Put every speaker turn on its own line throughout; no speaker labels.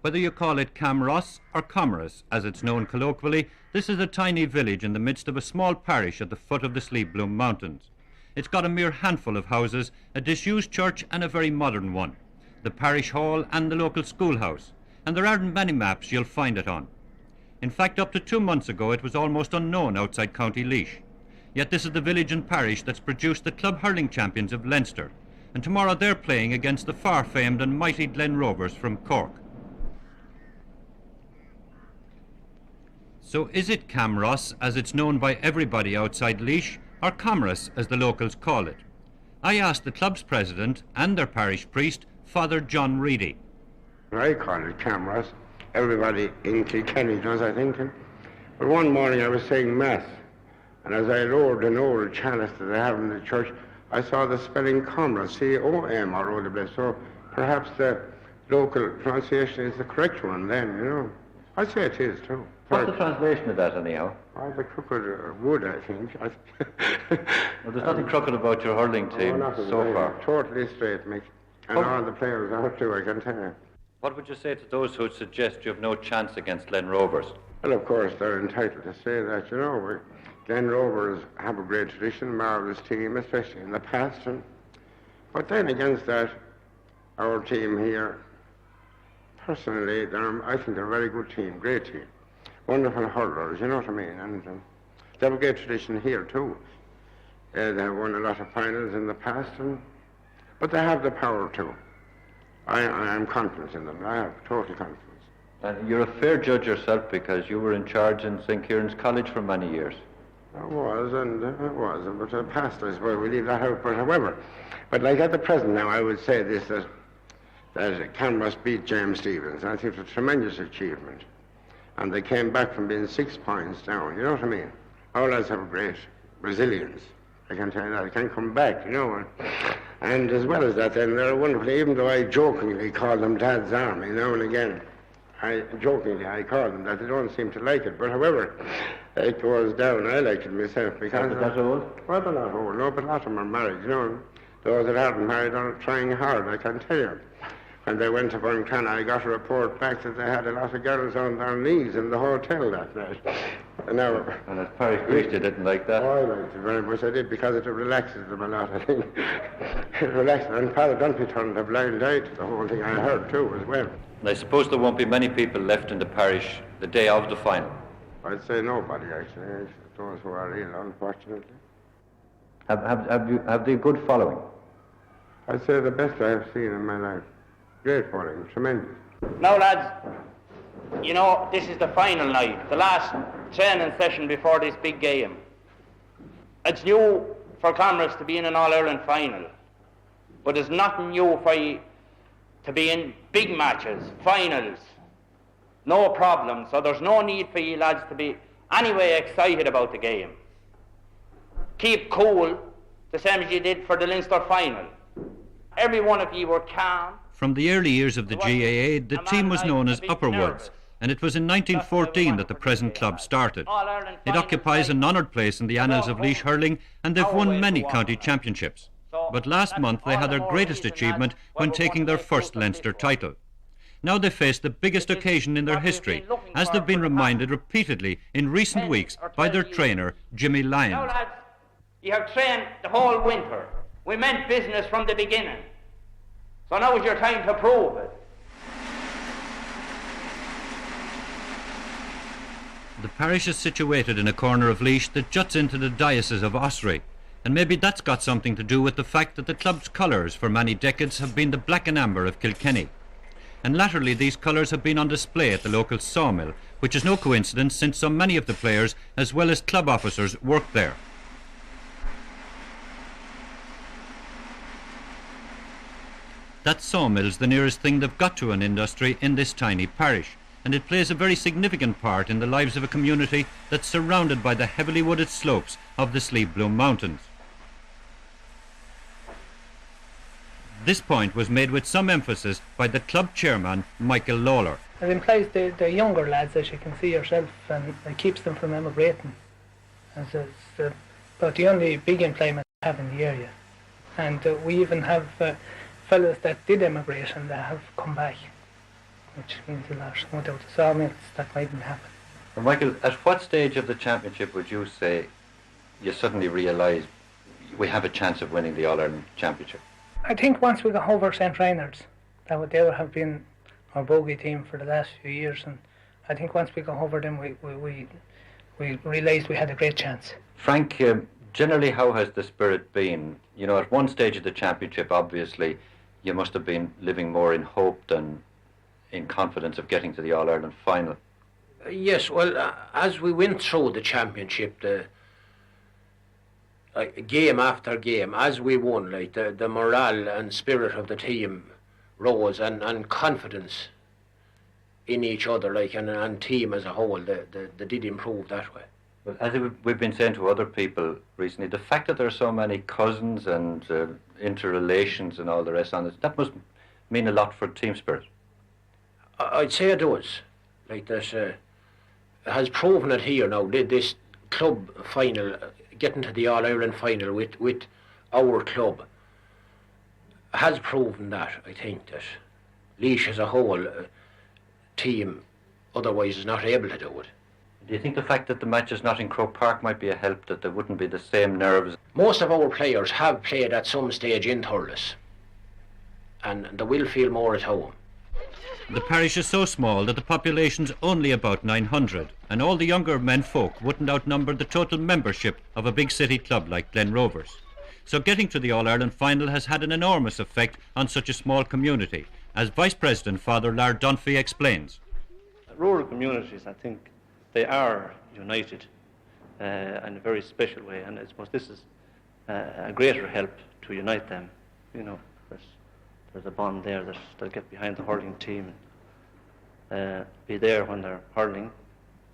Whether you call it Camross or Camross, as it's known colloquially, this is a tiny village in the midst of a small parish at the foot of the Sleebloom Mountains. It's got a mere handful of houses, a disused church and a very modern one, the parish hall and the local schoolhouse, and there aren't many maps you'll find it on. In fact, up to 2 months ago it was almost unknown outside County Laois. Yet this is the village and parish that's produced the club hurling champions of Leinster, and tomorrow they're playing against the far-famed and mighty Glen Rovers from Cork. So is it Camross, as it's known by everybody outside Laois, or Camross, as the locals call it? I asked the club's president and their parish priest, Father John Reedy.
I call it Camross. Everybody in Kilkenny does, I think. But one morning I was saying Mass, and as I lowered an old chalice that I have in the church, I saw the spelling Camross, C-O-M, or whatever. So perhaps the local pronunciation is the correct one then, you know. I'd say it is, too.
What's the translation of that, anyhow?
Oh, the crooked wood, I think.
Well, there's nothing crooked about your hurling team so far.
Totally straight, Mick. And all the players are too, I can tell you.
What would you say to those who would suggest you have no chance against Glen Rovers?
Well, of course, they're entitled to say that, you know. Glen Rovers have a great tradition, marvellous team, especially in the past. But then against that, our team here, personally, I think they're a very good team, great team. Wonderful hurlers, you know what I mean? And they have a great tradition here, too. They have won a lot of finals in the past, but they have the power, too. I am confident in them. I have total confidence.
And you're a fair judge yourself because you were in charge in St. Kieran's College for many years.
I was, but past, I suppose, we leave that out. But however, like at the present now, I would say this, that Camross beat James Stephens. I think it's a tremendous achievement. And they came back from being 6 points down, you know what I mean? Our lads have a great resilience. I can tell you that. They can come back, you know. And as well as that, then they're wonderful, even though I jokingly call them Dad's Army now and again. I call them that. They don't seem to like it. But however, it goes down. I like it myself because...
Is that old?
Well, they're not old, no, but a lot of them are married, you know. Those that aren't married are trying hard, I can tell you. When they went to Buncana, I got a report back that they had a lot of girls on their knees in the hotel that night. And
as parish priest, you didn't like that?
Oh, I liked it very much. I did, because it relaxes them a lot, I think. It relaxes them. And Father Dunphy turned a blind eye to the whole thing. I heard, too, as well.
And I suppose there won't be many people left in the parish the day of the final.
I'd say nobody, actually. Those who are ill, unfortunately.
Have they a good following?
I'd say the best I have seen in my life. Great following, tremendous.
Now, lads, you know, this is the final night, the last training session before this big game. It's new for Camross to be in an All-Ireland final, but it's nothing new for you to be in big matches, finals, no problem. So there's no need for you lads to be anyway excited about the game. Keep cool, the same as you did for the Leinster final. Every one of you were calm.
From the early years of the GAA, the team was known as Upperwoods, and it was in 1914 that the present club started. It occupies an honoured place in the annals of Laois hurling, and they've won many county championships. But last month they had their greatest achievement when taking their first Leinster title. Now they face the biggest occasion in their history, as they've been reminded repeatedly in recent weeks by their trainer, Jimmy Lyons.
Now, lads, you have trained the whole winter. We meant business from the beginning. So now is your time to prove it.
The parish is situated in a corner of Laois that juts into the diocese of Ossory, and maybe that's got something to do with the fact that the club's colours for many decades have been the black and amber of Kilkenny. And latterly these colours have been on display at the local sawmill, which is no coincidence since so many of the players as well as club officers work there. That sawmill's the nearest thing they've got to an industry in this tiny parish, and it plays a very significant part in the lives of a community that's surrounded by the heavily wooded slopes of the Sleebloom Mountains. This point was made with some emphasis by the club chairman, Michael Lawler.
It implies the younger lads, as you can see yourself, and it keeps them from emigrating. As it's about the only big employment we have in the area. And we even have fellows that did emigration that have come back. which means a lot without the sawmills that mightn't happen.
Well, Michael, at what stage of the championship would you say you suddenly realise we have a chance of winning the All-Ireland Championship?
I think once we got over St. Reinhards, they would have been our bogey team for the last few years, and I think once we got over them, we realised we had a great chance.
Frank, generally how has the spirit been? You know, at one stage of the championship, obviously, you must have been living more in hope than in confidence of getting to the All-Ireland final.
Yes, well, as we went through the championship, game after game, as we won, like the morale and spirit of the team rose, and confidence in each other, like and team as a whole, they did improve that way.
But as we've been saying to other people recently, the fact that there are so many cousins and interrelations and all the rest on this, that must mean a lot for team spirit.
I'd say it does. Like that has proven it here now. This club final, getting to the All-Ireland final with our club, has proven that, I think, that Laois as a whole team otherwise is not able to do it.
Do you think the fact that the match is not in Croke Park might be a help, that there wouldn't be the same nerves?
Most of our players have played at some stage in Thurles, and they will feel more at home.
The parish is so small that the population's only about 900, and all the younger men folk wouldn't outnumber the total membership of a big city club like Glen Rovers. So getting to the All-Ireland final has had an enormous effect on such a small community, as Vice President Father Lard Dunphy explains.
Rural communities, I think, they are united in a very special way, and I suppose this is a greater help to unite them. You know, there's a bond there that they'll get behind the hurling team and be there when they're hurling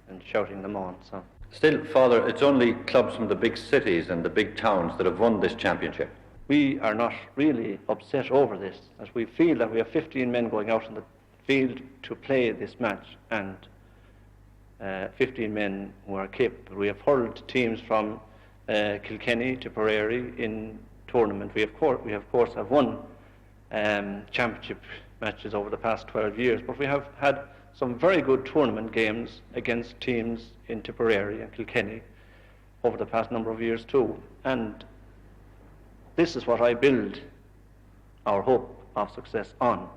and shouting them on. So.
Still, Father, it's only clubs from the big cities and the big towns that have won this championship.
We are not really upset over this, as we feel that we have 15 men going out in the field to play this match, and 15 men who are capable. We have hurled teams from Kilkenny to Tipperary in tournament. We of course have won championship matches over the past 12 years, but we have had some very good tournament games against teams in Tipperary and Kilkenny over the past number of years too. And this is what I build our hope of success on.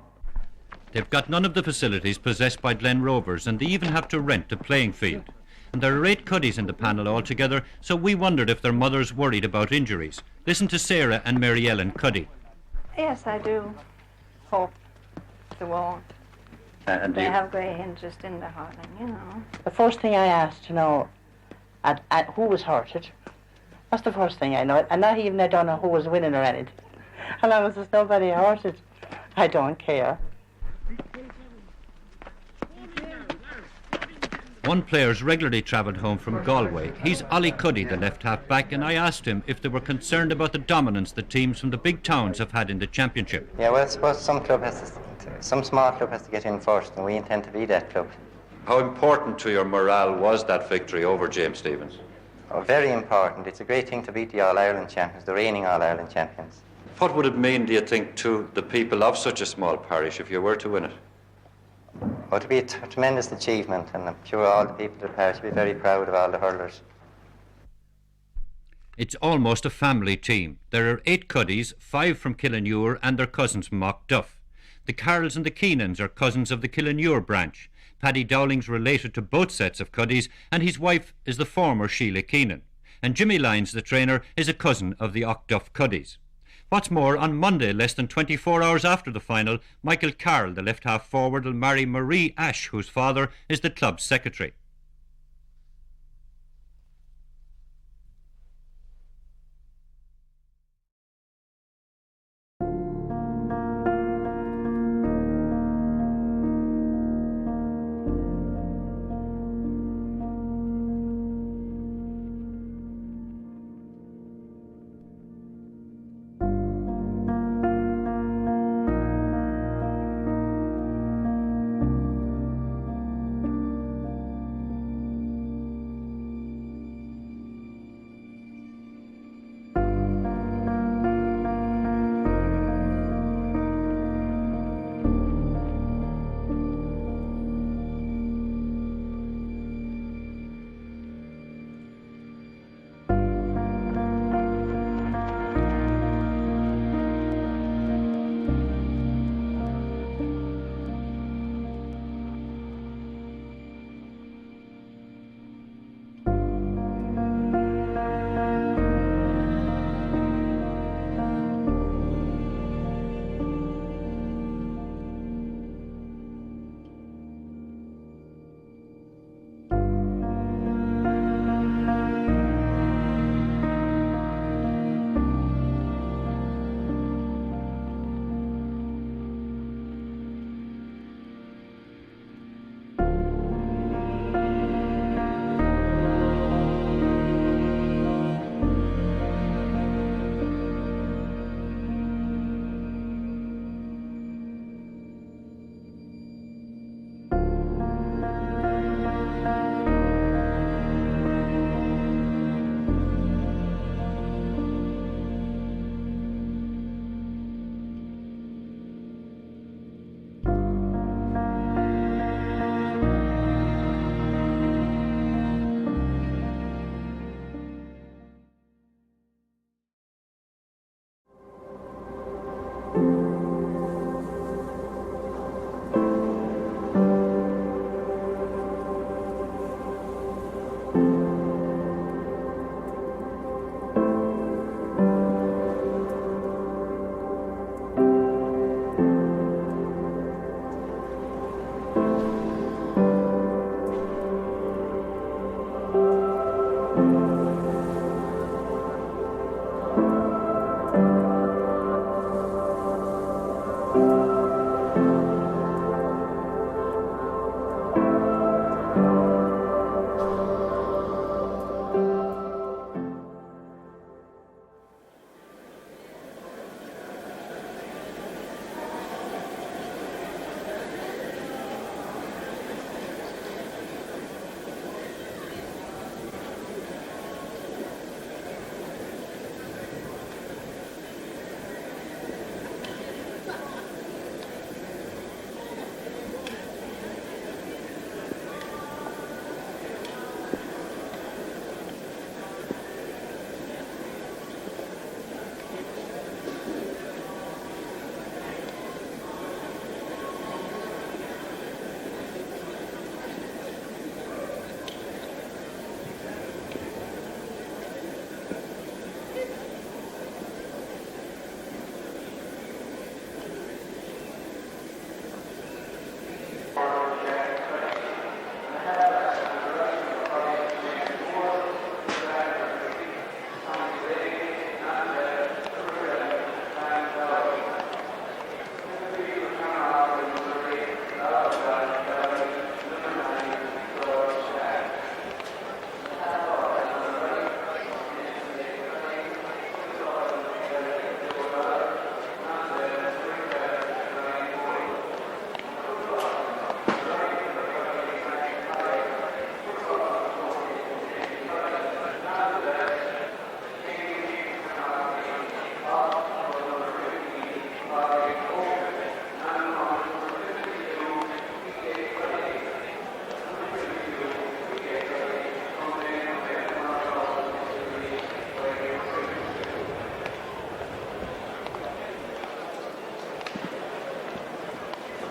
They've got none of the facilities possessed by Glen Rovers, and they even have to rent a playing field. And there are 8 cuddies in the panel altogether, so we wondered if their mothers worried about injuries. Listen to Sarah and Mary Ellen Cuddy.
Yes, I do hope they won't. They have great interest in the hurling, you know.
The first thing I asked to know at who was hurted. That's the first thing I know. And not even I don't know who was winning or anything. As long as there's nobody hurted, I don't care.
One player's regularly travelled home from Galway. He's Ollie Cuddy, the left half back, and I asked him if they were concerned about the dominance the teams from the big towns have had in the championship.
Yeah, well, I suppose some small club has to get in first, and we intend to be that club.
How important to your morale was that victory over James Stephens?
Oh, very important. It's a great thing to beat the All-Ireland champions, the reigning All-Ireland champions.
What would it mean, do you think, to the people of such a small parish if you were to win it?
Oh, it would be a tremendous achievement, and I'm sure all the people of the parish will be very proud of all the hurlers.
It's almost a family team. There are 8 cuddies, 5 from Killinure and their cousins from Mockduff. The Carrolls and the Keenans are cousins of the Killinure branch. Paddy Dowling's related to both sets of cuddies, and his wife is the former Sheila Keenan. And Jimmy Lyons, the trainer, is a cousin of the Auchduff cuddies. What's more, on Monday, less than 24 hours after the final, Michael Carroll, the left-half forward, will marry Marie Ashe, whose father is the club's secretary.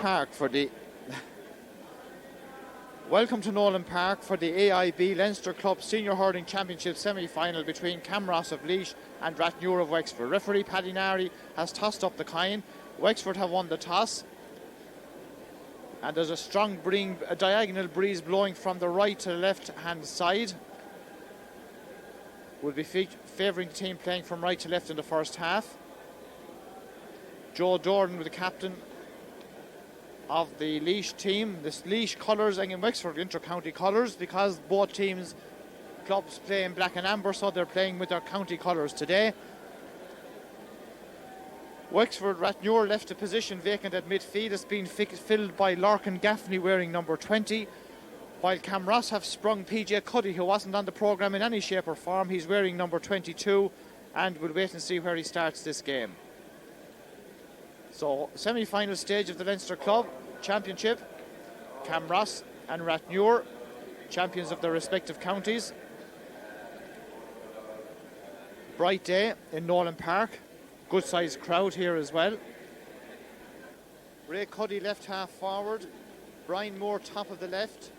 Park for the Welcome to Nolan Park for the AIB Leinster Club Senior Hurling Championship semi-final between Camross of Laois and Rathnure of Wexford. Referee Paddy Nari has tossed up the coin. Wexford have won the toss. And there's a strong a diagonal breeze blowing from the right to the left-hand side. Will be favouring the team playing from right to left in the first half. Joe Dornan with the captain of the Laois team. This Laois colours and in Wexford inter-county colours, because both clubs play in black and amber, so they're playing with their county colours today. Wexford Rathnure left a position vacant at midfield. It's been filled by Larkin Gaffney wearing number 20, while Camross have sprung PJ Cuddy, who wasn't on the programme in any shape or form. He's wearing number 22, and we'll wait and see where he starts this game. So, semi-final stage of the Leinster Club Championship. Camross and Rathnure, champions of their respective counties. Bright day in Nolan Park. Good sized crowd here as well. Ray Cuddy left half forward. Brian Moore top of the left.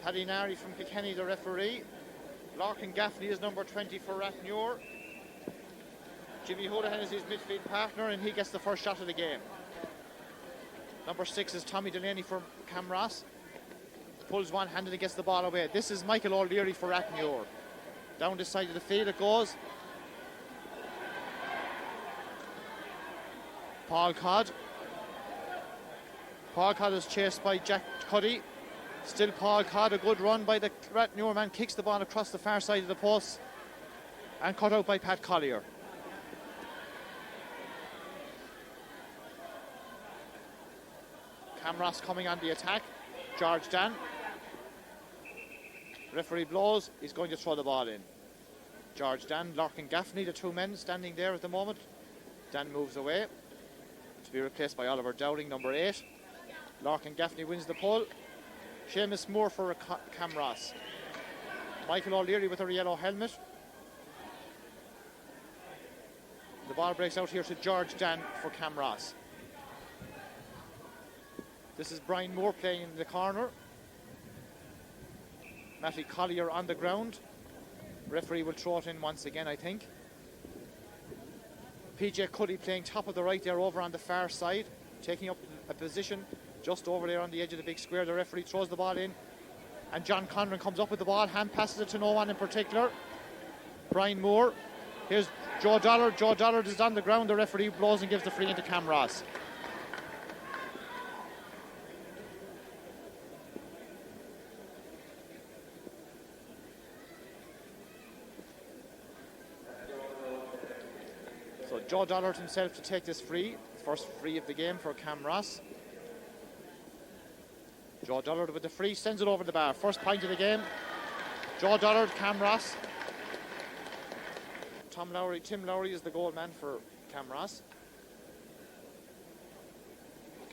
Paddy Nari from Kilkenny the referee. Larkin Gaffney is number 20 for Rathnure. Jimmy Houlihan is his midfield partner, and he gets the first shot of the game. Number 6 is Tommy Delaney from Camross. Pulls one-handed and gets the ball away. This is Michael O'Leary for Rathnure. Down this side of the field it goes. Paul Codd. Paul Codd is chased by Jack Cuddy. Still Paul Codd, a good run by the Rathnure man, kicks the ball across the far side of the post and cut out by Pat Collier. Camross coming on the attack. George Dan. Referee blows. He's going to throw the ball in. George Dan, Larkin Gaffney, the two men standing there at the moment. Dan moves away to be replaced by Oliver Dowling, number 8. Larkin Gaffney wins the pull. Seamus Moore for Camross. Michael O'Leary with a yellow helmet. The ball breaks out here to George Dan for Camross. This is Brian Moore playing in the corner. Matty Collier on the ground. Referee will throw it in once again, I think. PJ Cuddy playing top of the right there over on the far side, taking up a position just over there on the edge of the big square. The referee throws the ball in, and John Conran comes up with the ball, hand passes it to no one in particular. Brian Moore. Here's Joe Dollard. Joe Dollard is on the ground. The referee blows and gives the free into Camross. So Joe Dollard himself to take this free. First free of the game for Camross. Joe Dollard with the free, sends it over the bar. First point of the game. Joe Dollard, Camross. Tim Lowry is the goal man for Camross.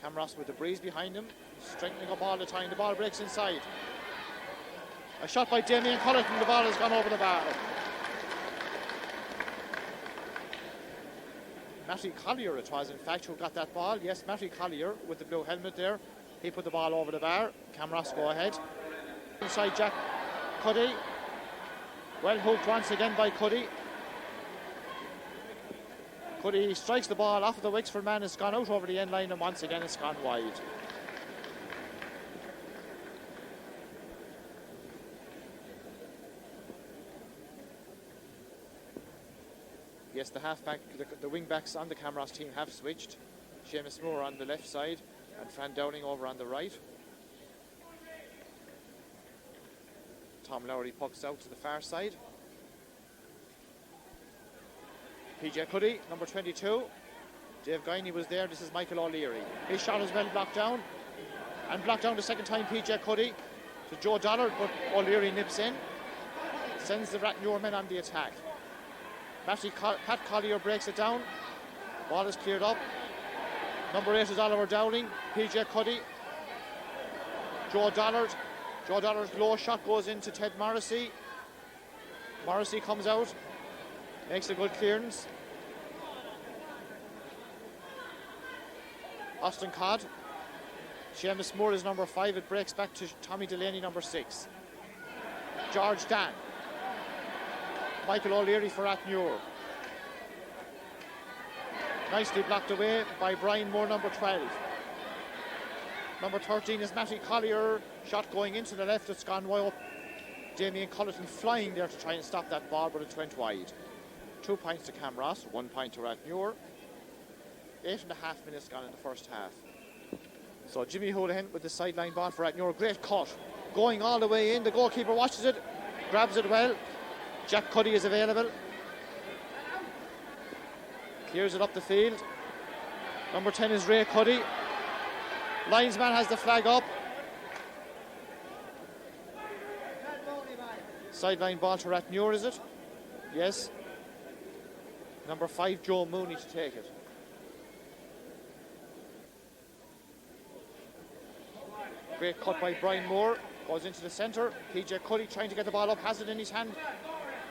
Camross with the breeze behind him, strengthening up all the time. The ball breaks inside. A shot by Damien Cullerton. The ball has gone over the bar. Matty Collier it was, in fact, who got that ball. Yes, Matty Collier with the blue helmet there. He put the ball over the bar. Camross go ahead. Inside Jack Cuddy. Well hooked once again by Cuddy. Cuddy strikes the ball off of the Wexford man. It's gone out over the end line, and once again it's gone wide. Yes, the halfback, the wing backs on the Camross team have switched. Seamus Moore on the left side and Fran Downing over on the right. Tom Lowry pucks out to the far side. PJ Cuddy, number 22. Dave Guiney was there. This is Michael O'Leary. His shot is well blocked down. And blocked down the second time, PJ Cuddy to Joe Dollard, but O'Leary nips in. Sends the Rathnure men on the attack. Pat Collier breaks it down. Ball is cleared up. Number 8 is Oliver Dowling. PJ Cuddy. Joe Dollard. Joe Dollard's low shot goes into Ted Morrissey. Morrissey comes out. Makes a good clearance. Austin Codd. Seamus Moore is number 5. It breaks back to Tommy Delaney, number 6. George Dan. Michael O'Leary for Athnure. Nicely blocked away by Brian Moore, number 12. Number 13 is Matty Collier. Shot going into the left, it's gone wide up. Damien Cullerton flying there to try and stop that ball, but it went wide. 2 points to Camross, 1 point to Athnure. 8.5 minutes gone in the first half. So Jimmy Houlihan with the sideline ball for Athnure. Great cut. Going all the way in. The goalkeeper watches it, grabs it well. Jack Cuddy is available. Clears it up the field. Number 10 is Ray Cuddy. Linesman has the flag up. Sideline ball to Athnure, is it? Yes. Number 5, Joe Mooney to take it. Great cut by Brian Moore. Goes into the centre. PJ Cuddy trying to get the ball up. Has it in his hand.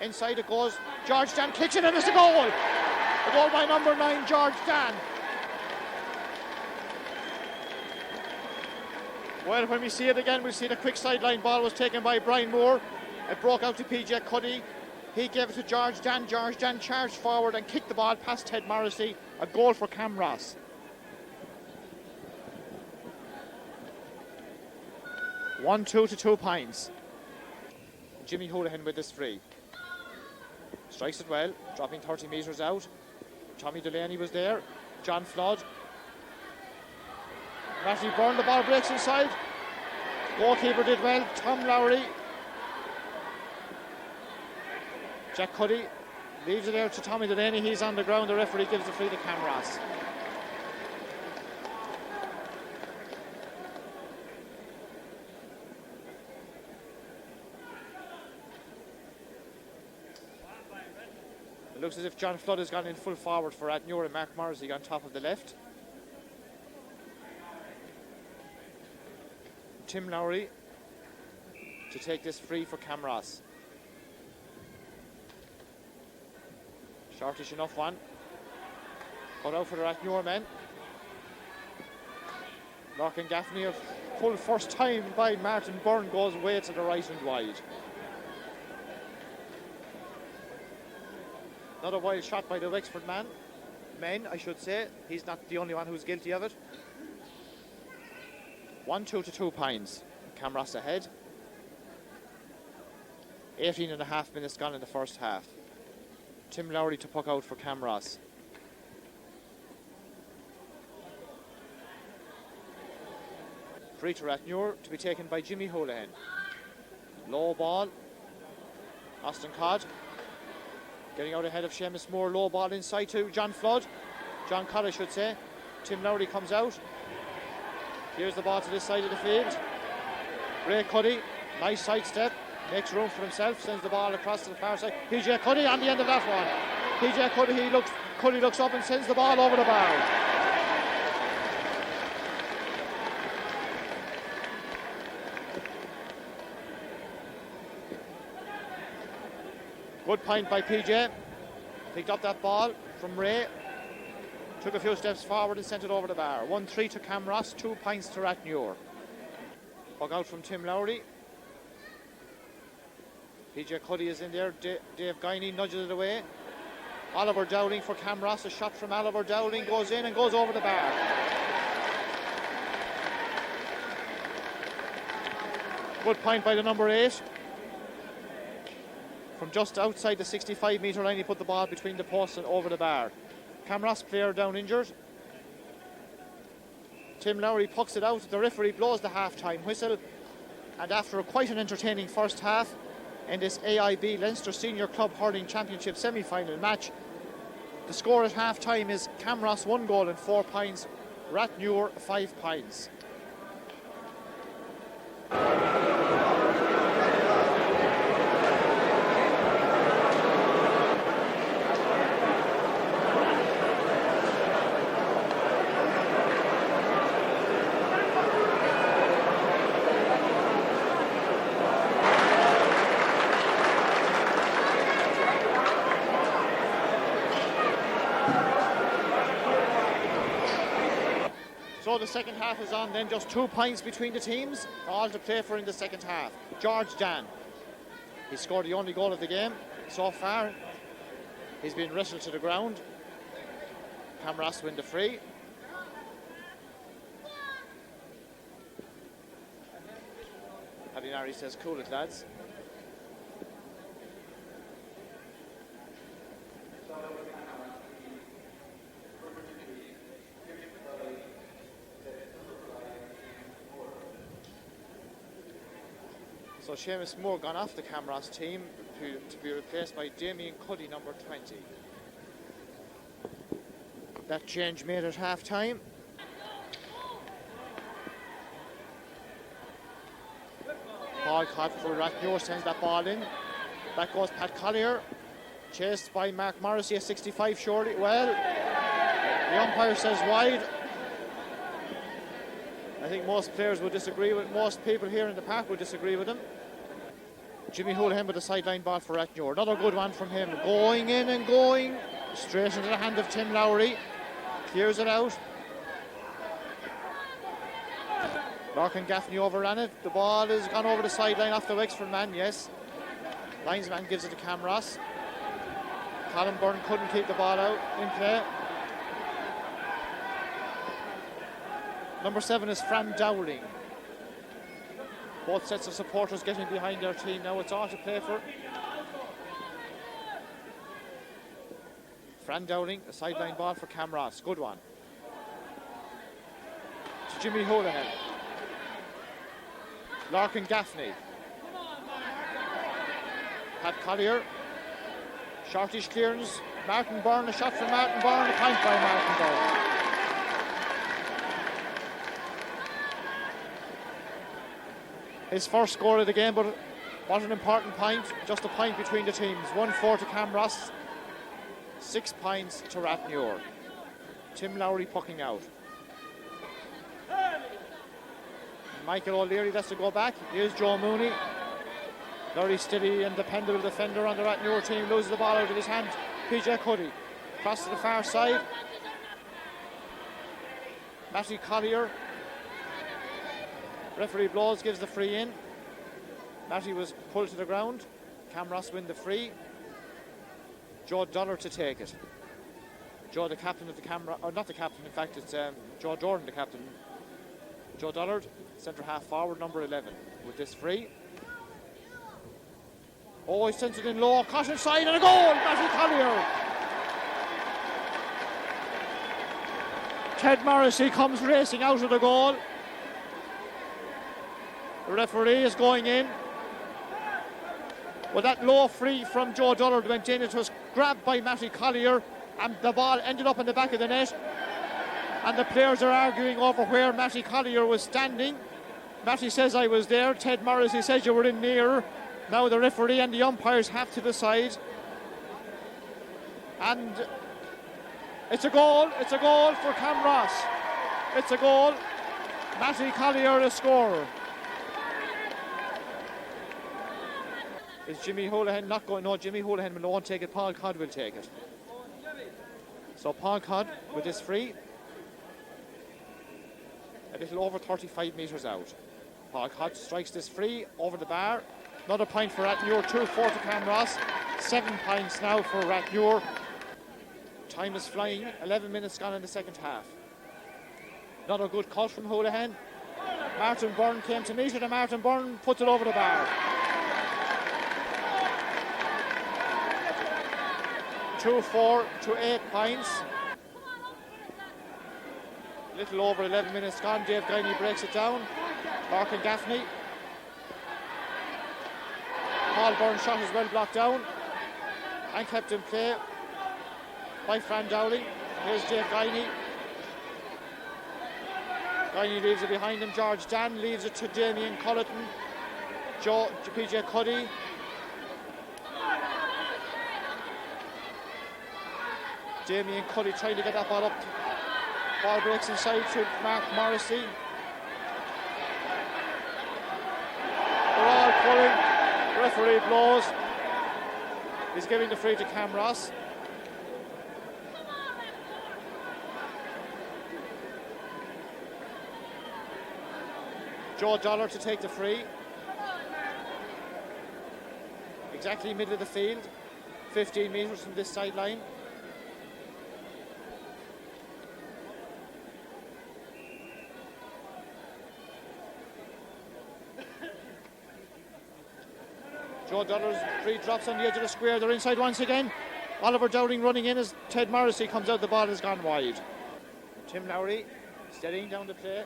Inside it goes. George Dan kicks it and it's a goal. A goal by number 9, George Dan. Well, when we see it again, we'll see the quick sideline ball was taken by Brian Moore. It broke out to PJ Cuddy. He gave it to George Dan. George Dan charged forward and kicked the ball past Ted Morrissey. A goal for Camross. One, 2 to 2 points. Jimmy Houlihan with this free. Strikes it well, dropping 30 metres out. Tommy Delaney was there. John Flood. Matthew Byrne, the ball breaks inside. Goalkeeper did well. Tom Lowry. Jack Cuddy leaves it out to Tommy Delaney. He's on the ground. The referee gives the free to Camross. It looks as if John Flood has gone in full forward for Athnure and Mark Morrissey on top of the left. Tim Lowry to take this free for Camross. Shortish enough one. Cut out for the Athnure men. Larkin Gaffney, a full first time by Martin Byrne, goes away to the right and wide. Another wild shot by the Wexford men, I should say. He's not the only one who's guilty of it. 1-2 to 2 points. Camross ahead. 18.5 minutes gone in the first half. Tim Lowry to puck out for Camross. Free to Athnure to be taken by Jimmy Houlihan. Low ball. Austin Codd getting out ahead of Seamus Moore. Low ball inside to John Flood. John Codd, I should say. Tim Lowry comes out. Here's the ball to this side of the field. Ray Cuddy, nice sidestep. Makes room for himself, sends the ball across to the far side. PJ Cuddy on the end of that one. PJ Cuddy, Cuddy looks up and sends the ball over the bar. Good point by PJ. Picked up that ball from Ray. Took a few steps forward and sent it over the bar. 1-3 to Camross, 2 points to Athnure. Puck out from Tim Lowry. PJ Cuddy is in there. Dave Guiney nudges it away. Oliver Dowling for Camross. A shot from Oliver Dowling goes in and goes over the bar. Good point by the number 8. From just outside the 65-metre line, he put the ball between the posts and over the bar. Camross player down injured. Tim Lowry pucks it out. The referee blows the half-time whistle. And after quite an entertaining first half in this AIB Leinster Senior Club Hurling Championship semi-final match, the score at half-time is Camross 1 goal and 4 points, Athnure 5 points. So So the second half is on then, just 2 points between the teams, all to play for in the second half. George Dan, he scored the only goal of the game so far. He's been wrestled to the ground. Camross win the free. Avinari says, cool it, lads. So Seamus Moore gone off the Camross team to be replaced by Damien Cuddy, number 20. That change made at half time. Paul Cott for Rathmore sends that ball in. Back goes Pat Collier, chased by Mark Morrissey at 65 surely. Well, the umpire says wide. I think most players would disagree with, most people here in the park would disagree with him. Jimmy Houlihan with a sideline ball for Rathmore. Another good one from him. Going in and going straight into the hand of Tim Lowry. Clears it out. Larkin Gaffney overran it. The ball has gone over the sideline off the Wexford man, yes. Linesman gives it to Camross. Colin Byrne couldn't keep the ball out in play. Number 7 is Fran Dowling. Both sets of supporters getting behind their team now. It's all to play for. Fran Dowling, a sideline ball for Camross. Good one. To Jimmy Houlihan. Larkin Gaffney. Pat Collier. Shortish clearance. Martin Byrne, a shot from Martin Byrne. A point by Martin Byrne. His first score of the game, but what an important point. Just a point between the teams. 1-4 to Camross. 6 points to Rathmore. Tim Lowry pucking out. Michael O'Leary has to go back. Here's Joe Mooney. Very steady and dependable defender on the Rathmore team. Loses the ball out of his hand. PJ Cuddy. Cross to the far side. Matty Collier. Referee blows, gives the free in. Matty was pulled to the ground. Camross win the free. Joe Dollar to take it. Joe, the captain of the camera, or not the captain, in fact, it's Joe Jordan, the captain. Joe Dollard, centre half forward, number 11, with this free. Oh, he sends it in low, caught inside, and a goal! Matty Collier. Ted Morrissey comes racing out of the goal. The referee is going in. Well, that low free from Joe Dollard went in. It was grabbed by Matty Collier, and the ball ended up in the back of the net. And the players are arguing over where Matty Collier was standing. Matty says, I was there. Ted Morrissey says you were in near. Now the referee and the umpires have to decide. And it's a goal. It's a goal for Camross. It's a goal. Matty Collier, a scorer. Is Jimmy Houlihan not going? No, Jimmy Houlihan will not take it. Paul Codd will take it. So Paul Codd with this free. A little over 35 metres out. Paul Codd strikes this free over the bar. Another point for Rathmore. 2-4 to Camross. 7 points now for Rathmore. Time is flying. 11 minutes gone in the second half. Another good cut from Houlihan. Martin Byrne came to meet it, and Martin Byrne puts it over the bar. 2-4 to 8 points. Little over 11 minutes gone. Dave Guiney breaks it down. Larkin Gaffney. Paul Byrne's shot is well blocked down and kept in play by Fran Dowling. Here's Dave Guiney. Guiney leaves it behind him. George Dan leaves it to Damien Culleton. PJ Cuddy. Damien Cuddy trying to get that ball up. Ball breaks inside to Mark Morrissey. They're all pulling. Referee blows. He's giving the free to Camross. Joe Dollar to take the free. Exactly middle of the field, 15 metres from this sideline. Joe Dollar's free drops on the edge of the square. They're inside once again. Oliver Dowling running in as Ted Morrissey comes out. The ball has gone wide. Tim Lowry steadying down the play.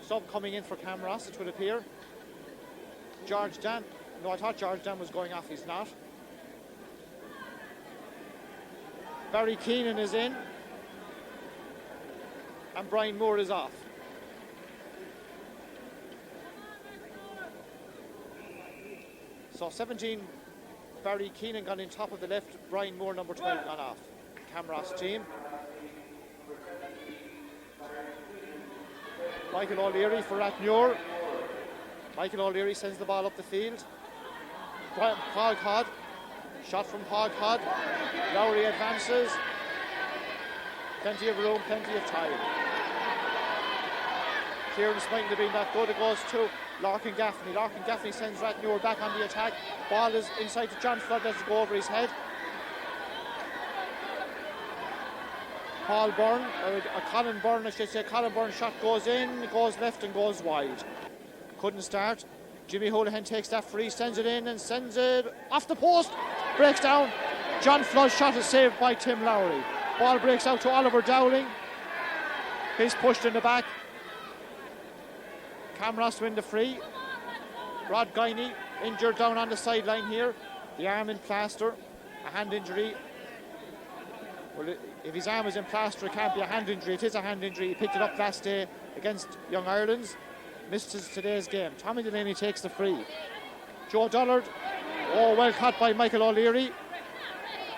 Sub coming in for Camross, it will appear. George Dan. No, I thought George Dan was going off. He's not. Barry Keenan is in. And Brian Moore is off. So 17, Barry Keenan gone in top of the left, Brian Moore, number 12, gone off. Camross team. Michael O'Leary for Rathmuir. Michael O'Leary sends the ball up the field. Paul Codd. Shot from Paul Codd. Lowry advances. Plenty of room, plenty of time. Kieran's mightn't have been that good. It goes to Larkin Gaffney. Larkin Gaffney sends Rathmuir back on the attack. Ball is inside to John Flood, lets it go over his head. Paul Byrne, or Colin Byrne, I should say. Colin Byrne shot goes in, goes left and goes wide. Couldn't start. Jimmy Holohan takes that free, sends it in and sends it off the post. Breaks down. John Flood's shot is saved by Tim Lowry. Ball breaks out to Oliver Dowling. He's pushed in the back. Camross win the free. Rod Guiney injured down on the sideline here. The arm in plaster. A hand injury. Well, if his arm is in plaster, it can't be a hand injury. It is a hand injury. He picked it up last day against Young Ireland's. Missed today's game. Tommy Delaney takes the free. Joe Dollard. Oh, well caught by Michael O'Leary.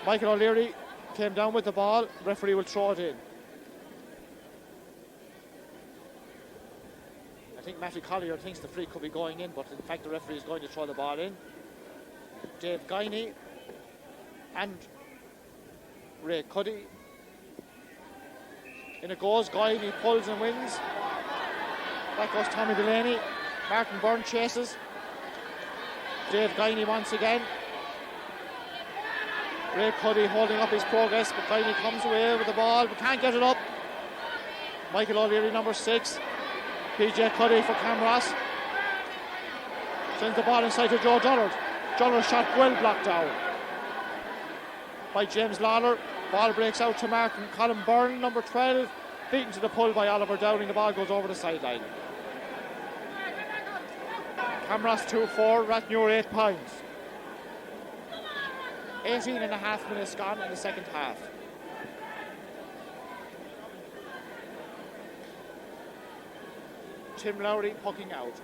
Michael O'Leary came down with the ball. Referee will throw it in. I think Matthew Collier thinks the free could be going in, but in fact the referee is going to throw the ball in. Dave Guiney and Ray Cuddy. In it goes. Guiney pulls and wins. Back goes Tommy Delaney. Martin Byrne chases. Dave Guiney once again. Ray Cuddy holding up his progress, but Guiney comes away with the ball but can't get it up. Michael O'Leary, number 6. PJ Cuddy for Camross. Sends the ball inside to Joe Dollard. Dollard's shot well blocked down by James Lawler. Ball breaks out to Martin. Colin Byrne, number 12, beaten to the pull by Oliver Dowling. The ball goes over the sideline. Camross 2-4, Rathmuir 8 points. 18 and a half minutes gone in the second half. Tim Lowry pucking out.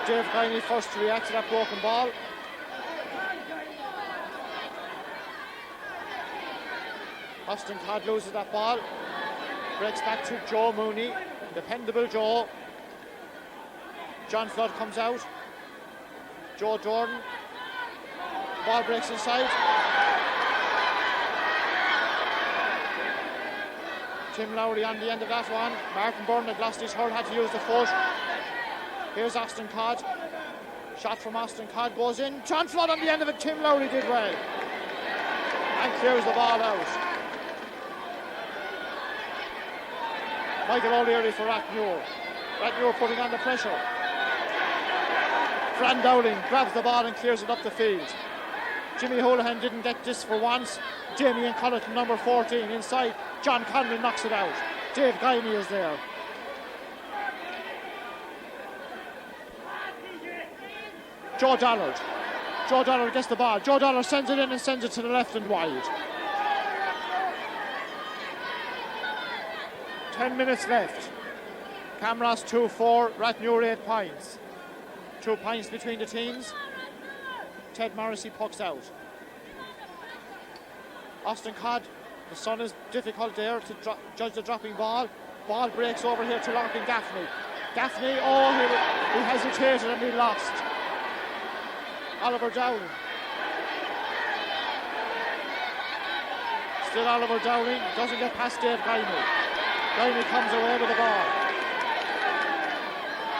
Dave Guiney first to react to that broken ball. Austin Codd loses that ball. Breaks back to Joe Mooney. Dependable Joe. John Flood comes out. Joe Jordan. Ball breaks inside. Tim Lowry on the end of that one. Martin Byrne had lost his hold, had to use the foot. Here's Austin Codd. Shot from Austin Codd goes in. John Flood on the end of it. Tim Lowry did well. And clears the ball out. Michael O'Leary for Rathmuir. Rathmuir putting on the pressure. Fran Dowling grabs the ball and clears it up the field. Jimmy Holohan didn't get this for once. Damien Colleton, number 14, inside. John Conley knocks it out. Dave Guiney is there. Joe Dollard. Joe Dollard gets the ball. Joe Dollard sends it in and sends it to the left and wide. 10 minutes left. Camross 2-4, Rathmuir 8 points. 2 points between the teams. Ted Morrissey pucks out. Austin Codd, the sun is difficult there to judge the dropping ball. Ball breaks over here to Larkin Gaffney. Gaffney, oh, he hesitated and he lost. Oliver Dowling. Still Oliver Dowling, doesn't get past Dave Guiney. Guiney comes away with the ball.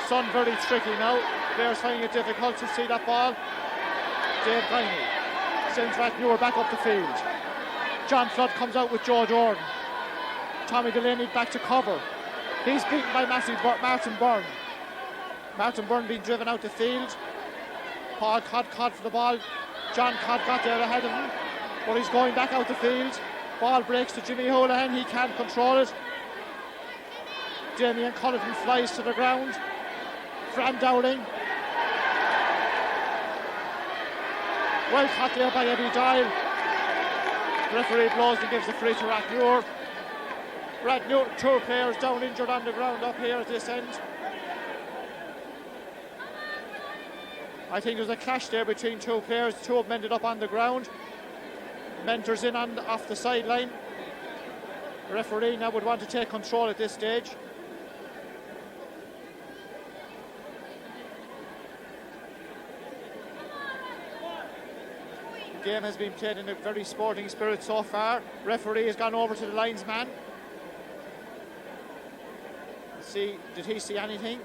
Son very tricky now. Players finding it difficult to see that ball. Dave Guiney sends Rathnewer back up the field. John Flood comes out with Joe Jordan. Tommy Delaney back to cover. He's beaten by Martin Byrne. Martin Byrne being driven out the field. Paul Codd for the ball. John Codd got there ahead of him, but he's going back out the field. Ball breaks to Jimmy Holohan. He can't control it. Damien Culliton flies to the ground. Fran Dowling. Well caught there by Eddie Dial. Referee blows and gives the free to Rathnewer. Rathnewer, 2 players down injured on the ground up here at this end. I think there's a clash there between 2 players. 2 of them ended up on the ground. Mentors in off the sideline. The referee now would want to take control at this stage. The game has been played in a very sporting spirit so far. Referee has gone over to the linesman. See, did he see anything?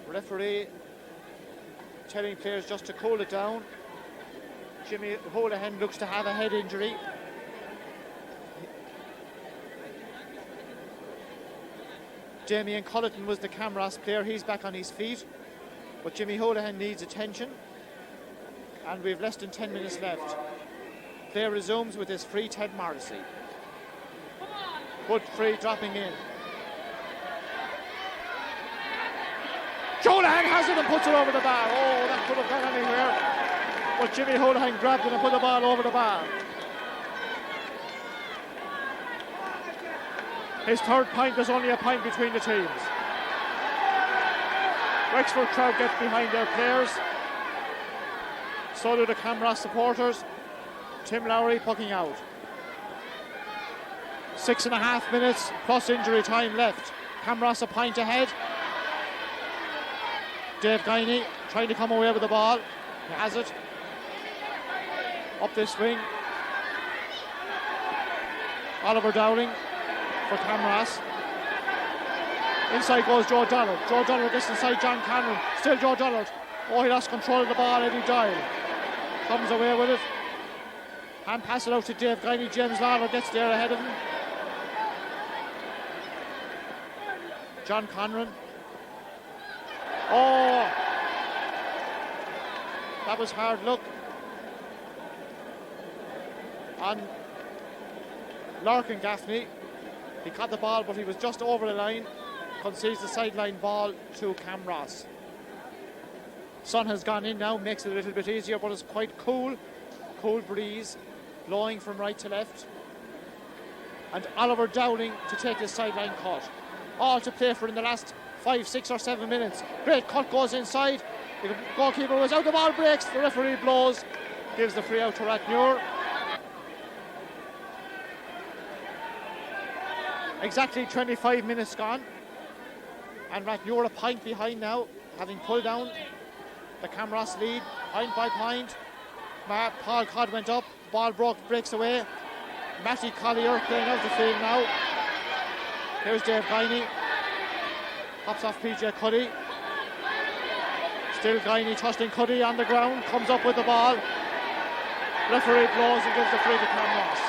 Referee telling players just to cool it down. Jimmy Holohan looks to have a head injury. Damien Culliton was the Camross player. He's back on his feet. But Jimmy Holohan needs attention. And we've less than 10 minutes left. Play resumes with his free, Ted Morrissey. Good free dropping in. Holohan has it and puts it over the bar. Oh, that could have gone anywhere. But Jimmy Holohan grabbed it and put the ball over the bar. His 3rd point. There's only a point between the teams. Wexford crowd gets behind their players. So do the Camross supporters. Tim Lowry pucking out. 6.5 minutes plus injury time left. Camross a point ahead. Dave Guiney trying to come away with the ball. He has it. Up this wing. Oliver Dowling for Camross. Inside goes Joe Dollard. Joe Dollard gets inside John Conran. Still Joe Dollard. Oh, he lost control of the ball. Eddie Dial comes away with it. And pass it out to Dave Guiney. James Lawler gets there ahead of him. John Conran. Oh, that was hard luck on Larkin Gaffney. He caught the ball, but he was just over the line. Concedes the sideline ball to Camross. Sun has gone in now, makes it a little bit easier, but it's quite cool. Cool breeze blowing from right to left. And Oliver Dowling to take his sideline cut. All to play for in the last 5, 6 or 7 minutes. Great cut goes inside. The goalkeeper was out, the ball breaks. The referee blows, gives the free out to Rathnewer. Exactly 25 minutes gone. And Rathnewer a point behind now, having pulled down the Camross lead, point by point. Paul Codd went up, ball breaks away. Matty Collier playing out the field now. Here's Dave Guiney. Hops off PJ Cuddy. Still Guiney trusting Cuddy on the ground. Comes up with the ball. Referee blows and gives the free to Camross.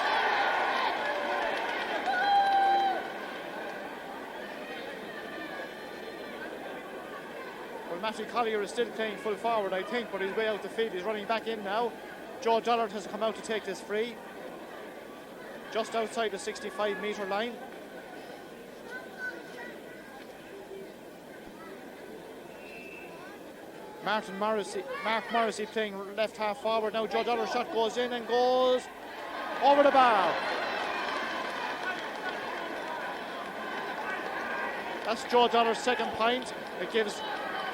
Well, Matty Collier is still playing full forward, I think, but he's way out the field. He's running back in now. Joe Dollard has come out to take this free. Just outside the 65-metre line. Mark Morrissey playing left half forward now. Joe Dollar's shot goes in and goes over the bar. That's Joe Dollar's 2nd point. It gives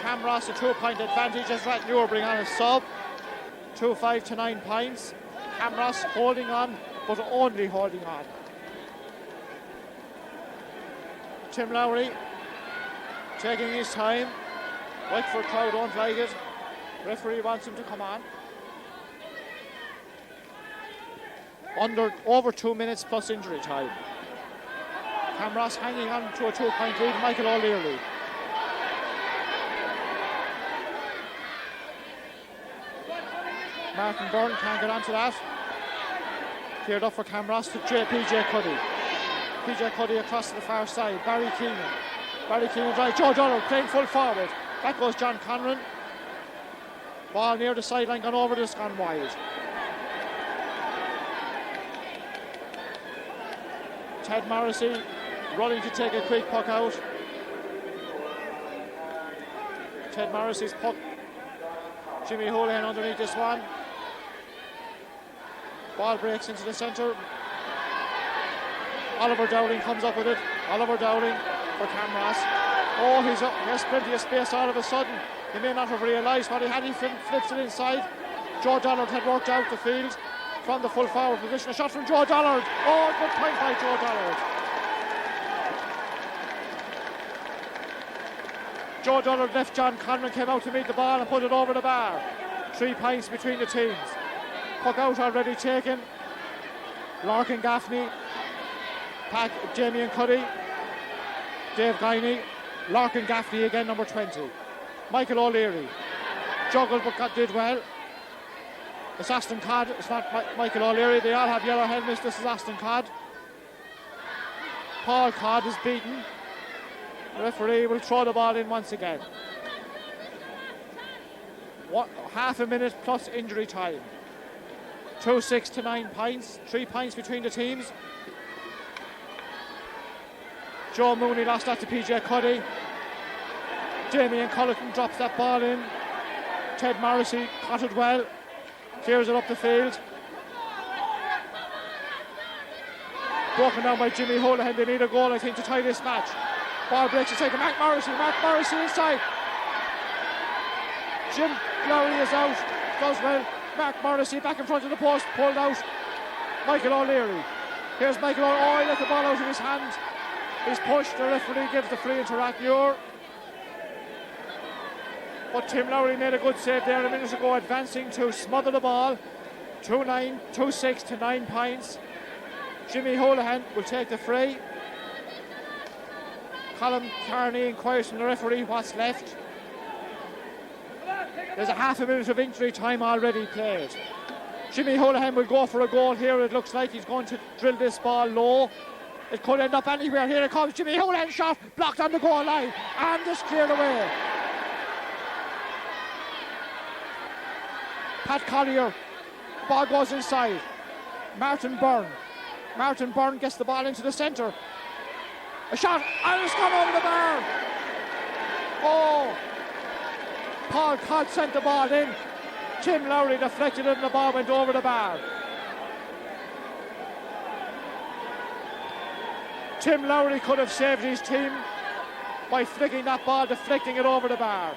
Camross a 2-point advantage as Rathnewer bring on a sub. 2-5 to 9 points. Camross holding on, but only holding on. Tim Lowry taking his time. Whiteford crowd don't like it. Referee wants him to come on. Over 2 minutes plus injury time. Camross hanging on to a 2-point lead. Michael O'Leary. Martin Byrne can't get onto that. Cleared up for Camross to PJ Cuddy. PJ Cuddy across to the far side. Barry Keenan drive. Joe Dollard playing full forward. Back goes John Conran. Ball near the sideline, gone over this, gone wide. Ted Morrissey running to take a quick puck out. Ted Morrissey's puck. Jimmy Holohan underneath this one. Ball breaks into the centre. Oliver Dowling comes up with it. Oliver Dowling for Camross. Oh, he has plenty of space all of a sudden. He may not have realised what he had. He flips it inside. Joe Dollard had worked out the field from the full forward position. A shot from Joe Dollard. Oh, good point by Joe Dollard. Joe Dollard left John Conran, came out to meet the ball and put it over the bar. 3 points between the teams. Puck out already taken. Larkin Gaffney, Damien Cuddy, Dave Guiney, Larkin Gaffney again, number 20. Michael O'Leary juggled but did well. It's Aston Codd, it's not Michael O'Leary. They all have yellow helmets. This is Aston Codd. Paul Codd is beaten. The referee will throw the ball in once again. Half a minute plus injury time. 2-6 to 9 points. 3 points between the teams. Joe Mooney lost that to PJ Cuddy. Damien Culleton drops that ball in. Ted Morrissey caught it well. Clears it up the field. Broken down by Jimmy Holohan. They need a goal, I think, to tie this match. Ball breaks inside to Mark Morrissey. Mark Morrissey inside. Jim Lowry is out. Does well. Mark Morrissey back in front of the post. Pulled out. Michael O'Leary. Here's Michael O'Leary. Oh, he let the ball out of his hand. He's pushed. The referee gives the free into Rathmuir. But Tim Lowry made a good save there a minute ago, advancing to smother the ball. 2-6 to 9 points. Jimmy Holohan will take the free. Colin Carney inquires from the referee what's left. There's a half a minute of injury time already played. Jimmy Holohan will go for a goal here. It looks like he's going to drill this ball low. It could end up anywhere. Here it comes. Jimmy Holohan shot blocked on the goal line and it's cleared away. Pat Collier. Ball goes inside. Martin Byrne gets the ball into the centre. A shot and it's gone over the bar. Oh. Paul Codd sent the ball in. Tim Lowry deflected it and the ball went over the bar. Tim Lowry could have saved his team by flicking that ball, deflecting it over the bar.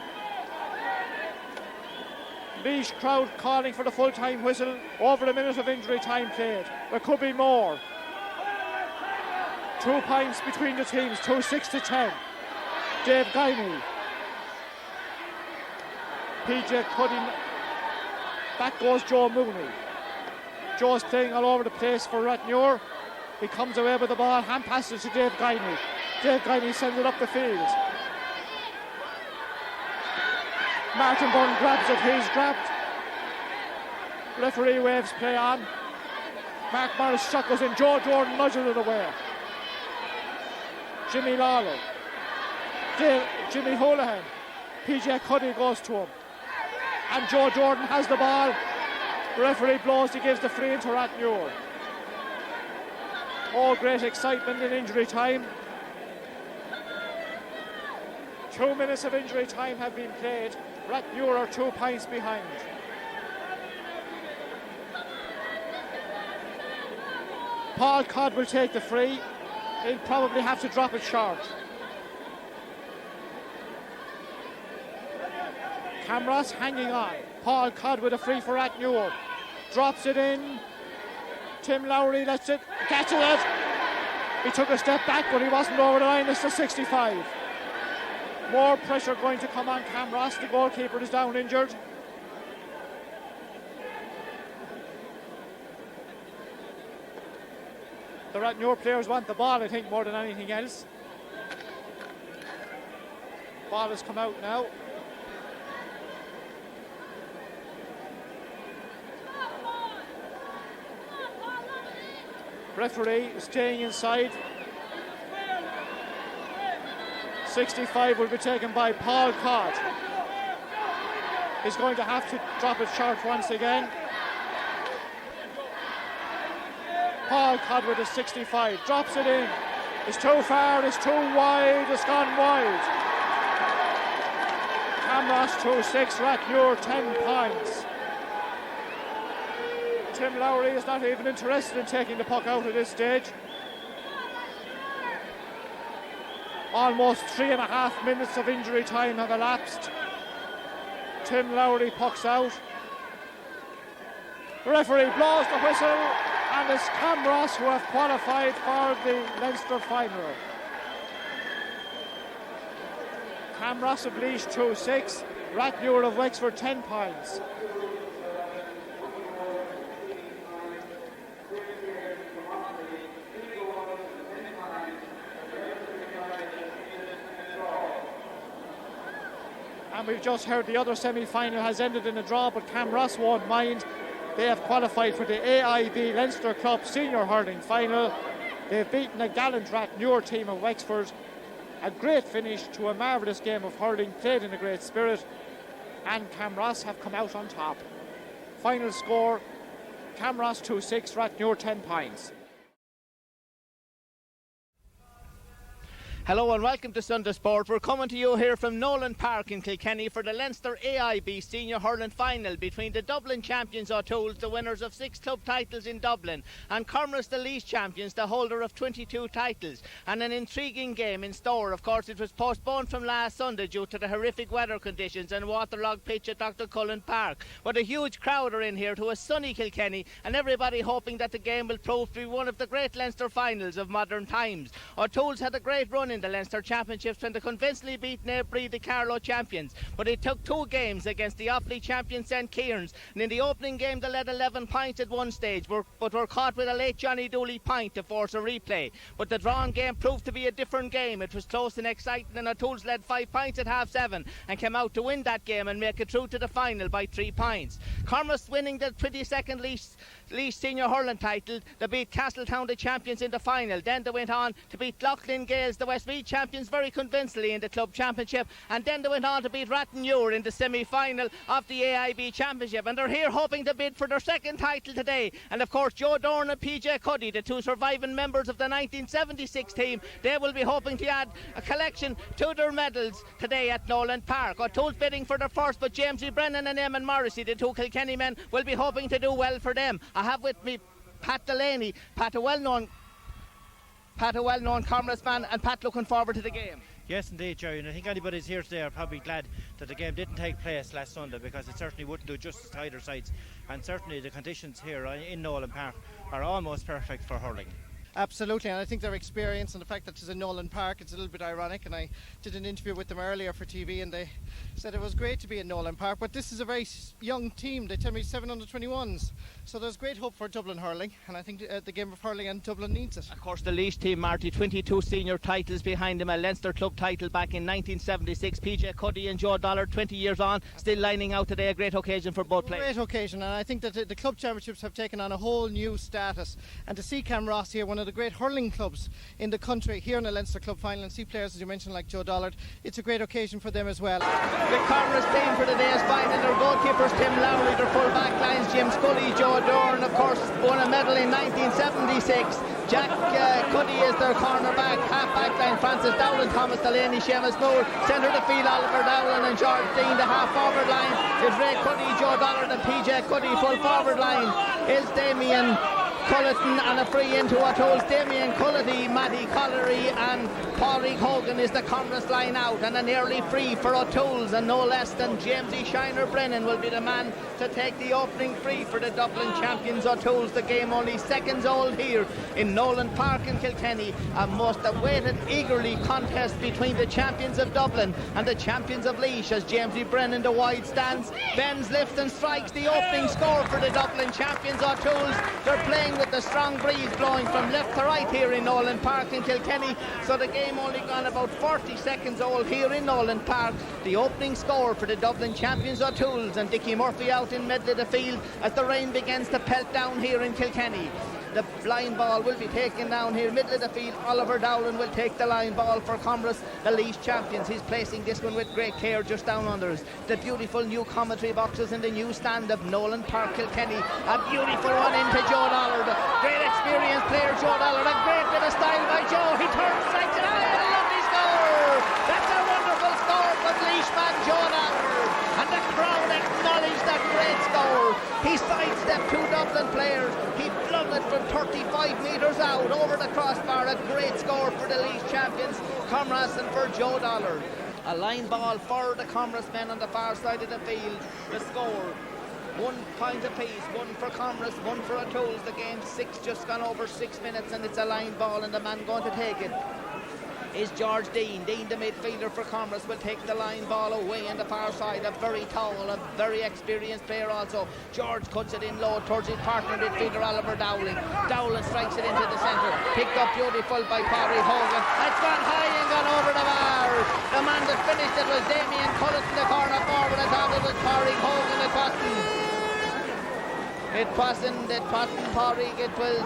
Laois crowd calling for the full-time whistle. Over a minute of injury time played. There could be more. 2 points between the teams, 2-6 to 10. Dave Guiney. PJ Cuddy. Back goes Joe Mooney. Joe's playing all over the place for Rathmuir. He comes away with the ball, hand passes to Dave Guiney. Dave Guiney sends it up the field. Martin Byrne grabs it, he's grabbed. Referee waves play on. Mark Morris shot goes in, Joe Jordan nudges it away. Jimmy Lawler. Jimmy Holohan. PJ Cuddy goes to him. And Joe Jordan has the ball. The referee blows, he gives the free into Rathmuir. Oh, great excitement in injury time. 2 minutes of injury time have been played. Rathmuir are 2 points behind. Paul Codd will take the free. He'll probably have to drop it short. Camross hanging on. Paul Codd with a free for Rathmuir. Drops it in. Tim Lowry lets it, catches it. He took a step back, but he wasn't over the line. It's the 65. More pressure going to come on Camross. The goalkeeper is down injured. The Rathnure players want the ball, I think, more than anything else. Ball has come out now. Referee staying inside. 65 will be taken by Paul Codd. He's going to have to drop it short once again. Paul Codd with a 65, drops it in. It's too far, it's too wide, it's gone wide. Camross 2-6, Rathnure 10 points. Tim Lowry is not even interested in taking the puck out at this stage. Almost 3.5 minutes of injury time have elapsed. Tim Lowry pucks out. The referee blows the whistle, and it's Camross who have qualified for the Leinster final. Camross of Laois 2-6, Rathnure of Wexford 10 points. And we've just heard the other semi-final has ended in a draw, but Camross won't mind. They have qualified for the AIB Leinster Club Senior Hurling Final. They've beaten a gallant Rathnure team of Wexford. A great finish to a marvellous game of hurling, played in a great spirit. And Camross have come out on top. Final score, Camross 2-6, Rathnure 10 points.
Hello and welcome to Sunday Sport. We're coming to you here from Nolan Park in Kilkenny for the Leinster AIB Senior Hurling Final between the Dublin champions O'Toole's, the winners of 6 club titles in Dublin, and Camross, the Laois champions, the holder of 22 titles. And an intriguing game in store. Of course, it was postponed from last Sunday due to the horrific weather conditions and waterlogged pitch at Dr. Cullen Park. But a huge crowd are in here to a sunny Kilkenny, and everybody hoping that the game will prove to be one of the great Leinster finals of modern times. O'Toole's had a great run in the Leinster Championships when they convincingly beat Nairbree, the Carlow champions, but it took 2 games against the Offaly champion St. Kieran's, and in the opening game they led 11 points at one stage, but were caught with a late Johnny Dooley point to force a replay. But the drawn game proved to be a different game. It was close and exciting, and O'Toole's led 5 points at half-7 and came out to win that game and make it through to the final by 3 points. Camross winning the 22nd Laois Senior Hurling title. They beat Castletown, the champions, in the final. Then they went on to beat Loughlin Gales, the Westmeath champions, very convincingly in the club championship, and then they went on to beat Rathnure in the semi-final of the AIB championship, and they're here hoping to bid for their second title today. And of course Joe Dorn and PJ Cuddy, the 2 surviving members of the 1976 team, they will be hoping to add a collection to their medals today at Nolan Park. O'Toole's bidding for their first, but James E. Brennan and Eamon Morrissey, the 2 Kilkenny men, will be hoping to do well for them. I have with me Pat Delaney, Pat, a well-known Camross man, and Pat looking forward to the game.
Yes, indeed, Jerry, and I think anybody who's here today are probably glad that the game didn't take place last Sunday, because it certainly wouldn't do justice to either sides, and certainly the conditions here in Nolan Park are almost perfect for hurling.
Absolutely, and I think their experience and the fact that it's in Nolan Park, it's a little bit ironic, and I did an interview with them earlier for TV and they said it was great to be in Nolan Park, but this is a very young team. They tell me 7 under-21s, so there's great hope for Dublin hurling, and I think the game of hurling and Dublin needs it.
Of course, the Laois team, Marty, 22 senior titles behind them, a Leinster club title back in 1976. PJ Cuddy and Joe Dollard, 20 years on, still lining out today. A great occasion for both players.
Great occasion, and I think that the club championships have taken on a whole new status, and to see Camross here, one of the great hurling clubs in the country, here in a Leinster club final, and see players, as you mentioned, like Joe Dollard, it's a great occasion for them as well.
The Camross team for today's final, their goalkeepers Tim Lowry, their full back lines Jim Scully, Joe Dorn, of course, won a medal in 1976. Jack Cuddy is their cornerback, half back line Francis Dowland, Thomas Delaney, Seamus Moore, centre of the field Oliver Dowland and George Dean. The half forward line is Ray Cuddy, Joe Dollard and PJ Cuddy. Full forward line is Damien Culleton, and a free into O'Toole's Damien Cullity, Matty Collery and Pádraig Hogan is the Camross line out, and an early free for O'Toole's, and no less than Jamesy Shiner Brennan will be the man to take the opening free for the Dublin champions O'Toole's. The game only seconds old here in Nolan Park in Kilkenny, a most awaited eagerly contest between the champions of Dublin and the champions of Laois, as Jamesy Brennan, the wide stance, bends, lifts and strikes the opening score for the Dublin champions O'Toole's. They're playing with the strong breeze blowing from left to right here in Nolan Park in Kilkenny, so the game only gone about 40 seconds old here in Nolan Park. The opening score for the Dublin champions O'Toole's, and Dickie Murphy out in middle of the field as the rain begins to pelt down here in Kilkenny. The line ball will be taken down here, middle of the field. Oliver Dowling will take the line ball for Camross, the Laois champions. He's placing this one with great care just down under us. The beautiful new commentary boxes in the new stand of Nolan Park, Kilkenny. A beautiful one into Joe Dollard. Great experienced player, Joe Dollard. A great bit of style by Joe. He turns, strikes it high, and a lovely score. That's a wonderful score from Laois man Joe Dollard. And the crowd acknowledge that great score. He sidestepped two Dublin players. He flung it from 35 metres out over the crossbar. A great score for the Laois champions, Camross, and for Joe Dollard. A line ball for the Camross men on the far side of the field. The score, 1 point apiece, one for Camross, one for O'Toole's. The game just gone over 6 minutes, and it's a line ball, and the man going to take it is George Dean. Dean, the midfielder for Camross, will take the line ball away on the far side. A very tall, a very experienced player also. George cuts it in low towards his partner midfielder Oliver Dowling. Dowling strikes it into the centre. Picked up beautiful by Pádraig Hogan. It's gone high and gone over the bar. The man that finished it was Damien Culleton, the corner forward. I thought it was Pádraig Hogan. It wasn't Pádraig, it was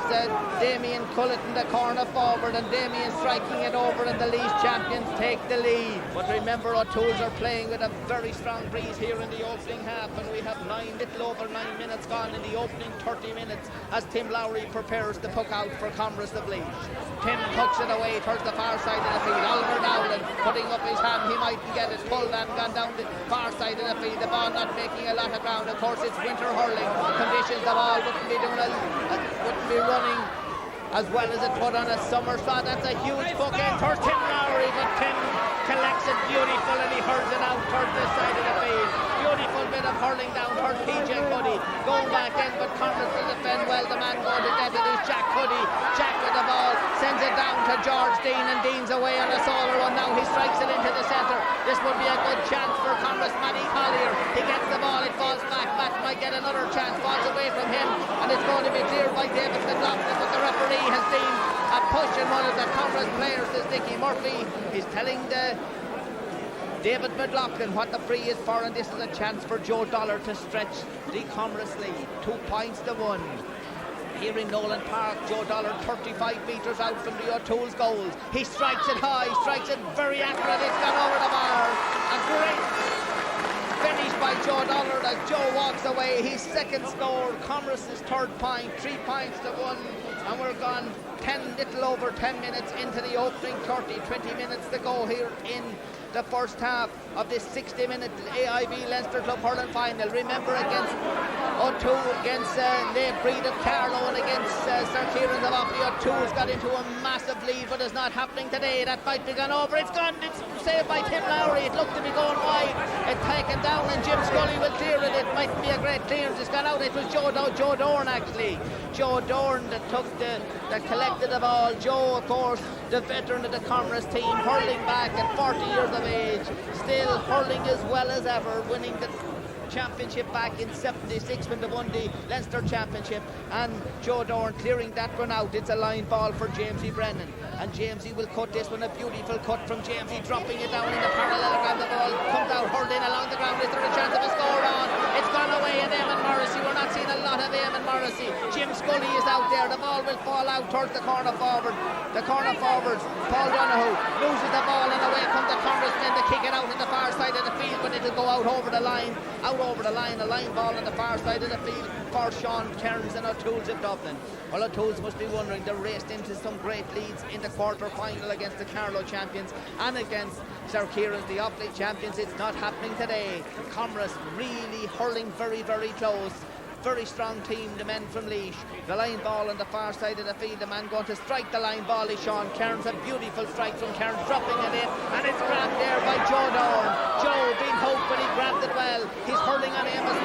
Damien Culleton, the corner forward, and Damien striking it over, and the Laois champions take the lead. But remember, O'Toole's are playing with a very strong breeze here in the opening half, and we have little over 9 minutes gone in the opening 30 minutes as Tim Lowry prepares to puck out for Camross of Laois. Tim pucks it away towards the far side of the field. Oliver Dowling putting up his hand, he mightn't get it, pulled and gone down the far side of the field. The ball not making a lot of ground. Of course, it's winter hurling conditions. The ball wouldn't be running as well as it would on a summer shot. That's a huge puck in for Tim Lowry, but Tim collects it beautiful and he hurls it out towards the side of the field. Beautiful bit of hurling down towards PJ Cuddy. Going back in, but Camross will defend well. The man going to get it is Jack Cuddy. Jack with the ball, sends it down to George Dean, and Dean's away on a solo run. Now he strikes it into the centre. This would be a good chance for Camross. Matty Collier, he gets the ball, it falls back. Matt might get another chance, falls away from him, and it's going to be cleared by David McLaughlin, but the referee has seen a push, and one of the Camross players is Dickie Murphy. He's telling David McLaughlin what the free is for, and this is a chance for Joe Dollard to stretch the Camross lead. 2 points to 1. Here in Nolan Park, Joe Dollard 35 metres out from the O'Toole's goals. He strikes it high, strikes it very accurate. It's gone over the bar. A great finish by Joe Dollard as Joe walks away. His second score, Camross's third point, 3 points to 1. And we're gone little over 10 minutes into the opening 20 minutes to go here in the first half of this 60-minute AIB Leinster Club hurling final. Remember, against O'Toole, against Nate Breed of Carlow, and against Sir Kieran of Offaly, O'Toole's got into a massive lead, but it's not happening today. That might be gone over. It's gone. It's saved by Tim Lowry. It looked to be going wide. It's taken down, and Jim Scully will clear it. It might be a great clearance. It's gone out. It was Joe Dorn, actually. Joe Dorn that collected the ball. Joe, of course, the veteran of the Camross team, hurling back at 40 years of age, still hurling as well as ever, winning the championship back in 76 when they won the Leinster championship, and Joe Dorn clearing that one out. It's a line ball for Jamesy Brennan, and Jamesy will cut this one. A beautiful cut from Jamesy, dropping it down in the parallelogram. The ball comes out, hurled in along the ground. Is there a chance of a score on? It's gone away, and Eamon Morrissey, we're not seeing a lot of Eamon Morrissey. Jim Scully is out there. The ball will fall out towards the corner forward. The corner forwards, Paul Donoghue loses the ball, and away come the Camross men to kick it out in the far side of the field, but it'll go out over the line, a line ball on the far side of the field for Sean Cairns and O'Toole's of Dublin. Well, O'Toole's must be wondering, they raced into some great leads in the quarter-final against the Carlow champions and against Sir Kieran's, the Offaly champions. It's not happening today. Camross really hurling very, very close. very strong team, the men from Laois. The line ball on the far side of the field, the man going to strike the line ball is Sean Cairns. A beautiful strike from Cairns, dropping it in, and it's grabbed there by Joe Dorn. Joe being hoped, but he grabbed it well. He's hurling on Eamon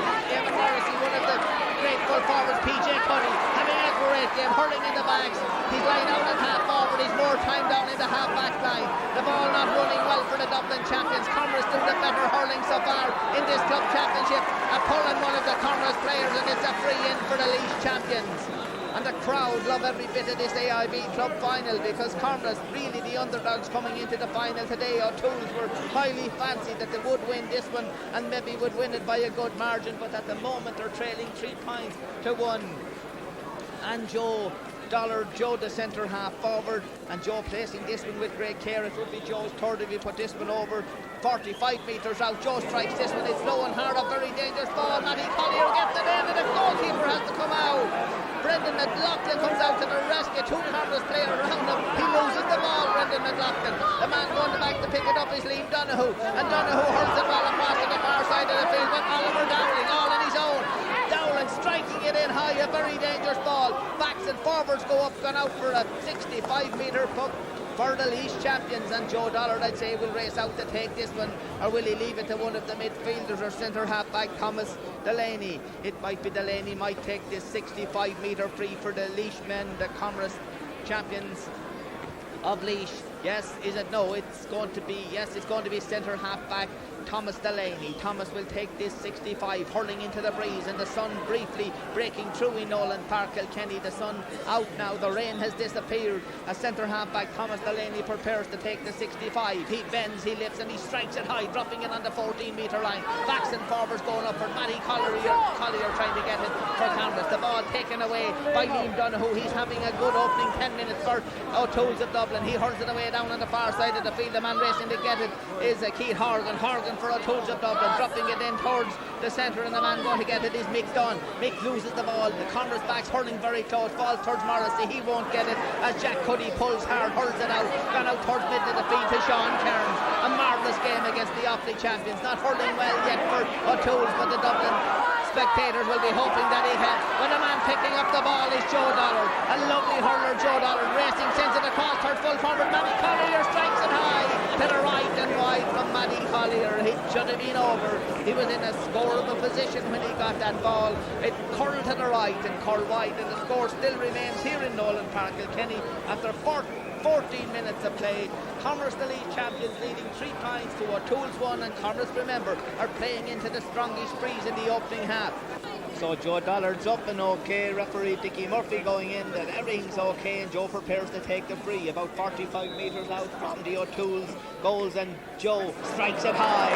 Morrissey, one of the great full forwards. PJ Cuddy having a great game, hurling in the backs. He's lying out at half forward, he's more time down in the half back line. The ball not running well for the Dublin champions. Camross doing the better hurling so far in this club championship. A pull on one of the Camross players, and it's a free in for the Laois champions. And the crowd love every bit of this AIB club final, because Camross really the underdogs coming into the final today. O'Toole's were highly fancied that they would win this one and maybe would win it by a good margin, but at the moment they're trailing 3 points to 1. And Joe Dollard, Joe the centre half forward, and Joe placing this one with great care. It would be Joe's third if he put this one over 45 metres out. Joe strikes this one, it's low and hard, a very dangerous ball. Matty Collier gets it in, and the goalkeeper has to come out. Brendan McLaughlin comes out to the rescue. 2 Camross players around him. He loses the ball, Brendan McLaughlin. The man going back to pick it up is Liam Donoghue, and Donoghue hurls the ball across to the far side of the field, but Oliver Dowling all on his own. Dowling striking it in high, a very dangerous ball. Backs and forwards go up, gone out for a 65-metre puck for the Laois champions, and Joe Dollard, I'd say, will race out to take this one, or will he leave it to one of the midfielders or centre half back, Thomas Delaney? It might be Delaney might take this 65-metre free for the Laois men, the Camross champions of Laois. Yes, is it? No, it's going to be, yes, it's going to be centre half back Thomas Delaney. Thomas will take this 65, hurling into the breeze, and the sun briefly breaking through in Nolan Park, Kilkenny. The sun out now, the rain has disappeared. A centre half back Thomas Delaney prepares to take the 65. He bends, he lifts, and he strikes it high, dropping it on the 14-metre line. Backs and forwards going up for Matty Collier trying to get it for Camross. The ball taken away by Liam Donoghue. He's having a good opening 10 minutes for O'Toole's of Dublin. He hurls it away down on the far side of the field. The man racing to get it is Keith Horgan for O'Toole's of Dublin, dropping it in towards the centre, and the man going to get it is Mick Dunn. Mick loses the ball, the Camross backs hurling very close, falls towards Morrissey. He won't get it as Jack Cuddy pulls hard, hurls it out, gone out towards mid of the field to Sean Cairns. A marvellous game against the Offaly champions, not hurling well yet for O'Toole's, but the Dublin spectators will be hoping that he can. When the man picking up the ball is Joe Dollard, a lovely hurler. Joe Dollard racing, sends it across towards full forward. Matty Collier strikes it high to the right and wide from Matty Collier. He should have been over. He was in a scoreable position when he got that ball. It curled to the right and curled wide, and the score still remains here in Nolan Park, Kilkenny, after 14 minutes of play. Camross, the league champions, leading 3 points to O'Toole's 1, and Camross, remember, are playing into the strongest breeze in the opening half. So Joe Dollard's up and okay. Referee Dickie Murphy going in that everything's okay, and Joe prepares to take the free about 45 metres out from the O'Toole's goals, and Joe strikes it high.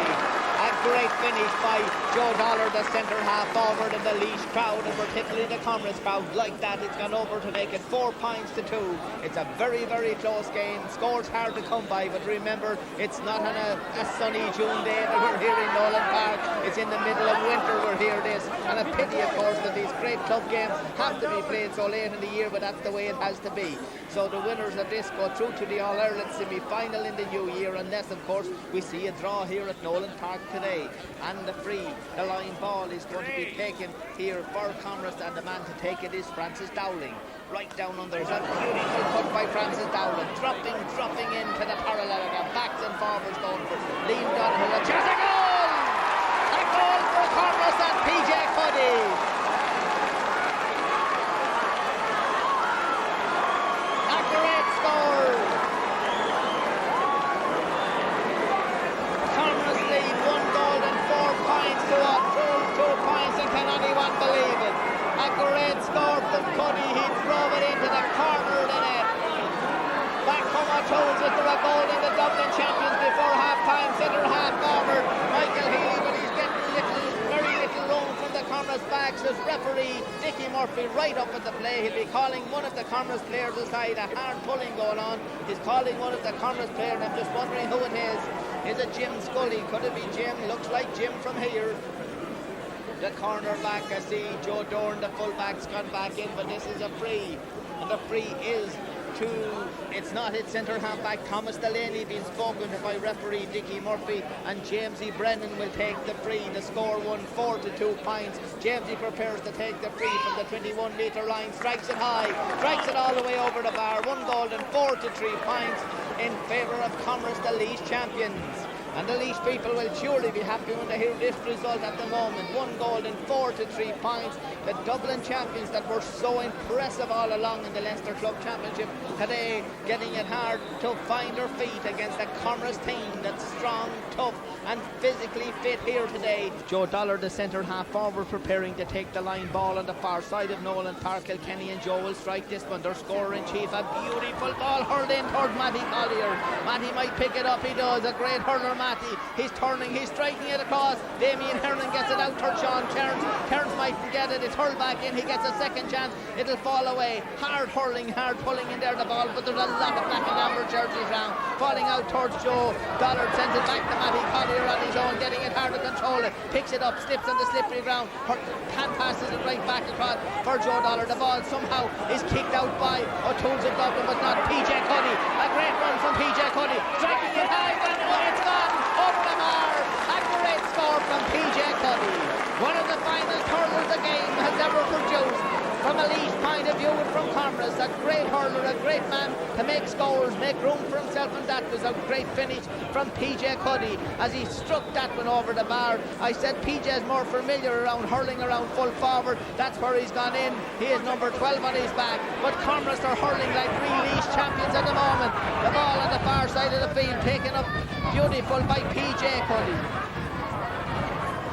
A great finish by Joe Dollard, the centre half forward, and the Laois crowd, and particularly the Camross crowd, like that. It's gone over to make it 4 points to 2. It's a very, very close game. Scores hard to come by, but remember, it's not on a sunny June day that we're here in Nolan Park. It's in the middle of winter we're here this, and a pity, of course, that these great club games have to be played so late in the year, but that's the way it has to be. So the winners of this go through to the All-Ireland semi-final in the new year, unless, of course, we see a draw here at Nolan Park today. And the line ball is going to be taken here for Camross, and the man to take it is Francis Dowling. Right down under, it's a beautiful cut by Francis Dowling, dropping into the parallel again, backs and forwards going for Liam Donoghue. A chance, a goal! A goal for Camross and PJ Cuddy. A great score. Camross lead 1 goal and 4 points to O'Toole, 2 points, and can anyone believe it? A great score from Cuddy. He drove it into the corner of the net. Back from O'Toole's with a goal in the Dublin champions before half-time. Centre half forward Michael Healy, but he's getting very little room from the Camross backs. There's referee Dickie Murphy right up at the play. He'll be calling one of the Camross players aside. A hard pulling going on. He's calling one of the Camross players. I'm just wondering who it is. Is it Jim Scully? Could it be Jim? Looks like Jim from here. The corner back, I see Joe Dorn, the full back's gone back in, but this is a free, and the free is It's not his centre half back Thomas Delaney being spoken to by referee Dickie Murphy, and Jamesy Brennan will take the free. The score 1-4 to 2 points. Jamesy prepares to take the free from the 21-metre line, strikes it high, strikes it all the way over the bar. 1 goal and 4 to 3 points in favour of Camross, the Laois champions. And the Laois people will surely be happy when they hear this result at the moment. 1 goal and 4 to 3 points. The Dublin champions that were so impressive all along in the Leinster Club Championship today, getting it hard to find their feet against a Camross team that's strong, tough and physically fit here today. Joe Dollar, the centre half forward, preparing to take the line ball on the far side of Nolan Park. Kilkenny and Joe will strike this one. Their scorer-in-chief, a beautiful ball hurled in towards Matty Collier. Matty might pick it up, he does. A great hurler, Matty. He's turning, he's striking it across. Damien Hernan gets it out towards Sean Kearns. Kearns mightn't get it, it's hurled back in. He gets a second chance, it'll fall away. Hard hurling, hard pulling in there the ball, but there's a lot of black and amber jerseys round. Falling out towards Joe Dollard, sends it back to Matty Collier on his own, getting it hard to control it. Picks it up, slips on the slippery ground. Hand passes it right back across for Joe Dollar. The ball somehow is kicked out by O'Toole's of Dublin, but not PJ Cuddy. A great run from PJ Cuddy, striking it high, and it's gone over the bar. A great score from PJ Cuddy. One of the finest hurlers the game has ever produced. From a Laois point of view and from Camross, a great hurler, a great man to make scores, make room for himself, and that was a great finish from PJ Cuddy as he struck that one over the bar. I said PJ's more familiar around hurling around full forward, that's where he's gone in. He is number 12 on his back, but Camross are hurling like real Laois champions at the moment. The ball on the far side of the field taken up beautiful by PJ Cuddy.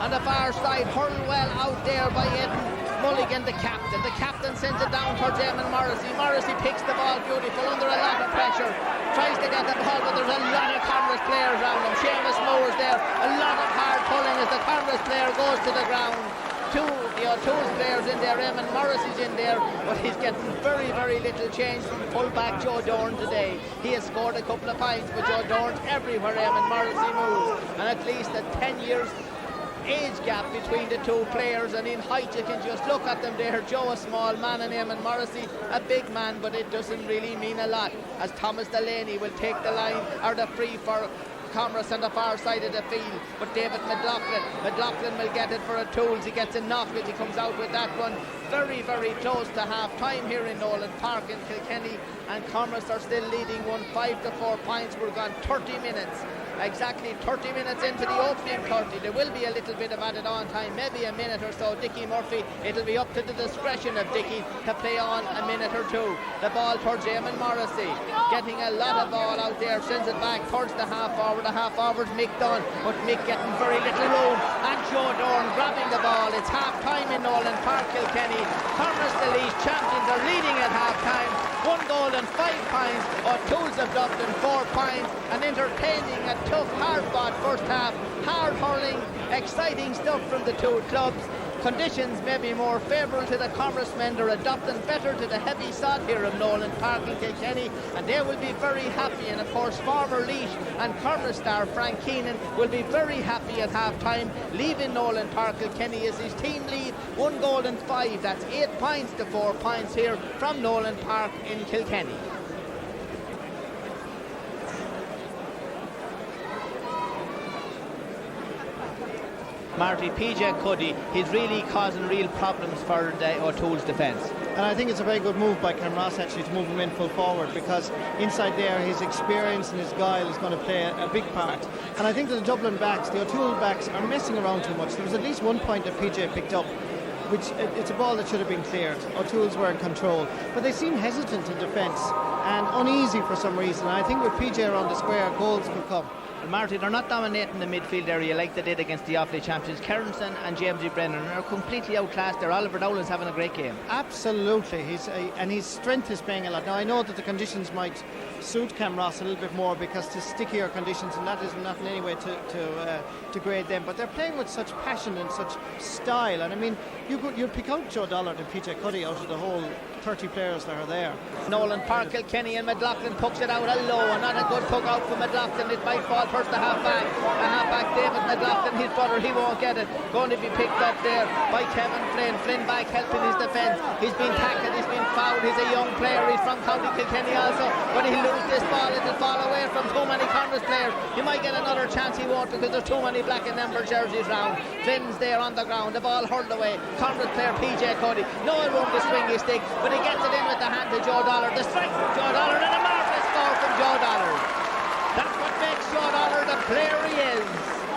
On the far side, hurled well out there by Aidan Mulligan, the captain. The captain sends it down towards Eamon Morrissey. Morrissey picks the ball beautiful under a lot of pressure. Tries to get the ball, but there's a lot of Camross players around him. Seamus Moore's there. A lot of hard pulling as the Camross player goes to the ground. Two players in there. Eamon Morrissey's in there, but he's getting very, very little change from fullback Joe Dorn today. He has scored a couple of points, but Joe Dorn's everywhere Eamon Morrissey moves. And at least a 10 years age gap between the two players, and in height you can just look at them there. Joe a small man and Eamon Morrissey a big man, but it doesn't really mean a lot as Thomas Delaney will take the line or the free for Camross on the far side of the field, but David McLaughlin will get it for O'Toole's. He gets a knock as he comes out with that one. Very, very close to half time here in Nolan Park in Kilkenny, and Camross are still leading 1-5 to 4 points. We're gone 30 minutes. Exactly 30 minutes into the opening 30. There will be a little bit of added on time, maybe a minute or so. Dickie Murphy, it'll be up to the discretion of Dickie to play on a minute or two. The ball towards Eamon Morrissey, getting a lot of ball out there, sends it back towards the half forward. The half forward's Mick Dunn, but Mick getting very little room, and Joe Dorn grabbing the ball. It's half time in Nolan Park, Kilkenny. Camross, the Laois champions, are leading at half time. 1 goal and 5 points. O'Toole's of Dublin 4 points, and entertaining a tough, hard-fought first half. Hard hurling, exciting stuff from the two clubs. Conditions may be more favourable to the Camross men. They're adopting better to the heavy sod here of Nolan Park in Kilkenny, and they will be very happy. And of course, former Laois and Camross star Frank Keenan will be very happy at half time, leaving Nolan Park Kilkenny as his team lead 1 goal and 5. That's 8 points to 4 points here from Nolan Park in Kilkenny. Marty, PJ Cuddy, he's really causing real problems for the O'Toole's defence.
And I think it's a very good move by Camross actually to move him in full forward, because inside there his experience and his guile is going to play a big part. And I think that the Dublin backs, the O'Toole backs, are messing around too much. There was at least one point that PJ picked up, which it's a ball that should have been cleared. O'Toole's were in control, but they seem hesitant in defence and uneasy for some reason. I think with PJ around the square, goals could come.
Marty, they're not dominating the midfield area like they did against the Offaly champions. Kerrinson and Jamesy Brennan are completely outclassed there. Oliver Dowland's having a great game.
Absolutely, and his strength is paying a lot. Now I know that the conditions might suit Camross a little bit more because the stickier conditions, and that is not in any way to grade them, but they're playing with such passion and such style. And I mean, you pick out Joe Dollard and PJ Cuddy out of the whole 30 players that are there.
Nolan Park, Kilkenny, and McLaughlin pucks it out low, and not a good puck out for McLaughlin. It might fall towards the half-back. The half-back, David McLaughlin, his brother, he won't get it. Going to be picked up there by Kevin Flynn. Flynn back helping his defence. He's been tackled, he's been foul. He's a young player. He's from County Kilkenny also. But he'll lose this ball. It'll fall away from too many Camross players. He might get another chance. He won't because there's too many black and amber jerseys round. Finn's there on the ground. The ball hurled away. Camross player PJ Cody. No room to swing his stick. But he gets it in with the hand to Joe Dollar. The strike from Joe Dollar and a marvellous score from Joe Dollar. That's what makes Joe Dollar the player he is.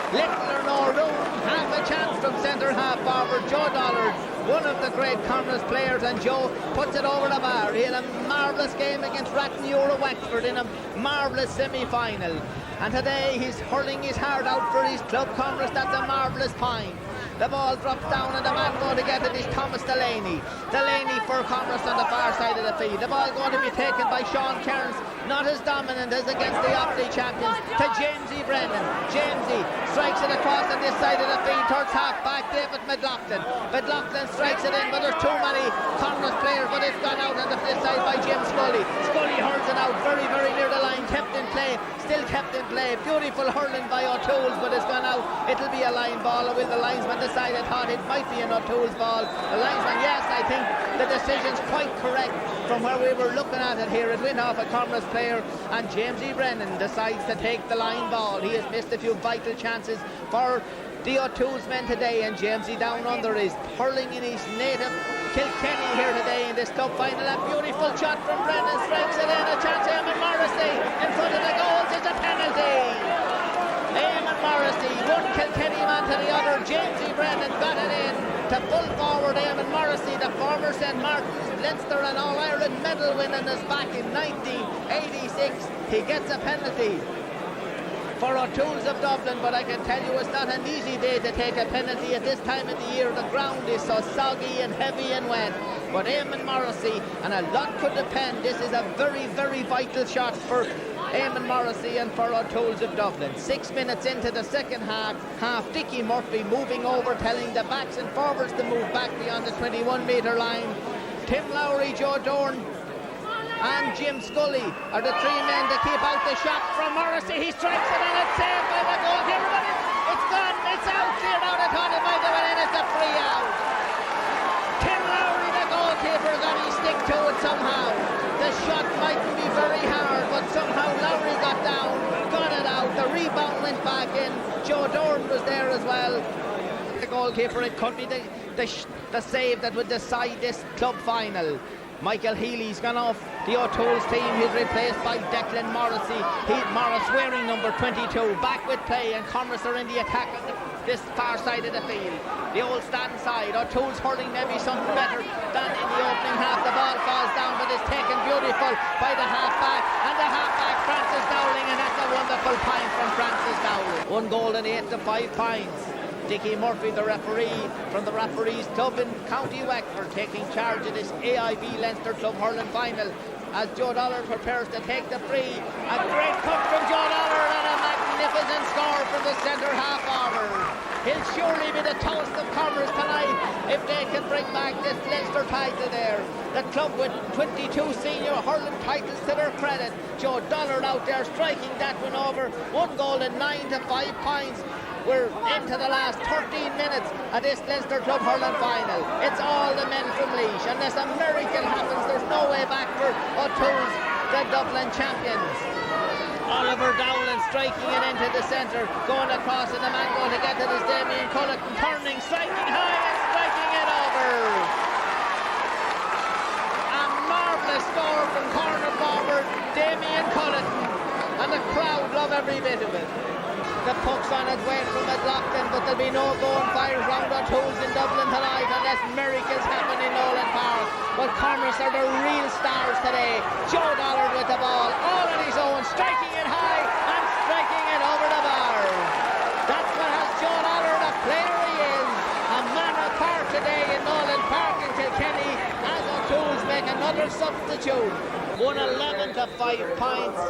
Little or no room, half a chance from centre half forward. Joe Dollar, one of the great Camross players, and Joe puts it over the bar. He had a marvellous game against Rattenure Wexford in a marvellous semi-final. And today he's hurling his heart out for his club Camross. That's a marvellous point. The ball drops down and the man going to get it is Thomas Delaney. Delaney for Camross on the far side of the field. The ball going to be taken by Sean Cairns, not as dominant as against the Offaly champions, to Jamesy Brennan. Jamesy strikes it across on this side of the field towards half back David McLaughlin. McLaughlin strikes it in, but there's too many Camross players, but it's gone out on the flip side by Jim Scully. Scully hurls it out very, very near the line, kept in play, still kept in play. Beautiful hurling by O'Toole's, but it's gone out. It'll be a line ball, or will the linesman decide? I thought it might be an O'Toole's ball. The linesman, yes, I think the decision's quite correct from where we were looking at it here. It went off a Camross player, and Jamesy Brennan decides to take the line ball. He has missed a few vital chances for the O'Toole's men today, and Jamesy down under is hurling in his native Kilkenny here today in this cup final. A beautiful shot from Brennan, strikes it in, a chance. Eamon Morrissey in front of the goals. It's a penalty. Eamon Morrissey, one Kilkenny man to the other. Jamesy Brennan got it in to full forward. Eamon Morrissey, the former St Martin's, Leinster and All-Ireland medal winner, is back in 1986. He gets a penalty for O'Toole's of Dublin, but I can tell you it's not an easy day to take a penalty at this time of the year. The ground is so soggy and heavy and wet. But Eamon Morrissey, and a lot could depend. This is a very, very vital shot for Eamon Morrissey and for O'Toole's of Dublin. 6 minutes into the second half, Dickie Murphy moving over, telling the backs and forwards to move back beyond the 21-metre line. Tim Lowry, Joe Dorn and Jim Scully are the three men to keep out the shot from Morrissey. He strikes it and it's saved by the goalkeeper, but it's gone, it's out, cleared out. I thought it might have been in, it's a free out. Tim Lowry, the goalkeeper, got his stick to it somehow. The shot mightn't be very hard, but somehow Lowry got down, got it out. The rebound went back in. Joe Dorn was there as well. The goalkeeper, it could be the save that would decide this club final. Michael Healy's gone off the O'Toole's team. He's replaced by Declan Morrissey. Morris wearing number 22. Back with play, and Camross are in the attack on this far side of the field. The old stand side. O'Toole's hurling maybe something better than in the opening half. The ball falls down, but it's taken beautiful by the half-back. And the half-back, Francis Dowling, and that's a wonderful point from Francis Dowling. 1 goal and 8 to 5 points. Dickie Murphy, the referee from the referees club in County Wexford, taking charge of this AIB Leinster Club hurling final as Joe Dollar prepares to take the free. A great cut from Joe Dollar and a magnificent score from the centre half forward. He'll surely be the toast of Camross tonight if they can bring back this Leinster title there. The club with 22 senior hurling titles to their credit. Joe Dollar out there striking that one over. 1 goal and 9 to 5 points. We're into the last 13 minutes of this Leinster Club hurling final. It's all the men from Laois. Unless a miracle happens, there's no way back for O'Toole's, the Dublin champions. Oliver Dowland striking it into the centre, going across, and the man going to get it is Damien Culleton, turning, striking high and striking it over. A marvellous score from corner forward Damien Culleton, and the crowd love every bit of it. The puck's on its way from McLaughlin, but there'll be no going fires round O'Toole's in Dublin tonight unless miracles happen in Nolan Park. But Camross are the real stars today. Joe Dollar with the ball, all on his own, striking it high and striking it over the bar. That's what has Joe Dollar, the player he is. A man apart today in Nolan Park in Kilkenny as O'Toole's make another substitute. 111 to 5 points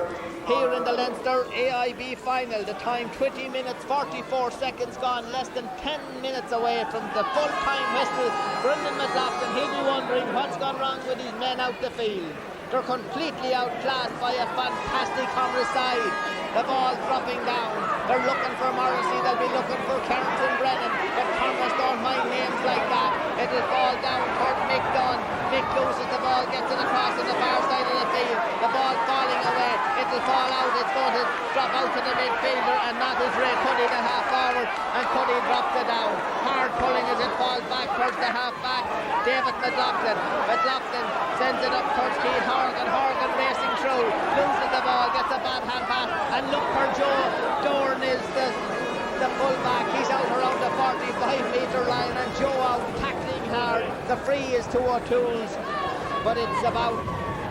here in the Leinster AIB final. The time 20 minutes 44 seconds gone, less than 10 minutes away from the full-time whistle. Brendan McLaughlin, he'll be wondering what's gone wrong with his men out the field. They're completely outclassed by a fantastic Camross side. The ball dropping down. They're looking for Morrissey, they'll be looking for Carrington Brennan, but Camross don't mind names like that. It'll fall down toward Mick Dunn. Mick loses the ball, gets it across to the far side of the field. The ball falling away, it'll fall out, it's going to drop out to the midfielder, and not is Ray Cuddy, the half forward, and Cuddy drops it down. Hard pulling as it falls back towards the half back, David McLaughlin. McLaughlin sends it up towards Keith Horgan. Horgan racing through, loses the ball, gets a bad hand pass, and look for Joe Dorn is the fullback. He's out around the 45-metre line, and Joe out tackling hard. The free is to O'Toole's, but it's about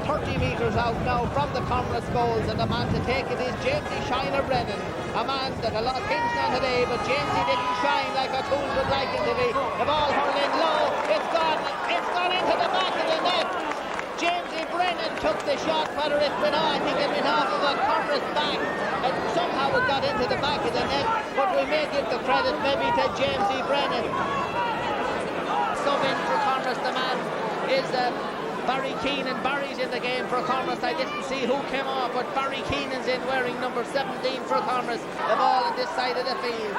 30 metres out now from the Camross goals, and the man to take it is Jamesy Shiner Brennan, a man that a lot of pins on today, but Jamesy didn't shine like O'Toole would like it to be. The ball hurling low, it's gone into the back of the net. Jamesy Brennan took the shot, whether it went off, I think it went off of a Camross back, and somehow it got into the back of the net, but we may give the credit maybe to Jamesy Brennan. Sub in for Camross, the man is Barry Keenan. Barry's in the game for Camross. I didn't see who came off, but Barry Keenan's in wearing number 17 for Camross. The ball on this side of the field.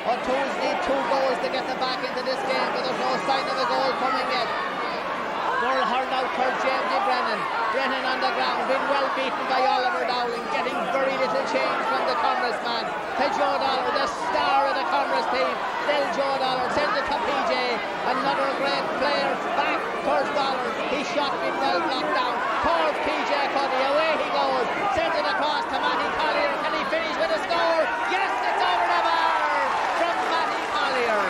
O'Toole's need 2 goals to get them back into this game, but there's no sign of a goal coming yet. Ball hurled out towards Jamesy Brennan. Brennan on the ground, been well beaten by Oliver Dowling, getting very little change from the Camross man. To Joe Dollar, the star of the Camross team. Still Joe Dollar, sends it to PJ. Another great player, back towards Dollar. His shot been well blocked down. Towards PJ Cuddy, away he goes. Sends it across to Matty Collier. Can he finish with a score? Yes, it's over the bar from Matty Collier.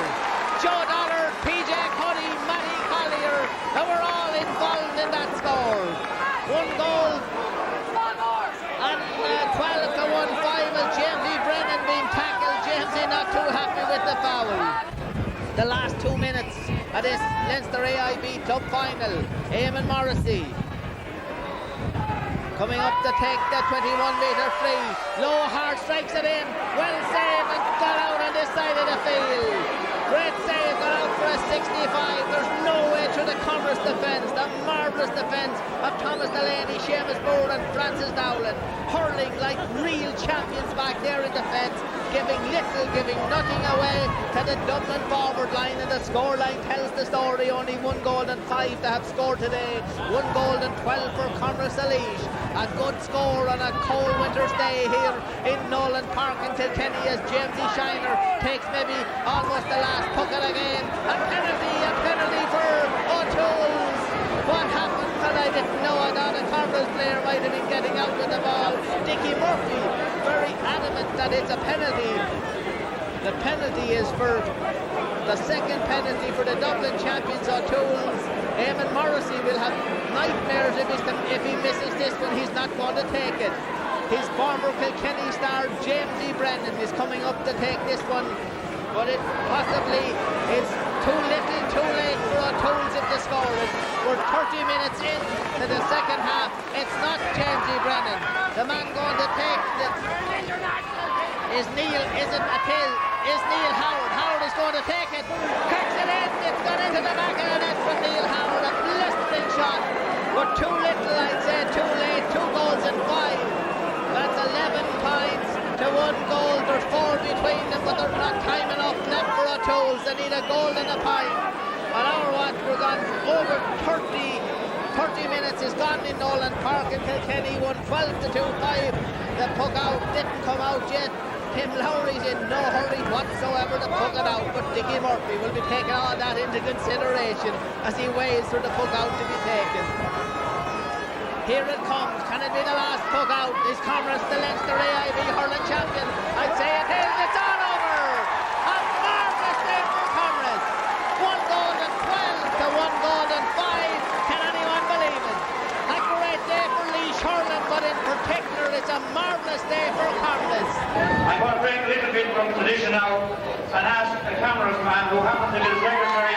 Joe Dollar, PJ Cuddy, Matty Collier. They were all involved in that score. 1 goal and 12 to 1-5 as Jamesy Brennan being tackled. Jamesy not too happy with the foul. The last 2 minutes of this Leinster AIB Club final. Eamon Morrissey coming up to take the 21-metre free. Low, hard, strikes it in. Well saved and got out on this side of the field. Great save, got out for a 65. There's no way through the Camross defence. The marvellous defence of Thomas Delaney, Seamus Moore and Francis Dowling. Hurling like real champions back there in defence. Giving little, giving nothing away to the Dublin forward line, and the scoreline tells the story. Only 1 goal and 5 to have scored today. 1 goal and 12 for Camross Elite. A good score on a cold winter's day here in Nolan Park in Kilkenny as Jamesy Shiner takes maybe almost the last puck at again. A penalty for O'Toole's. What happened? And I didn't know. I thought a Camross player might have been getting out with the ball. Dickie Murphy very adamant that it's a penalty. The penalty is for the second penalty for the Dublin champions O'Toole's. Eamon Morrissey will have nightmares if he misses this one. He's not going to take it. His former Kilkenny star Jamesy Brennan is coming up to take this one, but it possibly is too little too late for O'Toole's if the score is. We're 30 minutes into the second half. It's not Jamesy Brennan. The man going to take is Neil Howard. Howard is going to take it. Cracks it in. It's gone into the back of the net from Neil Howard. A blistering shot. But too little, I'd say. Too late. 2 goals and 5. That's 11 points to 1 goal. There's 4 between them, but there's not time enough left for O'Toole's. They need a goal and a pint. On our watch, we're gone over 30 minutes is gone in Nolan Park in Kilkenny. Won 12 to 2-5. The puck out didn't come out yet. Tim Lowry's in no hurry whatsoever to puck it out, but Dickie Murphy will be taking all that into consideration as he waits for the puck out to be taken. Here it comes. Can it be the last puck out? Is Camross the Leinster AIB hurling champion? I'd say it is. It's all over. A marvellous day for Camross. 1 goal and 12 to 1 goal and 5. Can anyone believe it? A great day for Laois hurling, but in particular it's a marvellous day for Camross.
I'm going to break a little bit from tradition now and ask the Camross man, who happens to be the secretary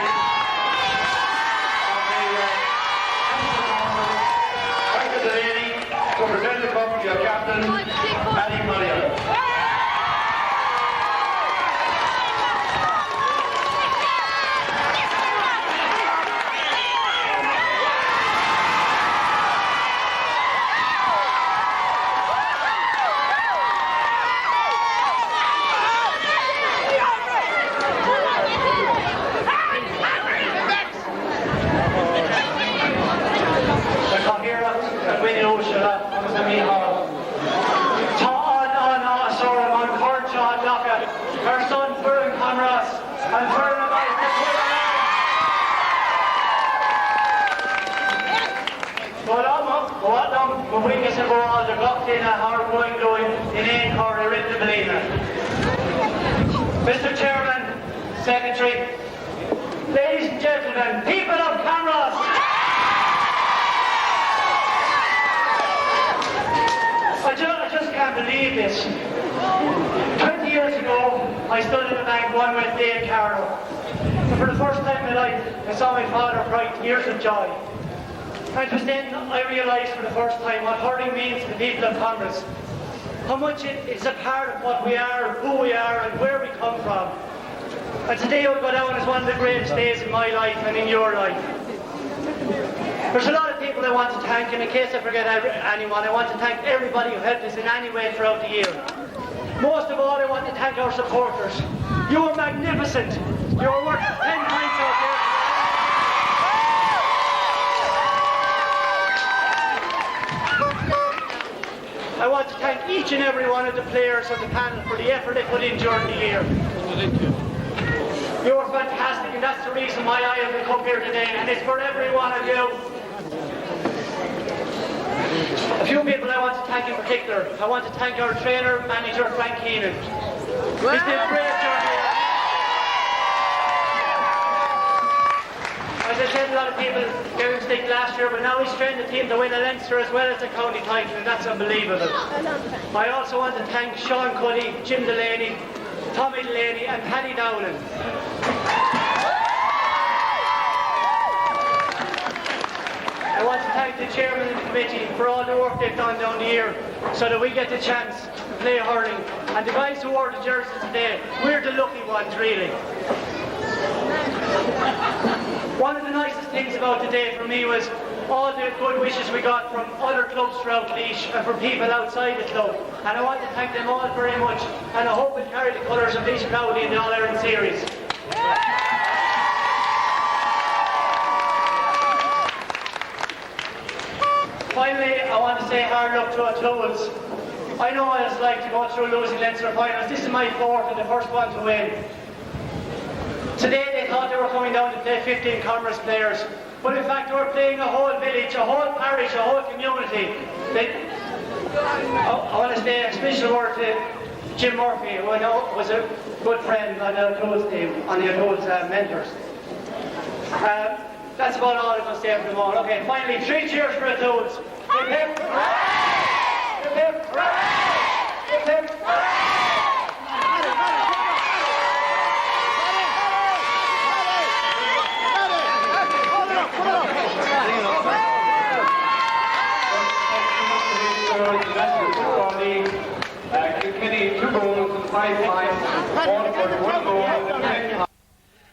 of the lady, to present the cup to your captain, Paddy Collier. Vaca, her son Fern Camross, and Fern about the when we get to go all the got in a hard going in ain corner written believer. Mr. Chairman, Secretary, ladies and gentlemen, people of Camross. I just can't believe this. 20 years ago, I stood in the bank one Wednesday in Carlow. And for the first time in my life, I saw my father cry tears of joy. And it was then I realised for the first time what hurling means to the people of Camross. How much it is a part of what we are, who we are, and where we come from. And today will go down as one of the greatest days in my life and in your life. There's a lot of people I want to thank, and in case I forget anyone, I want to thank everybody who helped us in any way throughout the year. Most of all, I want to thank our supporters. You are magnificent. You are worth 10 points out there. I want to thank each and every one of the players on the panel for the effort they put in during the year. You are fantastic, and that's the reason why I have come here today, and it's for every one of you. A few people I want to thank in particular. I want to thank our trainer, manager, Frank Keenan. He's did a great job here. As I said, a lot of people gave him stick last year, but now he's trained the team to win a Leinster as well as the county title, and that's unbelievable. I also want to thank Sean Cuddy, Jim Delaney, Tommy Delaney and Paddy Dowling. I want to thank the chairman of the committee for all the work they've done down the year so that we get the chance to play hurling. And the guys who wore the jerseys today, we're the lucky ones really. One of the nicest things about today for me was all the good wishes we got from other clubs throughout Laois and from people outside the club. And I want to thank them all very much, and I hope we carry the colours of Laois proudly in the All-Ireland series. Finally, I want to say hard luck to O'Toole's. I know what it's like to go through losing Leinster finals. This is my fourth and the first one to win. Today they thought they were coming down to play 15 Camross players, but in fact they were playing a whole village, a whole parish, a whole community. I want to say a special word to Jim Murphy, who I know was a good friend on the O'Toole's team, on the O'Toole's mentors. That's about all I'm going to say for the moment. Okay, finally, 3 cheers for O'Toole's. Hip hip! Hip hip! Hip hip! Kilkenny 2 goals and 5 points, Waterford 1 goal and 10.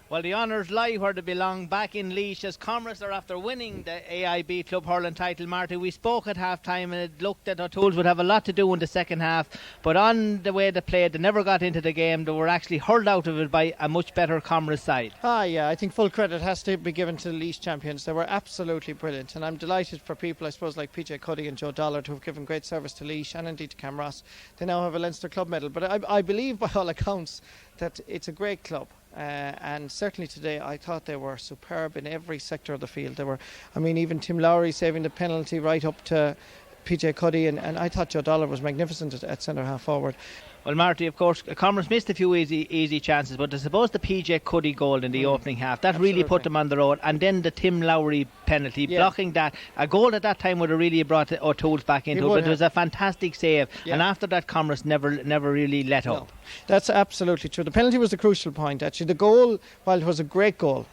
Well, the honours lie where they belong, back in Laois, as Camross are after winning the AIB Club Hurling title. Marty, we spoke at half-time and it looked that O'Toole's would have a lot to do in the second half, but on the way they played, they never got into the game. They were actually hurled out of it by a much better Camross side.
Yeah, I think full credit has to be given to the Laois champions. They were absolutely brilliant, and I'm delighted for people, I suppose, like PJ Cuddy and Joe Dollard, who have given great service to Laois and indeed to Camross. They now have a Leinster Club medal, but I believe by all accounts that it's a great club. And certainly today I thought they were superb in every sector of the field. They were, I mean, even Tim Lowry saving the penalty right up to PJ Cuddy, and I thought Joe Dollar was magnificent at centre half forward.
Well, Marty, of course, Camross missed a few easy chances, but I suppose the PJ Cuddy goal in the opening half, that really put them on the road. And then the Tim Lowry penalty, blocking that. A goal at that time would have really brought O'Toole's back into it, but it was a fantastic save. Yeah. And after that, Camross never really let up.
That's absolutely true. The penalty was the crucial point, actually. The goal, while it was a great goal,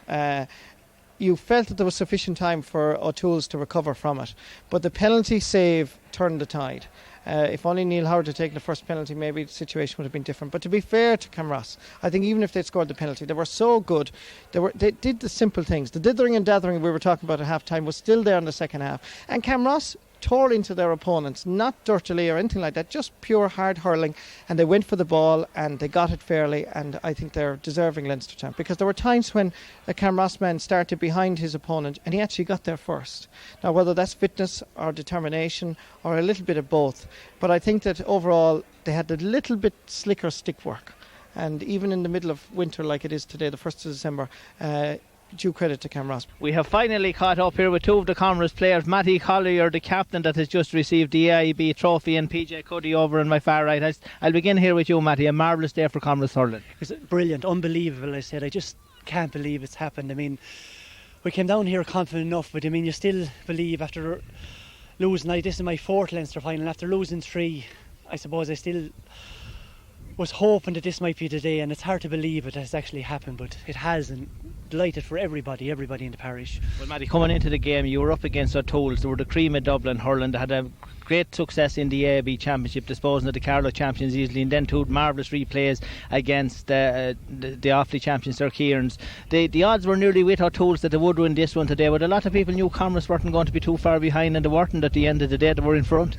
you felt that there was sufficient time for O'Toole's to recover from it. But the penalty save turned the tide. If only Neil Howard had taken the first penalty, maybe the situation would have been different. But to be fair to Camross, I think even if they'd scored the penalty, they were so good. They did the simple things. The dithering and dathering we were talking about at half-time was still there in the second half. And Camross tore into their opponents, not dirtily or anything like that, just pure hard hurling, and they went for the ball and they got it fairly, and I think they're deserving Leinster champ, because there were times when a Camross man started behind his opponent and he actually got there first. Now, whether that's fitness or determination or a little bit of both, but I think that overall they had a little bit slicker stick work. and even in the middle of winter like it is today, the 1st of December, due credit to Camross.
We have finally caught up here with two of the Camross players, Matty Collier, the captain that has just received the AIB trophy, and PJ Cuddy over on my far right. I'll begin here with you, Matty. A marvellous day for Camross hurling.
It's brilliant, unbelievable. I said, I just can't believe it's happened. I mean, we came down here confident enough, but I mean, you still believe after losing. This is my 4th Leinster final. After losing 3, I suppose I still was hoping that this might be the day, and it's hard to believe it has actually happened, but it has, and delighted for everybody in the parish.
Well, Matty, coming into the game, you were up against O'Toole's. They were the cream of Dublin hurling. They had a great success in the AIB Championship, disposing of the Carlow champions easily, and then 2 marvellous replays against the Offaly champions, Sir Kieran's. The odds were nearly with O'Toole's that they would win this one today, but a lot of people knew Camross weren't going to be too far behind, and they weren't at the end of the day. They were in front.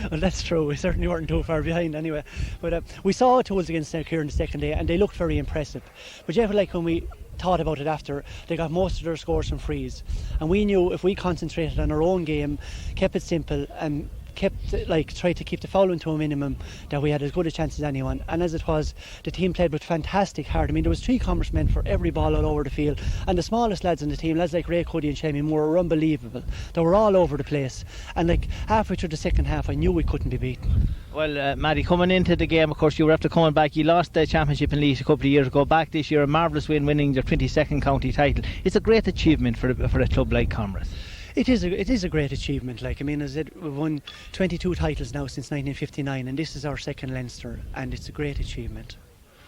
Well, that's true. We certainly weren't too far behind anyway. But we saw O'Toole's against Sir Kieran the second day, and they looked very impressive. But yeah, like when we thought about it after, they got most of their scores from frees, and we knew if we concentrated on our own game, kept it simple, and tried to keep the fouling to a minimum, that we had as good a chance as anyone. And as it was, the team played with fantastic heart. I mean, there was 3 Commerce men for every ball all over the field, and the smallest lads in the team, lads like Ray Cuddy and Shamie Moore, were unbelievable. They were all over the place, and like halfway through the second half I knew we couldn't be beaten.
Well, Matty, coming into the game, of course, you were after coming back. You lost the championship in Laois a couple of years ago. Back this year, a marvellous win, winning your 22nd county title. It's a great achievement for a club like Camross.
It is a great achievement. Like, I mean, as it, we've won 22 titles now since 1959, and this is our 2nd Leinster, and it's a great achievement.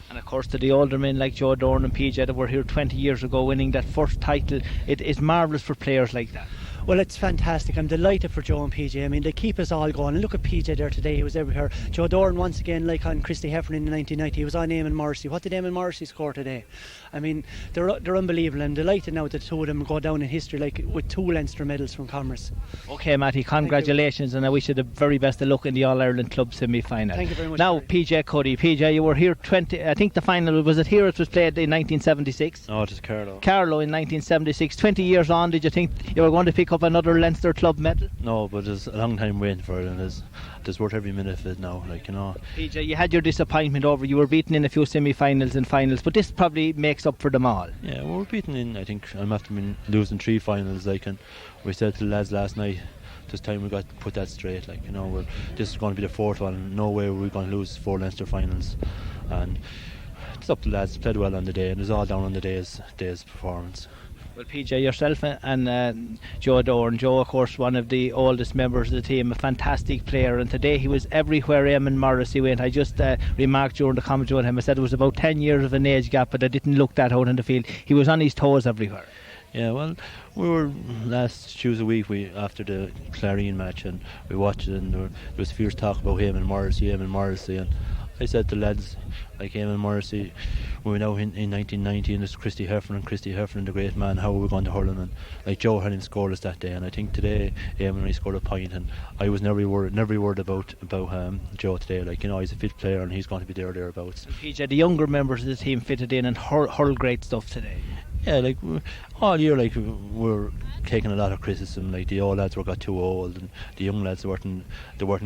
And of course, to the older men like Joe Dorn and PJ that were here 20 years ago winning that first title, it is marvellous for players like that.
Well, it's fantastic. I'm delighted for Joe and PJ. I mean, they keep us all going. And look at PJ there today. He was everywhere. Joe Dorn, once again, like on Christy Heffernan in 1990, he was on Eamon Morrissey. What did Eamon Morrissey score today? I mean, they're unbelievable. I'm delighted now that the 2 of them go down in history, like with 2 Leinster medals from Camross.
OK, Matty, congratulations, and I wish you the very best of luck in the All-Ireland Club semi-final.
Thank you very much.
Now, PJ Cuddy. PJ, you were here 20... I think the final, was it here it was played in 1976?
No, it is Carlow.
Carlow in 1976. 20 years on, did you think you were going to pick up another Leinster club medal?
No, but it's a long time waiting for it, and it's worth every minute of it now, like, you know.
PJ, you had your disappointment over, you were beaten in a few semi-finals and finals, but this probably makes up for them all.
Yeah, we were beaten in, I think, I'm after losing 3 finals, like, and we said to the lads last night, this time we got to put that straight, like, you know, this is going to be the 4th one, no way we're going to lose 4 Leinster finals, and it's up to the lads, played well on the day, and it's all down on the day's performance.
Well, PJ, yourself and Joe Dorn. Joe, of course, one of the oldest members of the team, a fantastic player, and today he was everywhere Eamon Morrissey went. I just remarked during the commentary with him, I said it was about 10 years of an age gap, but I didn't look that out in the field. He was on his toes everywhere.
Yeah, well, we were last Tuesday week after the Clarine match, and we watched it, and there was fierce talk about Eamon Morrissey, and I said to lads like Eamon Morrissey, we were now in 1990, and it's Christy Heffernan, the great man, how are we going to hurl him? And like Joe had him scoreless that day, and I think today Eamon only scored a point, and I was never worried about Joe today. Like, you know, he's a fit player and he's going to be there or thereabouts.
PJ, the younger members of the team fitted in and hurled great stuff today.
Yeah, like all year, like we're taking a lot of criticism. Like the old lads got too old, and the young lads weren't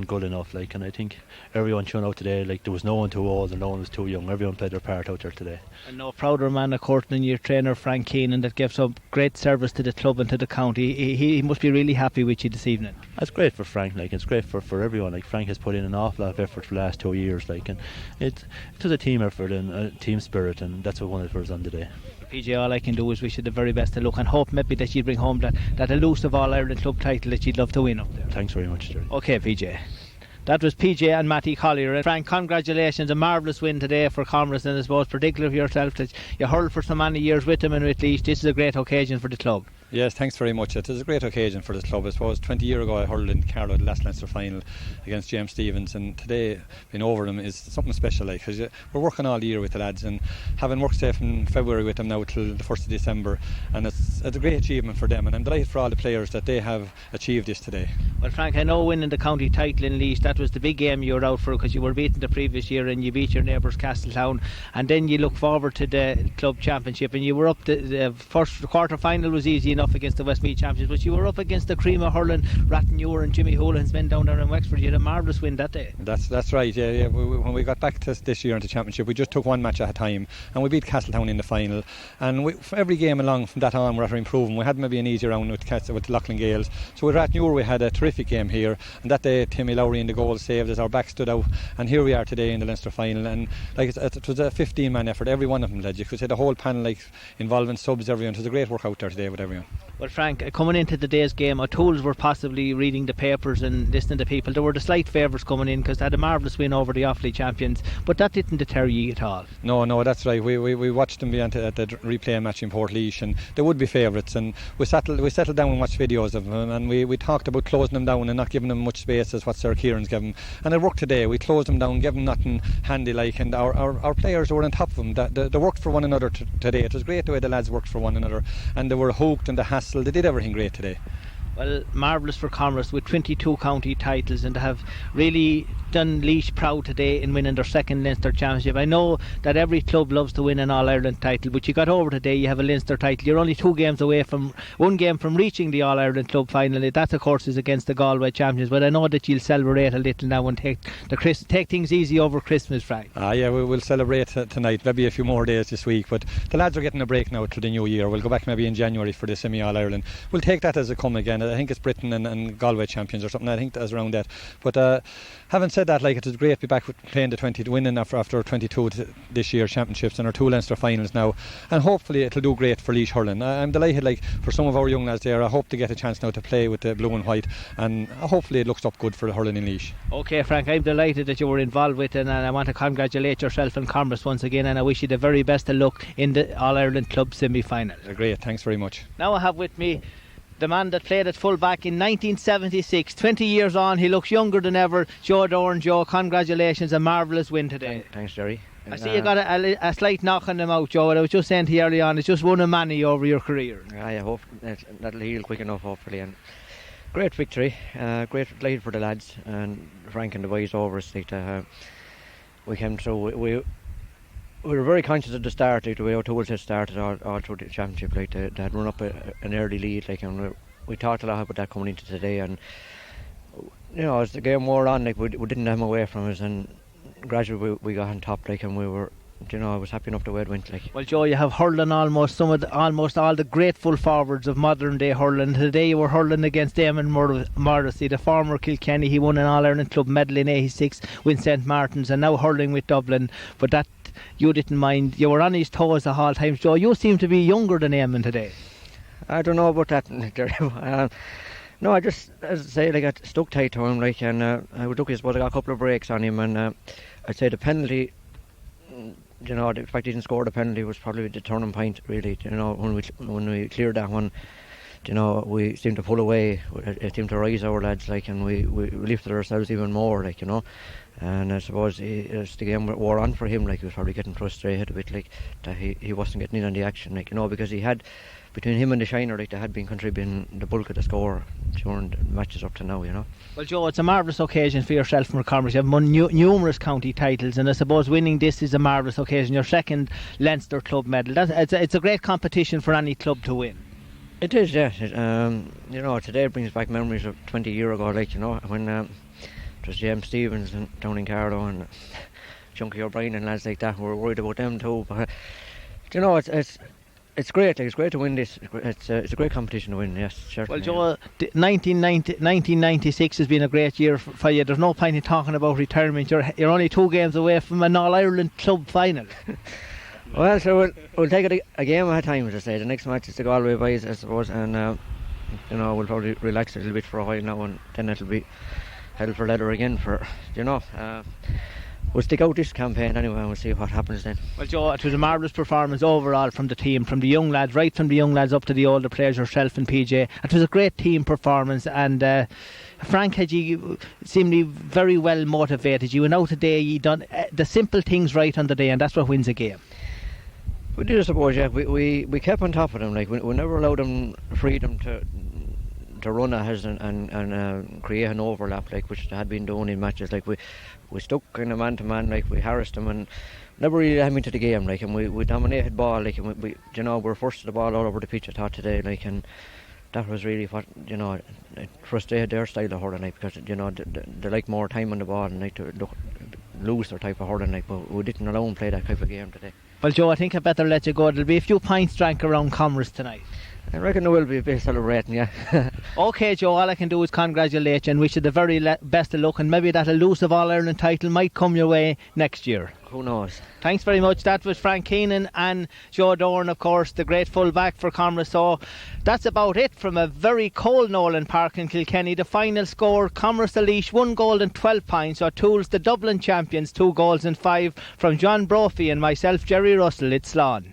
good enough. Like, and I think everyone showed out today. Like, there was no one too old and no one was too young. Everyone played their part out there today.
And no prouder man, of course, than your trainer Frank Keenan, that gives some great service to the club and to the county. He must be really happy with you this evening.
That's great for Frank. Like, it's great for everyone. Like, Frank has put in an awful lot of effort for the last 2 years. Like, and it was a team effort and a team spirit, and that's what won it for us on today.
PJ, all I can do is wish you the very best of luck and hope maybe that you bring home that elusive All-Ireland club title that you'd love to win up there.
Thanks very much, Jerry.
OK, PJ. That was PJ and Matty Collier. And Frank, congratulations, a marvellous win today for Camross, and I suppose particularly for yourself that you hurled for so many years with them and with Laois. This is a great occasion for the club.
Yes, thanks very much. It is a great occasion for the club. I suppose 20 years ago I hurled in Carlow the last Leinster final against James Stevens, and today being over them is something special, like, because we're working all year with the lads, and having worked say from February with them now till the 1st of December, and it's a great achievement for them, and I'm delighted for all the players that they have achieved this today.
Well, Frank, I know winning the county title in Laois, that was the big game you were out for, because you were beaten the previous year and you beat your neighbours Castletown, and then you look forward to the club championship, and you were up the first quarter final was easy enough against the Westmeath champions, but you were up against the cream of hurling, Rattenure and Jimmy Houlihan's men down there in Wexford. You had a marvellous win that day.
That's right, yeah. When we got back to this year into championship, we just took one match at a time, and we beat Castletown in the final. And for every game along from that on, we're after improving. We had maybe an easier round with Loughlin Gales. So with Rattenure, we had a terrific game here, and that day Timmy Lowry in the goal saved us. Our back stood out, and here we are today in the Leinster final. And like it was a 15-man effort, every one of them led. You could say the whole panel, like involving subs, everyone. It was a great work out there today with everyone.
Well, Frank, coming into today's game, O'Toole's were possibly reading the papers and listening to people. There were the slight favourites coming in because they had a marvellous win over the Offaly champions, but that didn't deter you at all.
No, that's right. We watched them at the replay match in Portlaoise, and they would be favourites. And we settled down and watched videos of them, and we talked about closing them down and not giving them much space as what Sir Kieran's given. And it worked today. We closed them down, gave them nothing handy like, and our players were on top of them. They worked for one another today. It was great the way the lads worked for one another, and they were hooked and the hassle. They did everything great today.
Well, marvellous for Camross with 22 county titles, and to have really done Laois proud today in winning their second Leinster championship. I know that every club loves to win an All-Ireland title, but you got over today, you have a Leinster title. You're only 2 games away from one game from reaching the All-Ireland club final. That of course is against the Galway champions, but I know that you'll celebrate a little now and take things easy over Christmas, Frank.
Yeah, we will celebrate tonight, maybe a few more days this week, but the lads are getting a break now to the new year. We'll go back maybe in January for the semi-All-Ireland. We'll take that as a come again. I think it's Britain and Galway champions or something. I think that's around that. But having said that, like, it was great to be back with playing the winning after 22 this year championships and our 2 Leinster finals now, and hopefully it'll do great for Laois hurling. I'm delighted, like, for some of our young lads there. I hope to get a chance now to play with the blue and white, and hopefully it looks up good for the hurling in Laois.
Okay, Frank, I'm delighted that you were involved with it, and I want to congratulate yourself and Camross once again, and I wish you the very best of luck in the All-Ireland Club semi-final.
Great, thanks very much.
Now I have with me the man that played at full back in 1976. 20 years on, he looks younger than ever. Joe Doran. Joe, congratulations, a marvellous win today.
Thanks, Jerry.
I see you got a slight knock on the mouth, Joe. I was just saying to you early on, it's just one of many over your career.
I hope that'll heal quick enough, hopefully. And great victory, great delight for the lads and Frank and the boys over us. We came through. We were very conscious at the start, like the way O'Toole's had started all through the championship. Like they had run up an early lead, like, and we talked a lot about that coming into today. And you know, as the game wore on, like we didn't have them away from us, and gradually we got on top, like, and we were. You know, I was happy enough the way it went. Like,
well, Joe, you have hurling almost all the great full forwards of modern day hurling. Today you were hurling against Eamon Morrissey, the former Kilkenny. He won an All-Ireland Club medal in '86 with St Martin's, and now hurling with Dublin. But that you didn't mind. You were on his toes the whole time. Joe, you seem to be younger than Eamon today.
I don't know about that. No, I just, as I say, I got stuck tight to him, like, and I got a couple of breaks on him, and I'd say the penalty. You know, the fact he didn't score the penalty was probably the turning point, really. You know, when we cleared that one, you know, we seemed to pull away. It seemed to rise our lads, like, and we lifted ourselves even more, like, you know. And I suppose as the game wore on for him, like, he was probably getting frustrated a bit, like, that he wasn't getting in on the action, like, you know, because he had, between him and the Shiner, like, they had been contributing the bulk of the score during the matches up to now, you know.
Well, Joe, it's a marvellous occasion for yourself and Camross. You have won numerous county titles, and I suppose winning this is a marvellous occasion. Your second Leinster club medal. It's a great competition for any club to win.
It is, yeah. You know, today brings back memories of 20 years ago, like, you know, when it was James Stevens and down in Carlow and Chunky O'Brien and lads like that. We were worried about them too, but you know, it's great. Like, it's great to win this. It's a great competition to win. Yes, certainly.
Well, Joe, 1996 has been a great year for you. There's no point in talking about retirement. You're only 2 games away from an All-Ireland club final.
Well, so we'll take it a game at a time, as I say. The next match is the Galway boys, I suppose, and you know, we'll probably relax a little bit for a while now, and then it'll be hell for leather again for, you know. We'll stick out this campaign anyway, and we'll see what happens then.
Well, Joe, it was a marvellous performance overall from the team, from the young lads, right from the young lads up to the older players, yourself and PJ. It was a great team performance, and Frank had you seemingly very well motivated. You went out today, you done the simple things right on the day, and that's what wins a game.
We did, I suppose, yeah. We kept on top of them. Like, we never allowed them freedom to to run at us and create an overlap, like, which they had been doing in matches. Like, we stuck kind of man to man, like, we harassed them and never really had them into the game, like, and we dominated ball, like, and we you know, we were first to the ball all over the pitch, I thought, today, like, and that was really what, you know, it frustrated their style of hurling, like, because, you know, they like more time on the ball and like to lose their type of hurling, like, but we didn't allow them play that type of game today.
Well, Joe, I think I better let you go. There'll be a few pints drank around Camross tonight.
I reckon there will be a bit of celebrating, yeah.
OK, Joe, all I can do is congratulate you and wish you the very best of luck, and maybe that elusive All-Ireland title might come your way next year.
Who knows?
Thanks very much. That was Frank Keenan and Joe Doran, of course, the great full-back for Camross. So that's about it from a very cold Nolan Park in Kilkenny. The final score, Camross the Laois 1 goal and 12 points. O'Toole's the Dublin champions, 2 goals and 5 from John Brophy and myself, Jerry Russell. It's Slán.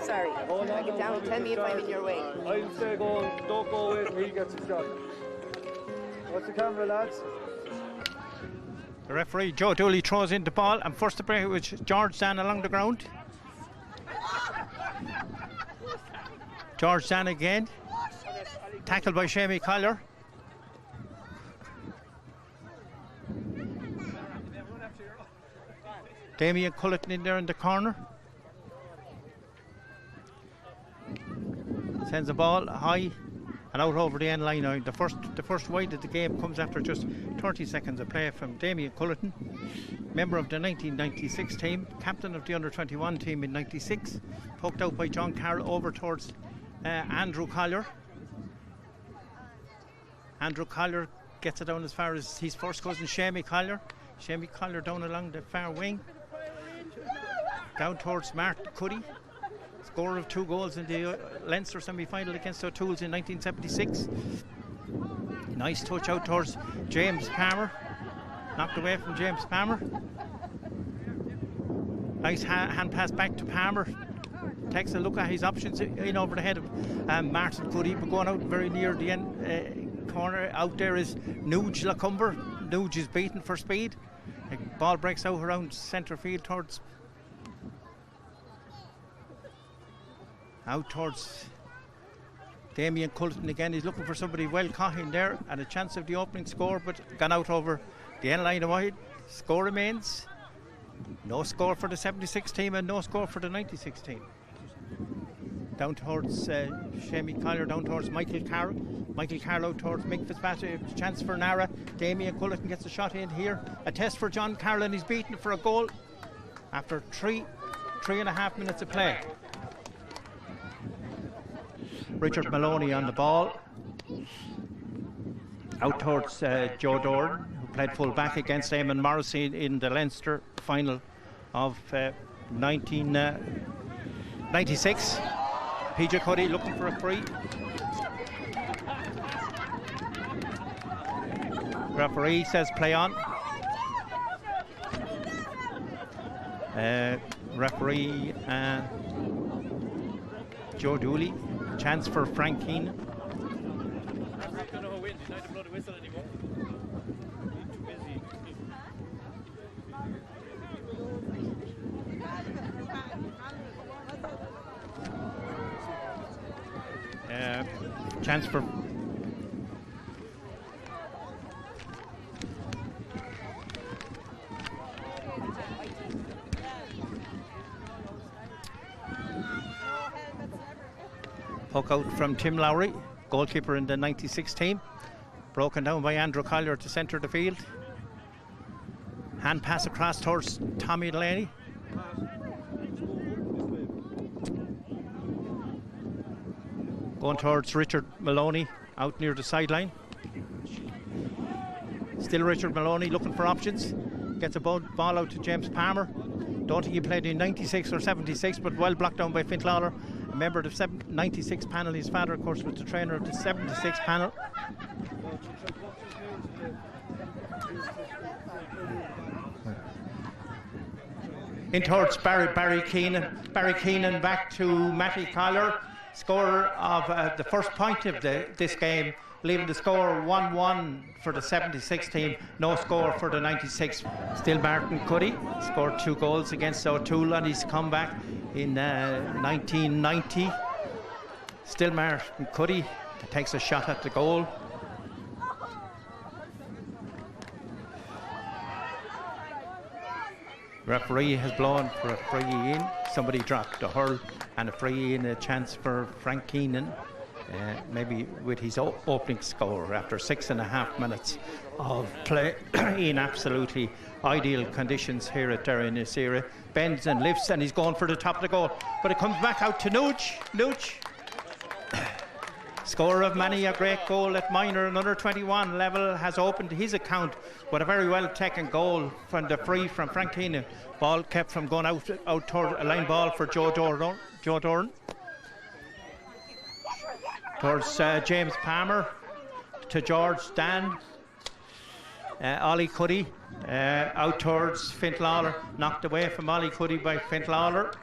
Sorry. Drag it down. Tell me if I'm in your way.
I'll say go, don't go away till he gets his shot. What's the camera, lads?
The referee, Joe Dooley, throws in the ball, and first to break it was George Dan along the ground. George Dan again. Tackled by Shamie Collier. Damien Culleton in there in the corner. Sends the ball high and out over the end line. Now the first wide of the game comes after just 30 seconds of play from Damien Culleton, member of the 1996 team, captain of the under-21 team in 96, poked out by John Carroll over towards Andrew Collier. Andrew Collier gets it down as far as his first cousin Shamie Collier. Shamie Collier down along the far wing, down towards Martin Cuddy, scorer of 2 goals in the Leinster semi-final against O'Toole's in 1976. Nice touch out towards James Palmer, knocked away from James Palmer. Nice hand pass back to Palmer. Takes a look at his options in over the head of Martin Cuddy, but going out very near the end corner. Out there is Nuge Lacumber. Nuge is beaten for speed. The ball breaks out around centre field towards Damien Culleton again. He's looking for somebody well caught in there and a chance of the opening score, but gone out over the end line wide. Score remains no score for the 76 team and no score for the 96 team. Down towards Shamie Collier, down towards Michael Carroll. Michael Carroll towards Mick Fitzpatrick. Chance for Nara. Damien Culleton gets a shot in here. A test for John Carroll, and he's beaten for a goal after three and a half minutes of play. Richard Maloney on the ball. Out towards Joe Doran, who played full back against Eamon Morrissey in the Leinster final of 1996. PJ Cuddy looking for a free. Referee says play on. Referee Joe Dooley. Chance for Frank Keenan. Chance for poke out from Tim Lowry, goalkeeper in the 96 team. Broken down by Andrew Collier to centre the field. Hand pass across towards Tommy Delaney. Going towards Richard Maloney out near the sideline. Still Richard Maloney looking for options. Gets a ball out to James Palmer. Don't think he played in 96 or 76, but well blocked down by Finn Lawler. A member of the 96 panel. His father, of course, was the trainer of the 76 panel. In towards Barry Keenan. Barry Keenan back to Matty Collier, scorer of the first point of this game, leaving the score 1-1 for the 76 team, no score for the 96. Still Martin Cuddy, scored 2 goals against O'Toole on his comeback in 1990. Still Martin Cuddy takes a shot at the goal. Referee has blown for a free in. Somebody dropped a hurl and a free in, a chance for Frank Keenan, maybe with his opening score after 6.5 minutes of play in absolutely ideal conditions here at Derry Nasira. Bends and lifts and he's going for the top of the goal, but it comes back out to Nooch. Scorer of many a great goal at minor and under 21 level, has opened his account with a very well taken goal from the free from Frank Keenan. Ball kept from going out toward a line ball for Joe Doran. Towards James Palmer to George Dan. Ollie Cuddy out towards Finn Lawler, knocked away from Ollie Cuddy by Finn Lawler.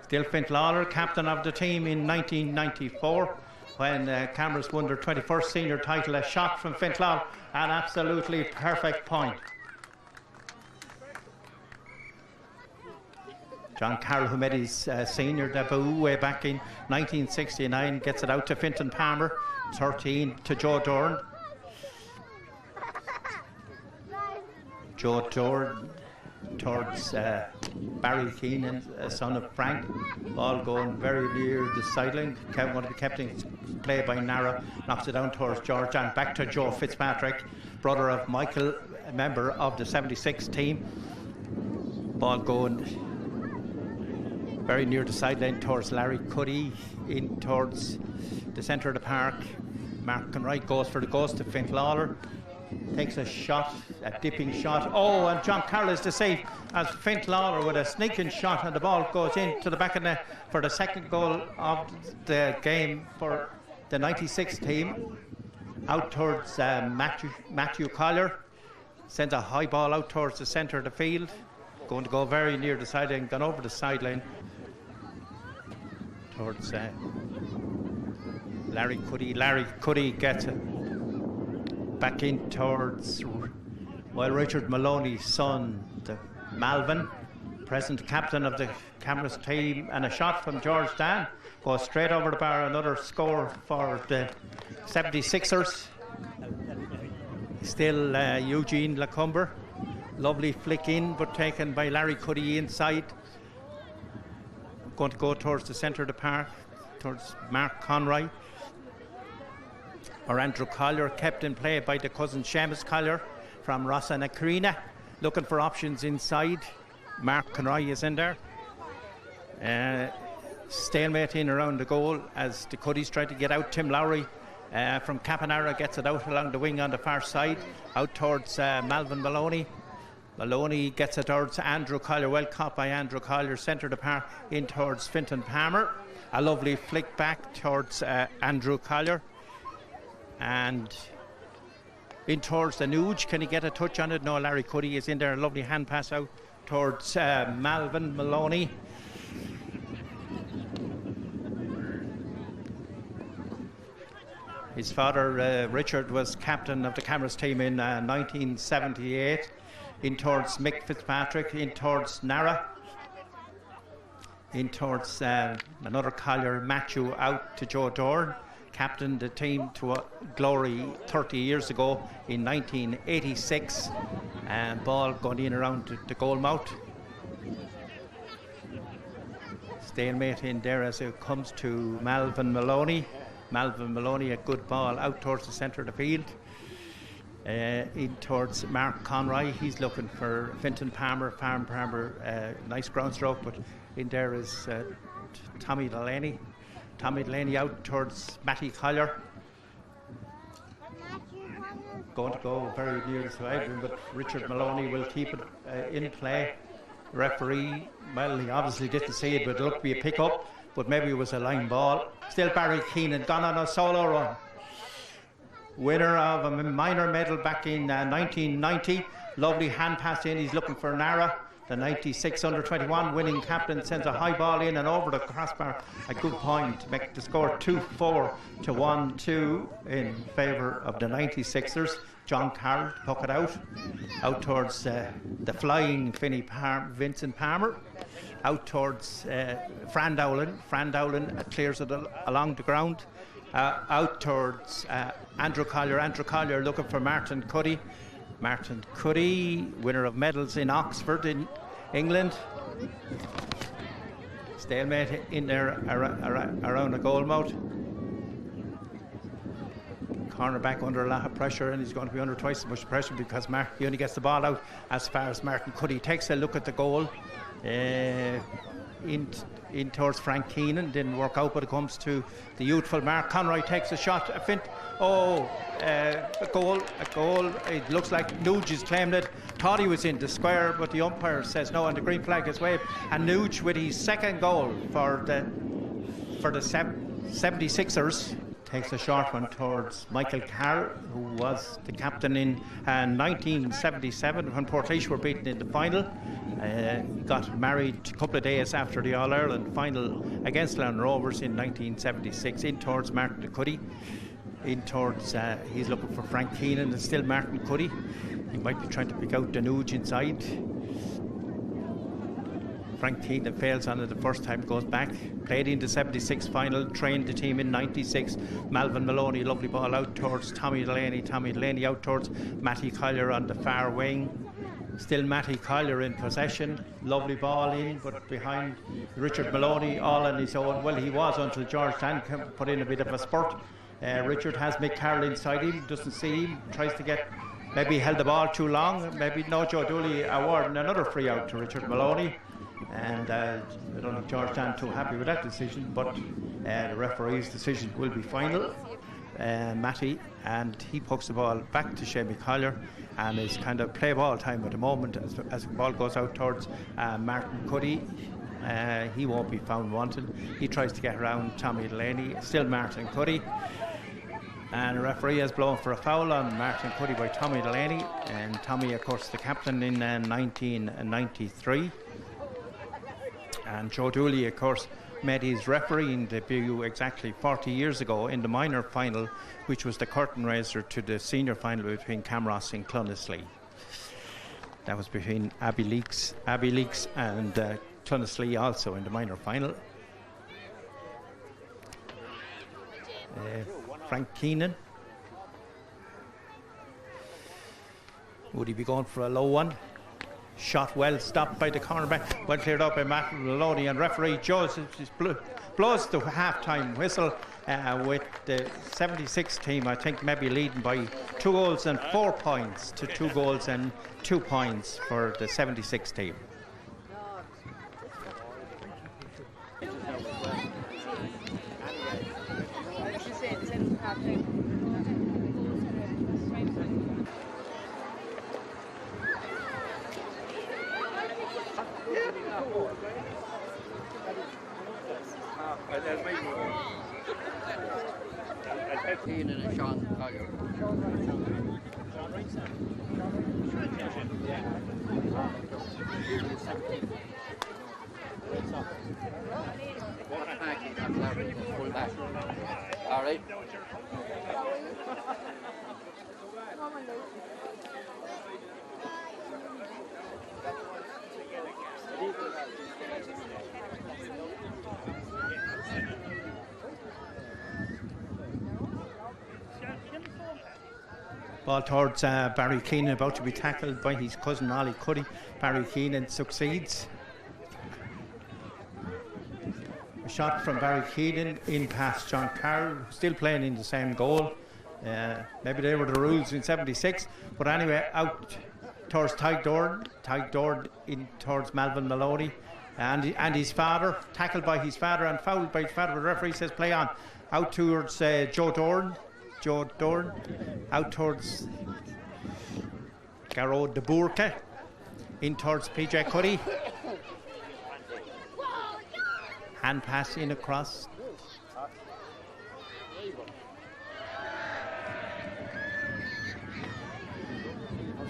Still Finn Lawler, captain of the team in 1994 when Camross won their 21st senior title. A shot from Finn Lawler, an absolutely perfect point. John Carroll, who made his senior debut way back in 1969, gets it out to Fintan Palmer, 13 to Joe Doran. Joe Doran towards Barry Keenan, son of Frank. Ball going very near the sideline. One of the captains, play by Nara, knocks it down towards George and back to Joe Fitzpatrick, brother of Michael, a member of the 76 team. Ball going very near the sideline towards Larry Cuddy, in towards the centre of the park. Mark Conroy goes for the ghost to Finn Lawler. Takes a shot, a dipping shot. Oh, and John Carroll is to save as Finn Lawler with a sneaking shot, and the ball goes into the back of the net for the second goal of the game for the 96 team. Out towards Matthew Collier. Sends a high ball out towards the centre of the field. Going to go very near the sideline, gone over the sideline. Towards Larry Cuddy. Larry Cuddy gets it back in towards, while Richard Maloney's son, the Malvin, present captain of the Camross team, and a shot from George Dan goes straight over the bar. Another score for the 76ers. Still Eugene Lacumber. Lovely flick in, but taken by Larry Cuddy inside. Going to go towards the centre of the park, towards Mark Conroy. Or Andrew Collier, kept in play by the cousin Seamus Collier from Rossa na Carina. Looking for options inside. Mark Conroy is in there. Stalemate in around the goal as the Cuddys try to get out. Tim Lowry from Capanara, gets it out along the wing on the far side, out towards Malvin Maloney. Maloney gets it towards Andrew Collier, well caught by Andrew Collier, centre the park in towards Fintan Palmer. A lovely flick back towards Andrew Collier. And in towards the Nuge. Can he get a touch on it? No, Larry Cuddy is in there. A lovely hand pass out towards Malvin Maloney. His father, Richard, was captain of the Camross team in 1978. In towards Mick Fitzpatrick, in towards Nara. In towards another Collier, Matthew, out to Joe Dorn. Captained the team to glory 30 years ago in 1986. And ball going in around the goal mouth. Stalemate in there as it comes to Malvin Maloney. Malvin Maloney, a good ball out towards the centre of the field. In towards Mark Conroy, he's looking for Fintan Palmer. Palmer, nice ground stroke, but in there is Tommy Delaney. Tommy Delaney out towards Matty Collier. Going to go very near the side, but Richard Maloney will keep it in play. Referee, well, he obviously didn't see it, but it looked to be a pick-up, but maybe it was a line ball. Still Barry Keenan, gone on a solo run. Winner of a minor medal back in 1990. Lovely hand pass in, he's looking for Nara. The 96 under-21 winning captain sends a high ball in and over the crossbar. A good point to make the score 2-4 to 1-2 in favour of the 96ers. John Carroll took it out towards the flying Vincent Palmer, out towards Fran Dowling. Fran Dowling clears it along the ground, out towards Andrew Collier. Andrew Collier looking for Martin Cuddy. Martin Cuddy, winner of medals in Oxford in England. Stalemate in there around the goal mouth. Cornerback under a lot of pressure, and he's going to be under twice as much pressure because he only gets the ball out as far as Martin Cuddy takes a look at the goal. In towards Frank Keenan, didn't work out, but it comes to the youthful Mark Conroy, takes a shot, a fint. A goal. It looks like Nuge has claimed it. Thought he was in the square, but the umpire says no, and the green flag is waved. And Nuge with his second goal for the 76ers takes a short one towards Michael Carr, who was the captain in 1977 when Portlaoise were beaten in the final. Got married a couple of days after the All-Ireland final against Land Rovers in 1976. In towards Martin Cuddy. In towards, he's looking for Frank Keenan, and still Martin Cuddy. He might be trying to pick out the Nuge inside. Frank Keenan fails on it the first time, goes back. Played in the 76 final, trained the team in 96. Malvin Maloney, lovely ball out towards Tommy Delaney. Tommy Delaney out towards Matty Collier on the far wing. Still Matty Collier in possession. Lovely ball in, but behind Richard Maloney, all on his own. Well, he was until George Dan put in a bit of a spurt. Richard has Mick Carroll inside him, doesn't see him, tries to get, maybe held the ball too long, maybe no. Joe Dooley awarding another free out to Richard Maloney, and I don't think George Dan too happy with that decision, but the referee's decision will be final. Matty, and he pokes the ball back to Shamie Collier, and it's kind of play ball time at the moment as the ball goes out towards Martin Cuddy. He won't be found wanting. He tries to get around Tommy Delaney, still Martin Cuddy, and the referee has blown for a foul on Martin Cuddy by Tommy Delaney, and Tommy, of course, the captain in 1993, and Joe Dooley, of course, made his refereeing debut exactly 40 years ago in the minor final, which was the curtain raiser to the senior final between Camross and Clonaslee. That was between Abbey Leaks and Clonaslee also in the minor final. Frank Keenan. Would he be going for a low one? Shot well stopped by the cornerback, well cleared up by Matt Maloney, and referee Joseph blows the half-time whistle with the 76 team, I think, maybe leading by 2 goals and 4 points to 2 goals and 2 points for the 76 team.
All right.
Ball towards Barry Keenan, about to be tackled by his cousin Ollie Cuddy. Barry Keenan succeeds. A shot from Barry Keenan in past John Carroll, still playing in the same goal. Maybe they were the rules in '76, but anyway, out towards Tyke Dord in towards Melvin Maloney and his father, tackled by his father and fouled by his father. The referee says play on. Out towards Joe Dorn, out towards Garrod de Bourke, in towards PJ Cuddy. Hand pass in across.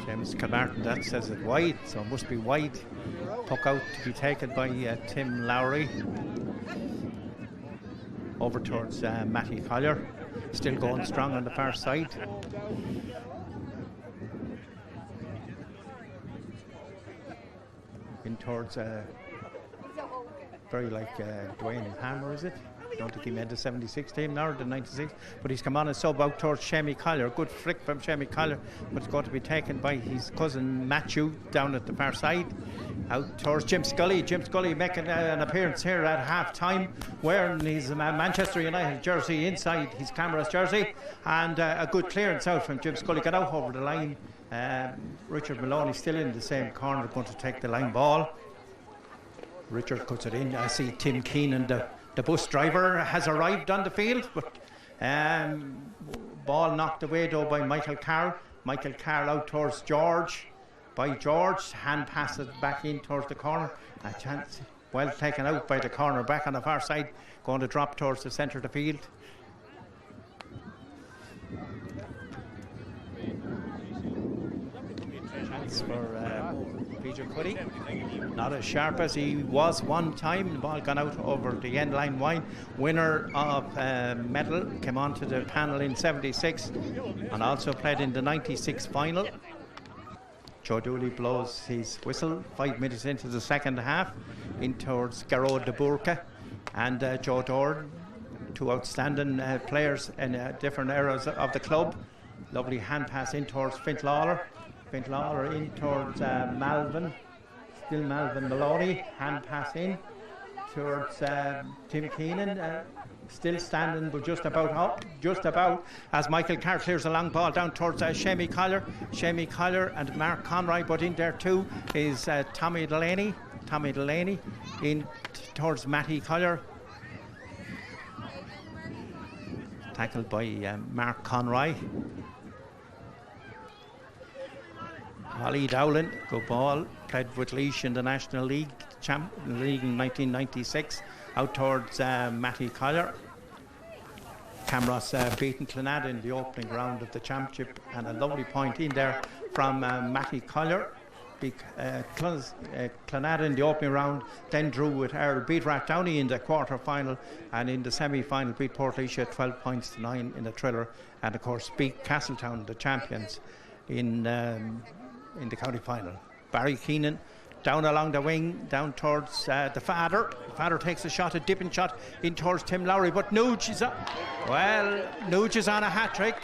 James Kilmartin, that says it wide, so it must be wide. Puck out to be taken by Tim Lowry. Over towards Matty Collier, still going strong on the far side. In towards very like Dwayne Hammer, is it? I don't think he made the '76 team now or the '96, but he's come on and sub out towards Shemmy Collier. Good flick from Shemmy Collier, but it's going to be taken by his cousin Matthew down at the far side. Out towards Jim Scully. Jim Scully making an appearance here at half time, wearing his Manchester United jersey inside his Camross jersey, and a good clearance out from Jim Scully. Got out over the line. Richard Maloney still in the same corner, going to take the line ball. Richard cuts it in. I see Tim Keenan, the bus driver, has arrived on the field, but ball knocked away though by Michael Carroll. Michael Carroll out towards George. By George, hand passes back in towards the corner. A chance, well taken out by the corner, back on the far side, going to drop towards the centre of the field. Chance for Peter Cuddy. Not as sharp as he was one time. The ball gone out over the end line wide. Winner of medal, came on to the panel in '76 and also played in the '96 final. Joe Dooley blows his whistle 5 minutes into the second half, in towards Garrod de Bourke and Joe Dorn, two outstanding players in different eras of the club. Lovely hand pass in towards Fint Lawler. Fint Lawler in towards Malvin. Still Malvin Maloney. Hand pass in towards Tim Keenan. Still standing, but just about as Michael Carr clears a long ball down towards Shemmy Collier. Shemmy Collier and Mark Conroy, but in there too is Tommy Delaney. Tommy Delaney in towards Matty Collier. Tackled by Mark Conroy. Ollie Dowling, good ball. Played with Laois in the National League League in 1996. Out towards Matty Collier. Camross beaten Clonad in the opening round of the championship, and a lovely point in there from Matty Collier. Clonad in the opening round, then drew with Earl, beat Rathdowney in the quarter final, and in the semi-final beat Portlaoise 12 points to 9 in the thriller, and of course beat Castletown, the champions, in the county final. Barry Keenan down along the wing, down towards the father. The father takes a shot, a dipping shot in towards Tim Lowry, but Nuge is up. Well, Nuge is on a hat-trick.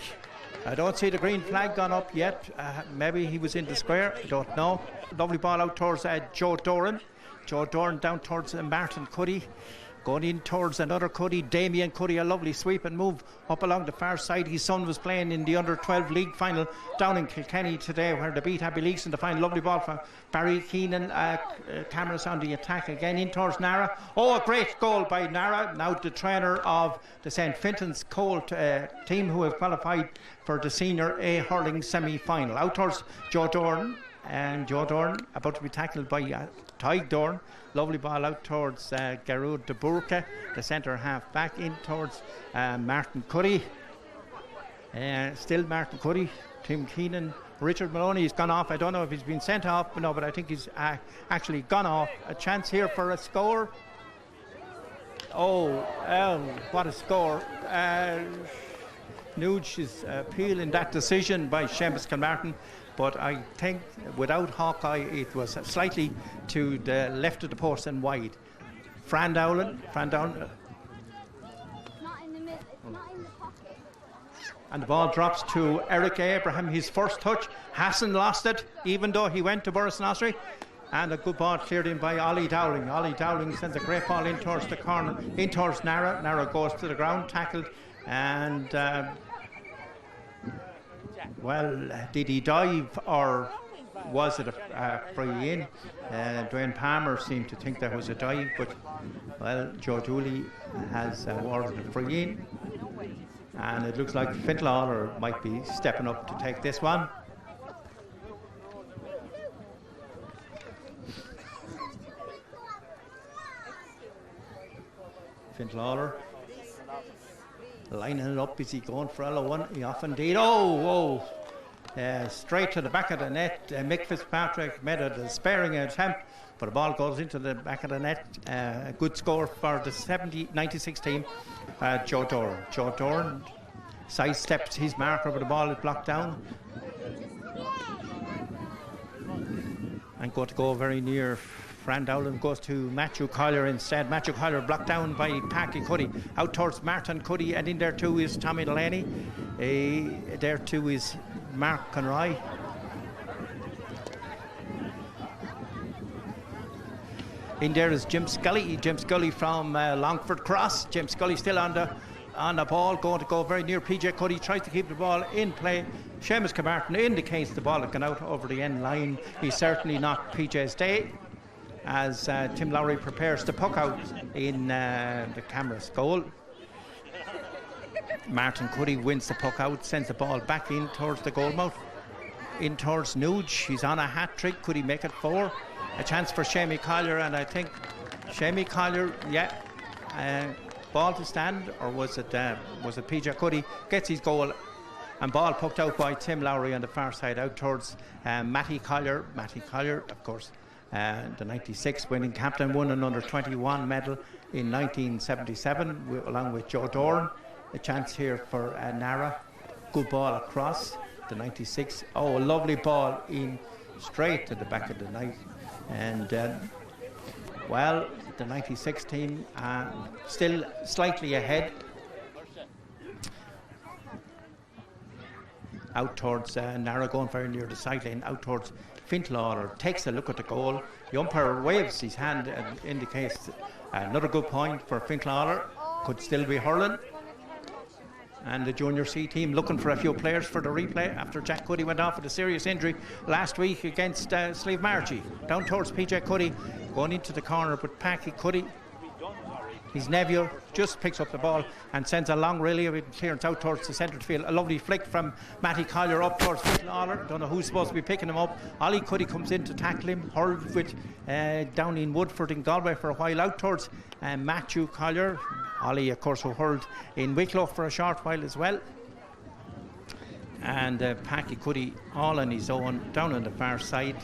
I don't see the green flag gone up yet. Maybe he was in the square, I don't know. Lovely ball out towards Joe Doran. Joe Doran down towards Martin Cuddy. Going in towards another Cuddy, Damien Cuddy, a lovely sweep and move up along the far side. His son was playing in the under-12 league final down in Kilkenny today, where they beat Abbey Leaks in the final. Lovely ball from Barry Keenan. Camross on the attack again in towards Nara. Oh, a great goal by Nara, now the trainer of the St. Fintan's Colt team, who have qualified for the Senior A hurling semi-final. Out towards Joe Dorn. and Joe Dorn about to be tackled by Tig Dorn. Lovely ball out towards Garud de Burke, the centre half, back in towards Martin Cuddy. Still Martin Cuddy, Tim Keenan, Richard Maloney. He's gone off. I don't know if he's been sent off, but I think he's actually gone off. A chance here for a score. Oh, what a score. Nuge is appealing that decision by Seamus Kilmartin, but I think without Hawkeye it was slightly to the left of the post and wide. Fran Dowling, and the ball drops to Eric Abraham, his first touch. Hassan lost it, even though he went to Boris Nasri. And a good ball cleared in by Ollie Dowling. Ollie Dowling sends a great ball in towards the corner, in towards Nara. Nara goes to the ground, tackled, and did he dive or was it a free in? Dwayne Palmer seemed to think that was a dive, but Joe Dooley has awarded a free in, and it looks like Fintlawler might be stepping up to take this one. Fintlawler lining it up. Is he going for L1? He often did. Straight to the back of the net. Mick Fitzpatrick made a despairing attempt, but the ball goes into the back of the net. A good score for the 96 team. Joe Dorn. Joe Dorn sidesteps his marker, but the ball is blocked down. And going to go very near. Fran Dowling goes to Matthew Collier instead. Matthew Collier blocked down by Packy Cuddy. Out towards Martin Cuddy, and in there too is Tommy Delaney. There too is Mark Conroy. In there is Jim Scully. Jim Scully from Longford Cross. Jim Scully still on the ball, going to go very near PJ Cuddy. Tries to keep the ball in play. Seamus Kilmartin indicates the ball has gone out over the end line. He's certainly not PJ's day, as Tim Lowry prepares to puck out in the Camross goal. Martin Cuddy wins the puck out, sends the ball back in towards the goal mouth, in towards Nuge. He's on a hat trick. Could he make it 4? A chance for Shamie Collier, and I think Shamie Collier, ball to stand, or was it PJ Cuddy gets his goal, and ball pucked out by Tim Lowry on the far side out towards Matty Collier. Matty Collier, of course, the 96 winning captain, won an under-21 medal in 1977 along with Joe Dorn. A chance here for Nara. Good ball across the 96. A lovely ball in straight to the back of the net. And the 96 team still slightly ahead. Out towards Nara, going very near the sideline, out towards Fintlawler, takes a look at the goal. The umpire waves his hand and indicates another good point for Fintlawler. Could still be hurling. And the junior C team looking for a few players for the replay after Jack Cuddy went off with a serious injury last week against Slieve Marchie. Down towards PJ Cuddy, going into the corner, but Packy Cuddy, his nephew, just picks up the ball and sends a long relay of clearance out towards the centre field. A lovely flick from Matty Collier up towards Fintlawler. Don't know who's supposed to be picking him up. Ollie Cuddy comes in to tackle him, hurled with down in Woodford in Galway for a while, out towards Matthew Collier. Ollie, of course, who hurled in Wicklow for a short while as well. And Packy Cuddy all on his own, down on the far side.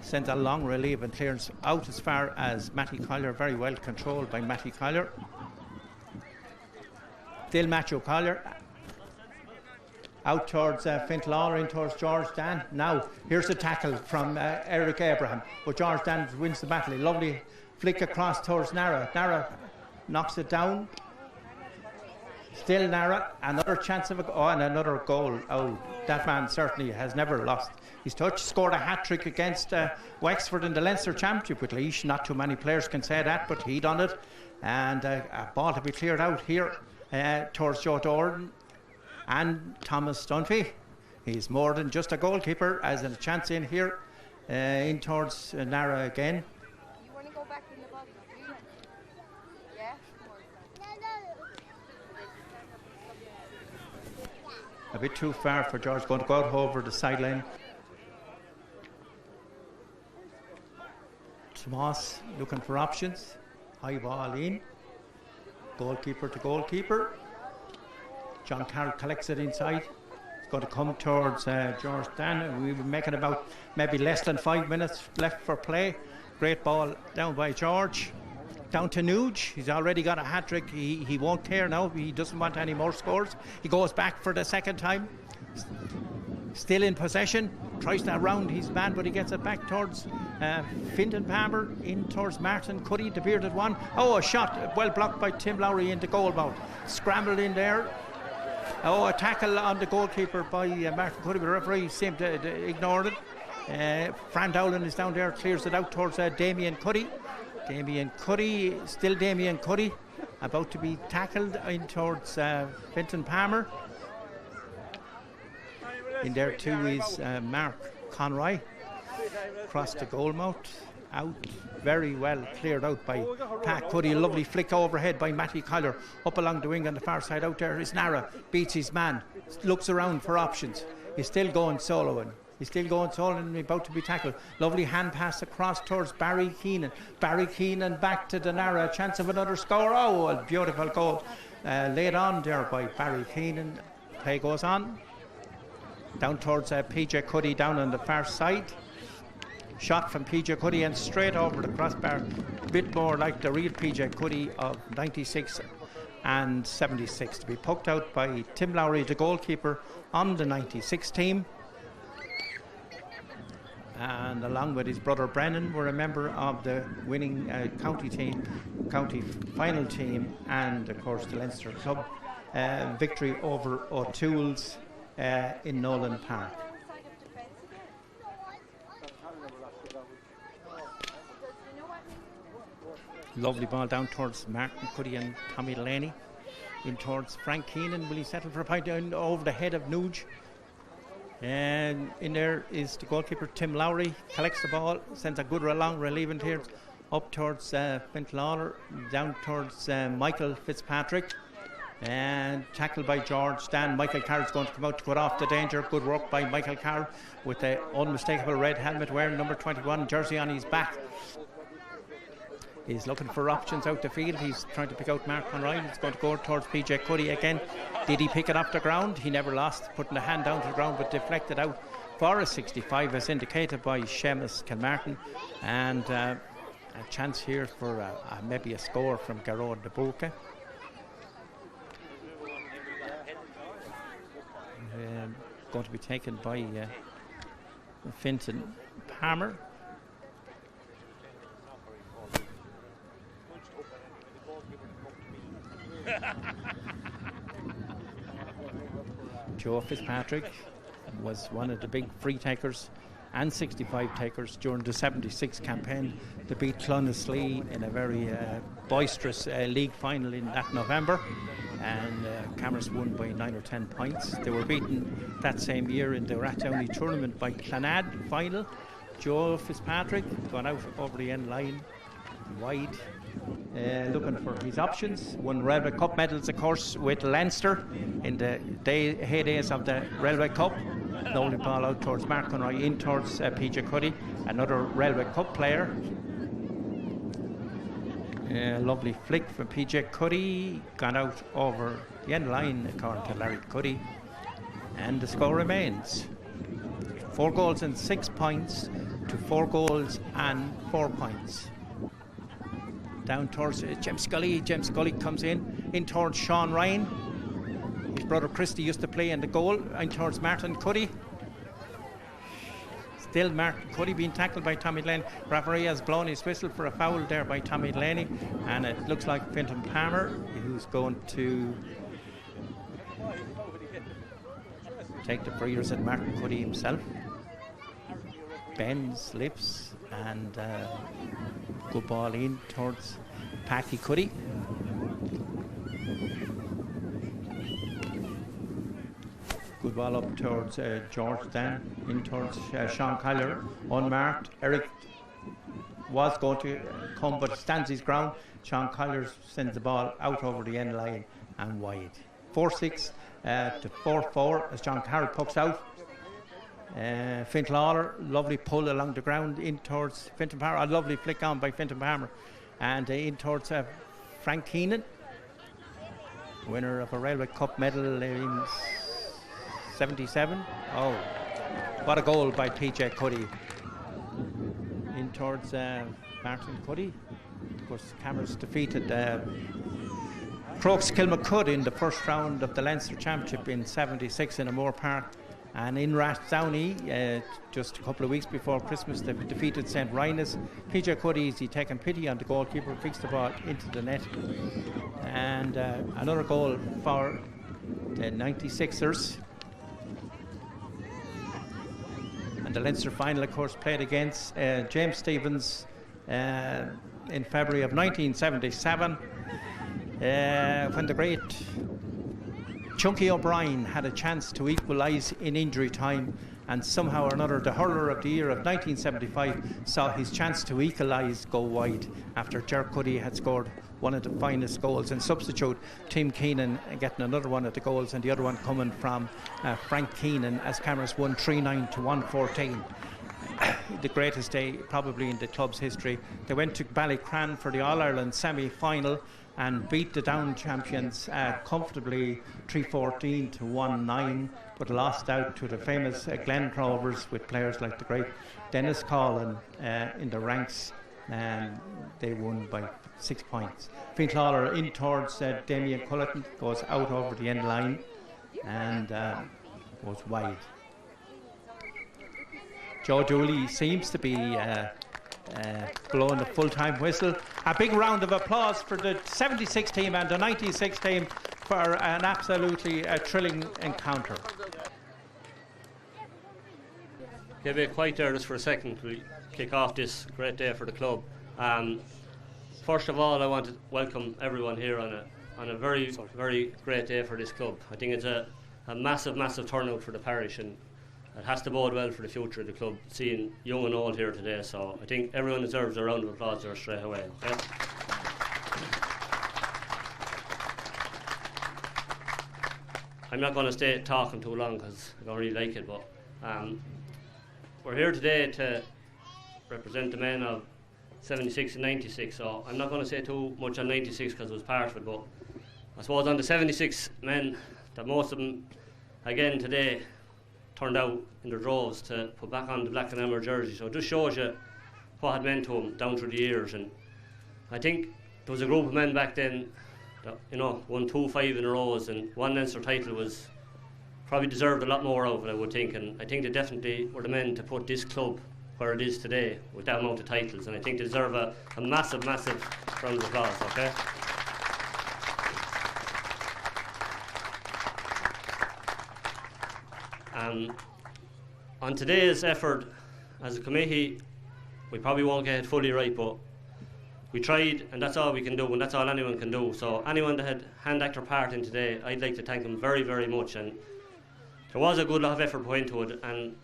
Sends a long relief and clearance out as far as Matty Collier, very well controlled by Matty Collier. Still Matthew Collier. Out towards Fintlawler, in towards George Dan. Now, here's a tackle from Eric Abraham, but George Dan wins the battle. A lovely flick across towards Nara. Nara knocks it down. Still Nara, another chance of and another goal. That man certainly has never lost his touch. Scored a hat-trick against Wexford in the Leinster Championship with Laois. Not too many players can say that, but he done it. And a ball to be cleared out here towards Joe Dorn and Thomas Dunphy. He's more than just a goalkeeper, as a chance in here in towards Nara again.
You want to go back in the ball? Yeah?
A bit too far for George, going to go out over the sideline. Tomas looking for options. High ball in. Goalkeeper to goalkeeper. John Carroll collects it inside. It's going to come towards George Dan. We were making about maybe less than 5 minutes left for play. Great ball down by George. Down to Nuge. He's already got a hat-trick. He won't care now. He doesn't want any more scores. He goes back for the second time. Still in possession. Tries to round his man, but he gets it back towards Fintan Palmer. In towards Martin Cuddy, the bearded one. Oh, a shot. Well blocked by Tim Lowry into goal mouth. Scrambled in there. Oh, a tackle on the goalkeeper by Martin Cuddy, but the referee seemed to ignore it. Fran Dowling is down there, clears it out towards Damien Cuddy. Damien Cuddy, still Damien Cuddy, about to be tackled in towards Fintan Palmer. In there too is Mark Conroy. Across the goal mouth. Out, very well cleared out by Pat Cuddy. A lovely flick overhead by Matty Collier. Up along the wing on the far side. Out there is Nara. Beats his man. Looks around for options. He's still going soloing. And about to be tackled. Lovely hand pass across towards Barry Keenan. Barry Keenan back to Denara. Chance of another score. Oh, a beautiful goal laid on there by Barry Keenan. Play goes on. Down towards PJ Cuddy down on the far side. Shot from PJ Cuddy and straight over the crossbar. A bit more like the real PJ Cuddy of 96 and 76. To be poked out by Tim Lowry, the goalkeeper on the 96 team. And along with his brother Brennan were a member of the winning county final team, and of course the Leinster club victory over O'Toole's in Nolan Park. Lovely ball down towards Martin Cuddy and Tommy Delaney. In towards Frank Keenan. Will he settle for a point down over the head of Nuge? And in there is the goalkeeper Tim Lowry. Collects the ball, sends a good long relieving here up towards Fint Lawler, down towards Michael Fitzpatrick. And tackled by George Dan. Michael Carroll's going to come out to cut off the danger. Good work by Michael Carroll with the unmistakable red helmet, wearing number 21 jersey on his back. He's looking for options out the field. He's trying to pick out Mark Conroy. He's going to go towards PJ Cuddy again. Did he pick it off the ground? He never lost, putting the hand down to the ground, but deflected out for a 65 as indicated by Seamus Kilmartin. And a chance here for maybe a score from Garrod de Bourke. Going to be taken by Fintan Palmer. Joe Fitzpatrick was one of the big free takers and 65 takers during the 76 campaign to beat Clonaslee in a very boisterous league final in that November, and Camross won by 9 or 10 points. They were beaten that same year in the Rathdowney tournament by Clonad final. Joe Fitzpatrick gone out over the end line wide, looking for his options. Won Railway Cup medals, of course, with Leinster in the heydays of the Railway Cup. Lovely ball out towards Mark Conroy, in towards PJ Cuddy, another Railway Cup player. Lovely flick from PJ Cuddy, gone out over the end line according to Larry Cuddy, and the score remains 4 goals and 6 points to 4 goals and 4 points. Down towards Jem Scully. Jem Scully comes in towards Sean Ryan. His brother Christy used to play in the goal. In towards Martin Cuddy. Still Martin Cuddy being tackled by Tommy Delaney. Referee has blown his whistle for a foul there by Tommy Delaney, and it looks like Fintan Palmer, who's going to take the freers at Martin Cuddy himself. Bends, lips, and good ball in towards Paddy Cuddy. Good ball up towards George Dan, in towards Sean Collier, unmarked. Eric was going to come but stands his ground. Sean Collier sends the ball out over the end line and wide. 4-6 to 4-4 as John Carroll pokes out. Fintan Lawler, lovely pull along the ground in towards Fintan Palmer. A lovely flick on by Fintan Palmer. And in towards Frank Keenan, winner of a Railway Cup medal in 77. Oh, what a goal by PJ Cuddy. In towards Martin Cuddy. Of course, Camross defeated Crokes Kilmacud in the first round of the Leinster Championship in 76 in O'Moore Park. And in Rathdowney, just a couple of weeks before Christmas, they defeated St. Rynagh's. PJ Cuddy, he taken pity on the goalkeeper, fixed the ball into the net. And another goal for the 96ers. And the Leinster final, of course, played against James Stephens in February of 1977, when the great Chunky O'Brien had a chance to equalise in injury time, and somehow or another the hurler of the year of 1975 saw his chance to equalise go wide after Ger Cuddy had scored one of the finest goals, and substitute Tim Keenan getting another one of the goals, and the other one coming from Frank Keenan, as Camross won 3-9 to 1-14. The greatest day probably in the club's history. They went to Ballycran for the All-Ireland semi-final and beat the Down champions comfortably 3-14 to 1-9, but lost out to the famous Glen Rovers with players like the great Dennis Collin in the ranks, and they won by 6 points. Fintan Lawler in towards Damien Culleton, goes out over the end line and goes wide. Joe Dooley seems to be blowing the full-time whistle. A big round of applause for the 76 team and the 96 team for an absolutely thrilling encounter.
Okay, be quiet there just for a second. We'll kick off this great day for the club. First of all, I want to welcome everyone here on a very, very great day for this club. I think it's a massive, massive turnout for the parish, and it has to bode well for the future of the club, seeing young and old here today. So I think everyone deserves a round of applause there straight away. Okay? I'm not going to stay talking too long because I don't really like it, but we're here today to represent the men of 76 and 96, so I'm not going to say too much on 96 because I was part of it, but I suppose on the 76 men, that most of them, again today, turned out in their droves to put back on the black and amber jersey. So it just shows you what it meant to them down through the years. And I think there was a group of men back then that, you know, won 2-5 in a row, and one Leinster title was probably deserved a lot more out of it, I would think. And I think they definitely were the men to put this club where it is today with that amount of titles. And I think they deserve a massive, massive round of applause, okay? On today's effort as a committee, we probably won't get it fully right, but we tried, and that's all we can do, and that's all anyone can do. So anyone that had hand actor part in today, I'd like to thank them very, very much. And there was a good lot of effort put into it, and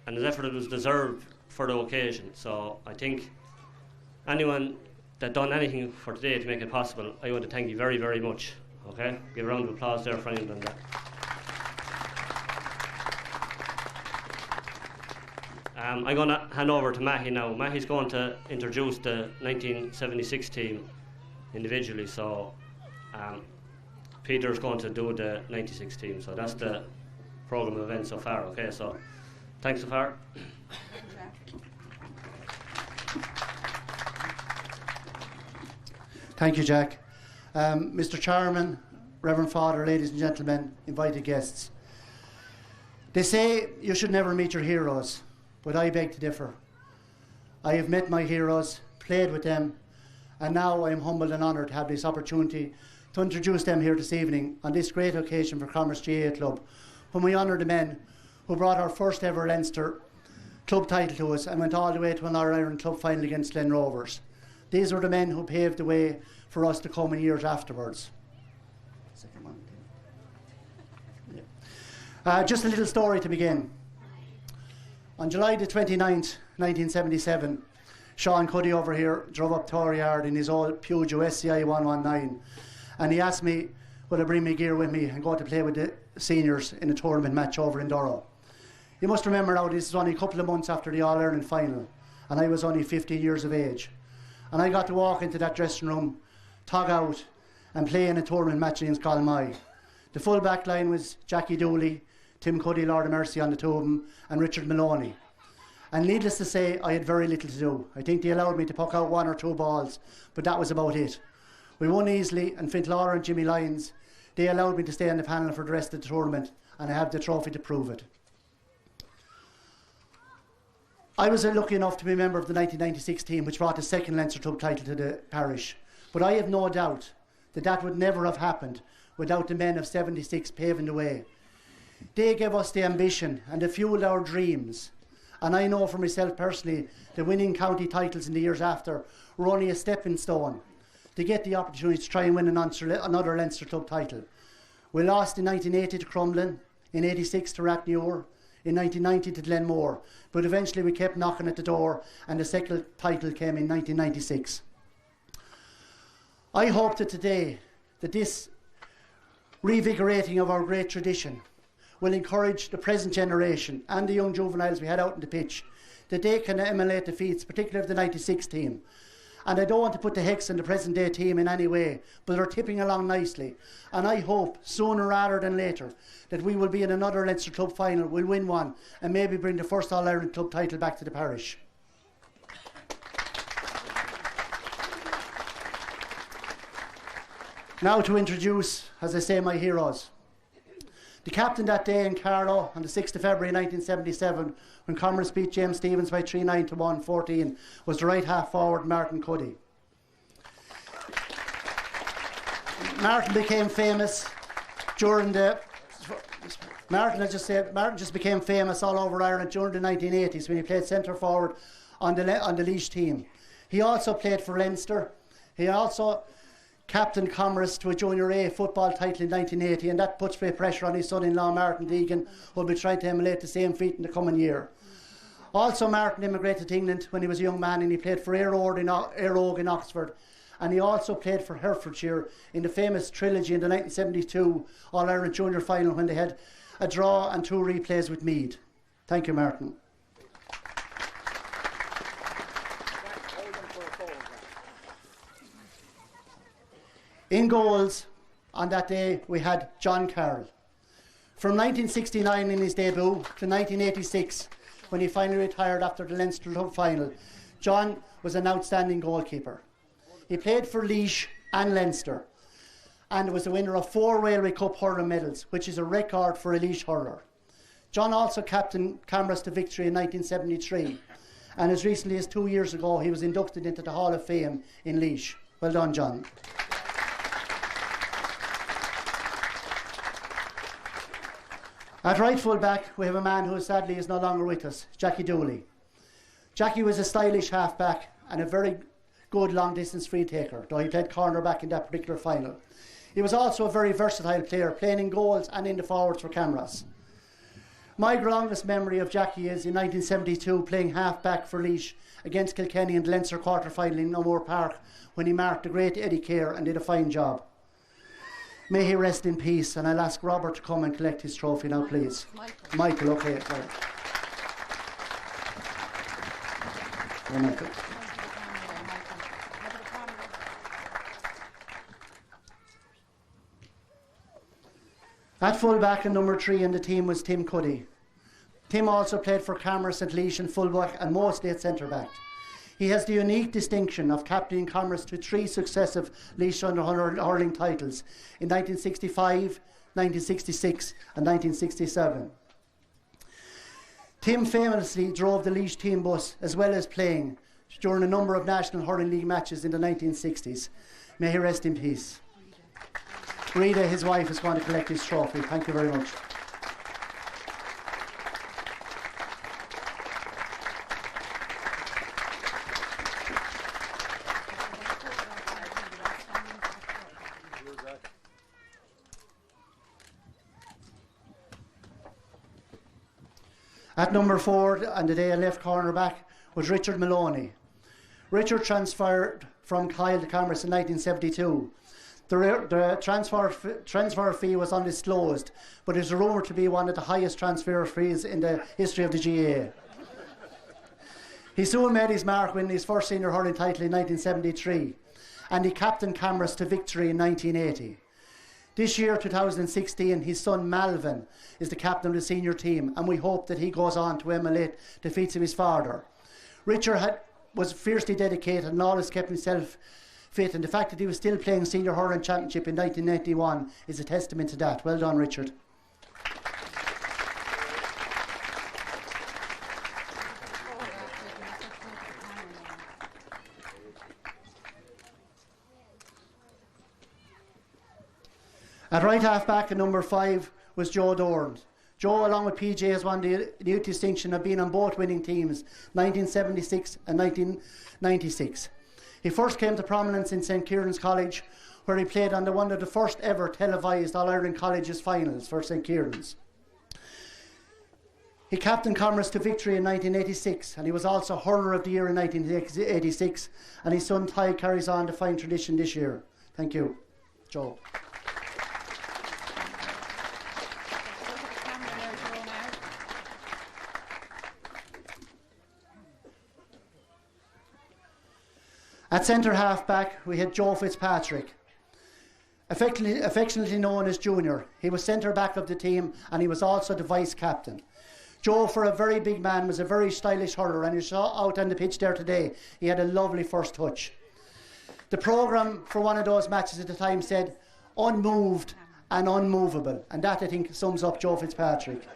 an effort that was deserved for the occasion. So I think anyone that done anything for today to make it possible, I want to thank you very, very much. Okay, give a round of applause there for anyone done that. I'm going to hand over to Mahi now. Mahi's going to introduce the 1976 team individually, so Peter's going to do the 96 team. So that's the programme of events so far, okay? So thanks so far.
Thank you, Jack. Mr. Chairman, Reverend Father, ladies and gentlemen, invited guests. They say you should never meet your heroes, but I beg to differ. I have met my heroes, played with them, and now I am humbled and honoured to have this opportunity to introduce them here this evening on this great occasion for Camross GAA Club, when we honour the men who brought our first ever Leinster club title to us and went all the way to an All-Ireland club final against Glen Rovers. These were the men who paved the way for us to come in years afterwards. Just a little story to begin. On July the 29th, 1977, Sean Cuddy over here drove up Tory Yard in his old Peugeot SCI 119, and he asked me would I bring my gear with me and go to play with the seniors in a tournament match over in Durrow. You must remember now, this is only a couple of months after the All-Ireland final, and I was only 15 years of age. And I got to walk into that dressing room, tug out, and play in a tournament match against Galway. The full back line was Jackie Dooley, Tim Cuddy, Lord of Mercy on the two of them, and Richard Maloney. And needless to say, I had very little to do. I think they allowed me to puck out one or two balls, but that was about it. We won easily, and Fint Lawler and Jimmy Lyons, they allowed me to stay on the panel for the rest of the tournament, and I have the trophy to prove it. I was lucky enough to be a member of the 1996 team, which brought the second Leinster Club title to the parish. But I have no doubt that that would never have happened without the men of 76 paving the way. They gave us the ambition and they fueled our dreams. And I know for myself personally, the winning county titles in the years after were only a stepping stone to get the opportunity to try and win another Leinster Club title. We lost in 1980 to Crumlin, in 86 to Rathnewer, in 1990 to Glenmore, but eventually we kept knocking at the door and the second title came in 1996. I hope that today, that this revigorating of our great tradition will encourage the present generation and the young juveniles we had out on the pitch, that they can emulate the feats, particularly of the 96 team. And I don't want to put the hex in the present day team in any way, but they're tipping along nicely. And I hope, sooner rather than later, that we will be in another Leinster Club final, we'll win one, and maybe bring the first All-Ireland Club title back to the parish. Now to introduce, as I say, my heroes. The captain that day in Carlow on the 6th of February 1977, when Camross beat James Stephens by 3-9 to 1-14, was the right half forward Martin Cuddy. Martin became famous during the... Martin just became famous all over Ireland during the 1980s when he played centre forward on the Laois team. He also played for Leinster. He also captained Camross to a Junior A football title in 1980, and that puts great pressure on his son-in-law Martin Deegan, who will be trying to emulate the same feat in the coming year. Also, Martin immigrated to England when he was a young man, and he played for Éire Óg in Oxford, and he also played for Herefordshire in the famous trilogy in the 1972 All-Ireland Junior final when they had a draw and 2 replays with Meath. Thank you, Martin. In goals on that day we had John Carroll. From 1969 in his debut to 1986 when he finally retired after the Leinster Club final, John was an outstanding goalkeeper. He played for Laois and Leinster and was the winner of 4 Railway Cup hurling medals, which is a record for a Laois hurler. John also captained Camross to victory in 1973, and as recently as 2 years ago he was inducted into the Hall of Fame in Laois. Well done, John. At right full back, we have a man who sadly is no longer with us, Jackie Dooley. Jackie was a stylish half-back and a very good long-distance free-taker, though he played corner-back in that particular final. He was also a very versatile player, playing in goals and in the forwards for Camross. My longest memory of Jackie is in 1972, playing half-back for Laois against Kilkenny in the Leinster quarter-final in O'Moore Park, when he marked the great Eddie Kerr and did a fine job. May he rest in peace, and I'll ask Robert to come and collect his trophy now, please. Michael, okay. Right. Yeah, Michael. At full back and number 3 in the team was Tim Cuddy. Tim also played for Camross at Laois in full back and mostly at centre back. He has the unique distinction of captaining Camross to 3 successive Laois under hurling titles in 1965, 1966 and 1967. Tim famously drove the Laois team bus as well as playing during a number of National Hurling League matches in the 1960s. May he rest in peace. Rita, his wife, is going to collect his trophy. Thank you very much. At number 4, on the day left corner back, was Richard Maloney. Richard transferred from Kyle to Camross in 1972. The transfer fee was undisclosed, but is rumoured to be one of the highest transfer fees in the history of the GAA. He soon made his mark winning his first senior hurling title in 1973, and he captained Camross to victory in 1980. This year, 2016, his son Malvin is the captain of the senior team, and we hope that he goes on to emulate the feats of his father. Richard was fiercely dedicated and always kept himself fit, and the fact that he was still playing senior hurling championship in 1991 is a testament to that. Well done, Richard. At right half back, at number 5, was Joe Dorn. Joe, along with PJ, has won the new distinction of being on both winning teams, 1976 and 1996. He first came to prominence in St Kieran's College, where he played on one of the first ever televised All-Ireland Colleges finals for St Kieran's. He captained Camross to victory in 1986, and he was also Hurler of the Year in 1986, and his son Ty carries on the fine tradition this year. Thank you, Joe. At centre half back, we had Joe Fitzpatrick, affectionately known as Junior. He was centre back of the team, and he was also the vice captain. Joe, for a very big man, was a very stylish hurler, and you saw out on the pitch there today, he had a lovely first touch. The programme for one of those matches at the time said, unmoved and unmovable, and that, I think, sums up Joe Fitzpatrick.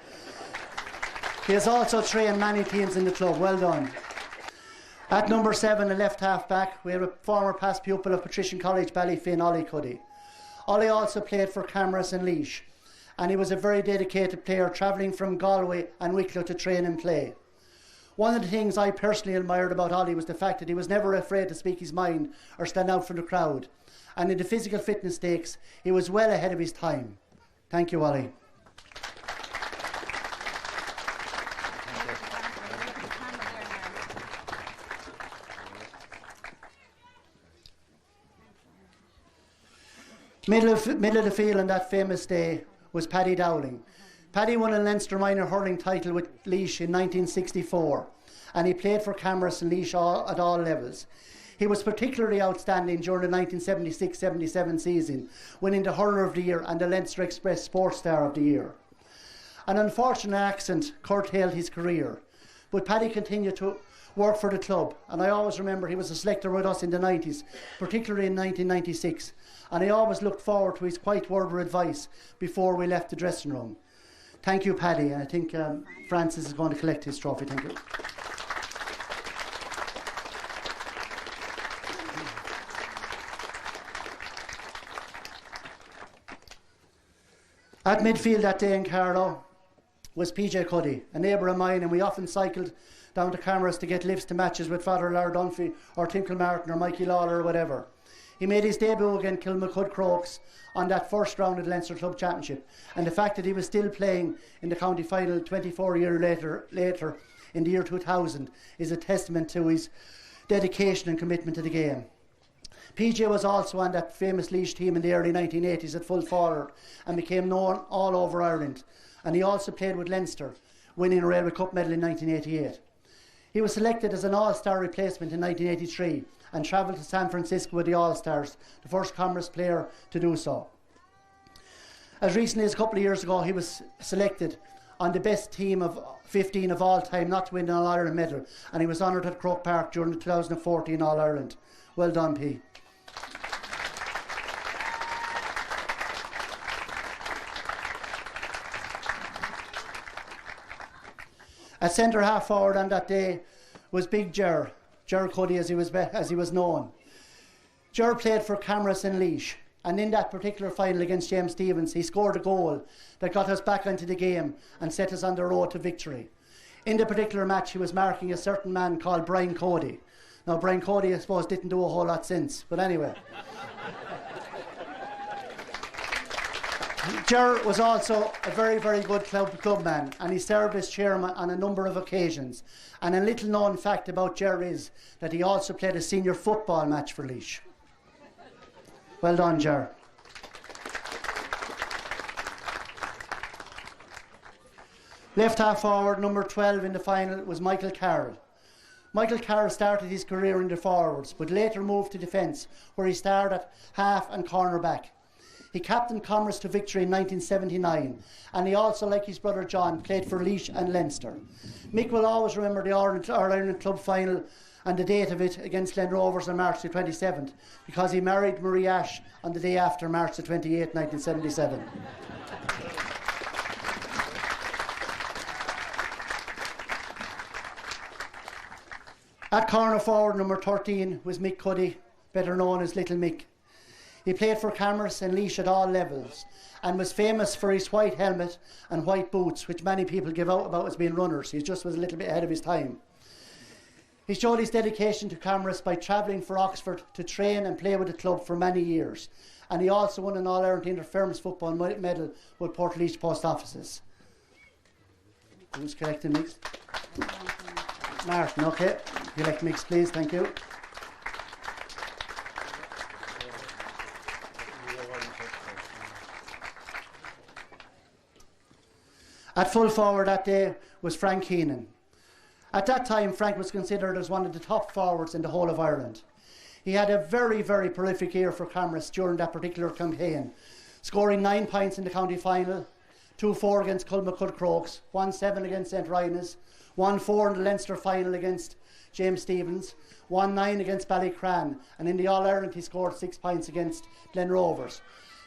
He has also trained many teams in the club. Well done. At number 7, a left half back, we have a former past pupil of Patrician College, Ballyfin, Ollie Cuddy. Ollie also played for Camross and Laois, and he was a very dedicated player, travelling from Galway and Wicklow to train and play. One of the things I personally admired about Ollie was the fact that he was never afraid to speak his mind or stand out for the crowd. And in the physical fitness stakes, he was well ahead of his time. Thank you, Ollie. Middle of the field on that famous day was Paddy Dowling. Paddy won a Leinster minor hurling title with Laois in 1964, and he played for Camross and Laois at all levels. He was particularly outstanding during the 1976-77 season, winning the Hurler of the Year and the Leinster Express Sports Star of the Year. An unfortunate accident curtailed his career, but Paddy continued to work for the club, and I always remember he was a selector with us in the 90s, particularly in 1996, and I always looked forward to his quiet word of advice before we left the dressing room. Thank you, Paddy, and I think Francis is going to collect his trophy. Thank you. At midfield that day in Carlow was PJ Cuddy, a neighbour of mine, and we often cycled down to Camross to get lifts to matches with Father Laird Dunphy or Tinkle Martin or Mikey Lawler or whatever. He made his debut against Kilmacud Crokes on that first round of the Leinster Club Championship, and the fact that he was still playing in the county final 24 years later in the year 2000 is a testament to his dedication and commitment to the game. PJ was also on that famous Laois team in the early 1980s at full forward and became known all over Ireland, and he also played with Leinster, winning a Railway Cup medal in 1988. He was selected as an All-Star replacement in 1983 and travelled to San Francisco with the All-Stars, the first Camross player to do so. As recently as a couple of years ago, he was selected on the best team of 15 of all time not to win an All-Ireland medal, and he was honoured at Croke Park during the 2014 All-Ireland. Well done, P. At centre half forward on that day was Big Ger Cuddy, as he was known. Ger played for Camross and Laois, and in that particular final against James Stephens, he scored a goal that got us back into the game and set us on the road to victory. In the particular match, he was marking a certain man called Brian Cody. Now, Brian Cody, I suppose, didn't do a whole lot since, but anyway. Ger was also a very, very good club man, and he served as chairman on a number of occasions. And a little known fact about Ger is that he also played a senior football match for Laois. Well done, Ger. Left half forward, number 12 in the final, was Michael Carroll. Michael Carroll started his career in the forwards, but later moved to defence, where he started at half and corner back. He captained Camross to victory in 1979, and he also, like his brother John, played for Laois and Leinster. Mick will always remember the All-Ireland Club final and the date of it against Glen Rovers on March the 27th, because he married Marie Ash on the day after March the 28th, 1977. At corner forward, number 13 was Mick Cuddy, better known as Little Mick. He played for Camross and Laois at all levels and was famous for his white helmet and white boots, which many people give out about as being runners. He just was a little bit ahead of his time. He showed his dedication to Camross by travelling for Oxford to train and play with the club for many years. And he also won an All-Ireland Interference football medal with Portlaoise Post Offices. Who's collecting Mix? Martin, okay. Collect Mix, please, thank you. At full forward that day was Frank Keenan. At that time, Frank was considered as one of the top forwards in the whole of Ireland. He had a very, very prolific year for Camross during that particular campaign, scoring 9 points in the county final, 2-4 against Culmacud Crokes, 1-7 against St. Rynagh's, 1-4 in the Leinster final against James Stephens, 1-9 against Ballycran, and in the All-Ireland he scored 6 points against Glen Rovers.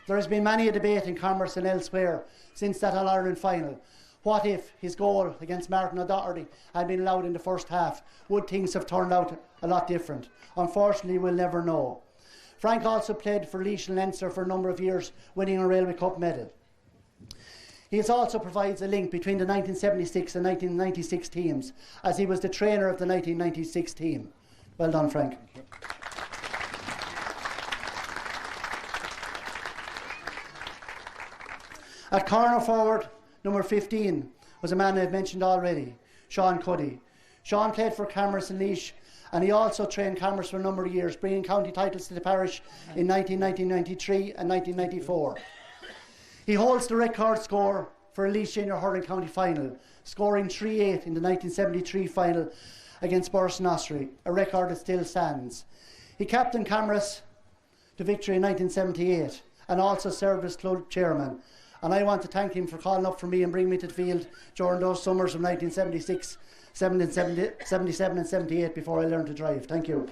There has been many a debate in Camross and elsewhere since that All-Ireland final. What if his goal against Martin O'Doherty had been allowed in the first half? Would things have turned out a lot different? Unfortunately, we'll never know. Frank also played for Laois and Leinster for a number of years, winning a Railway Cup medal. He also provides a link between the 1976 and 1996 teams, as he was the trainer of the 1996 team. Well done, Frank. At corner forward, number 15 was a man I've mentioned already, Sean Cuddy. Sean played for Camross and Laois, and he also trained Camross for a number of years, bringing county titles to the parish in 1993 and 1994. He holds the record score for a Laois Senior Hurling County final, scoring 3-8 in the 1973 final against Burson Ossory, a record that still stands. He captained Camross to victory in 1978 and also served as club chairman. And I want to thank him for calling up for me and bringing me to the field during those summers of 1976, 77 and 78 before I learned to drive. Thank you.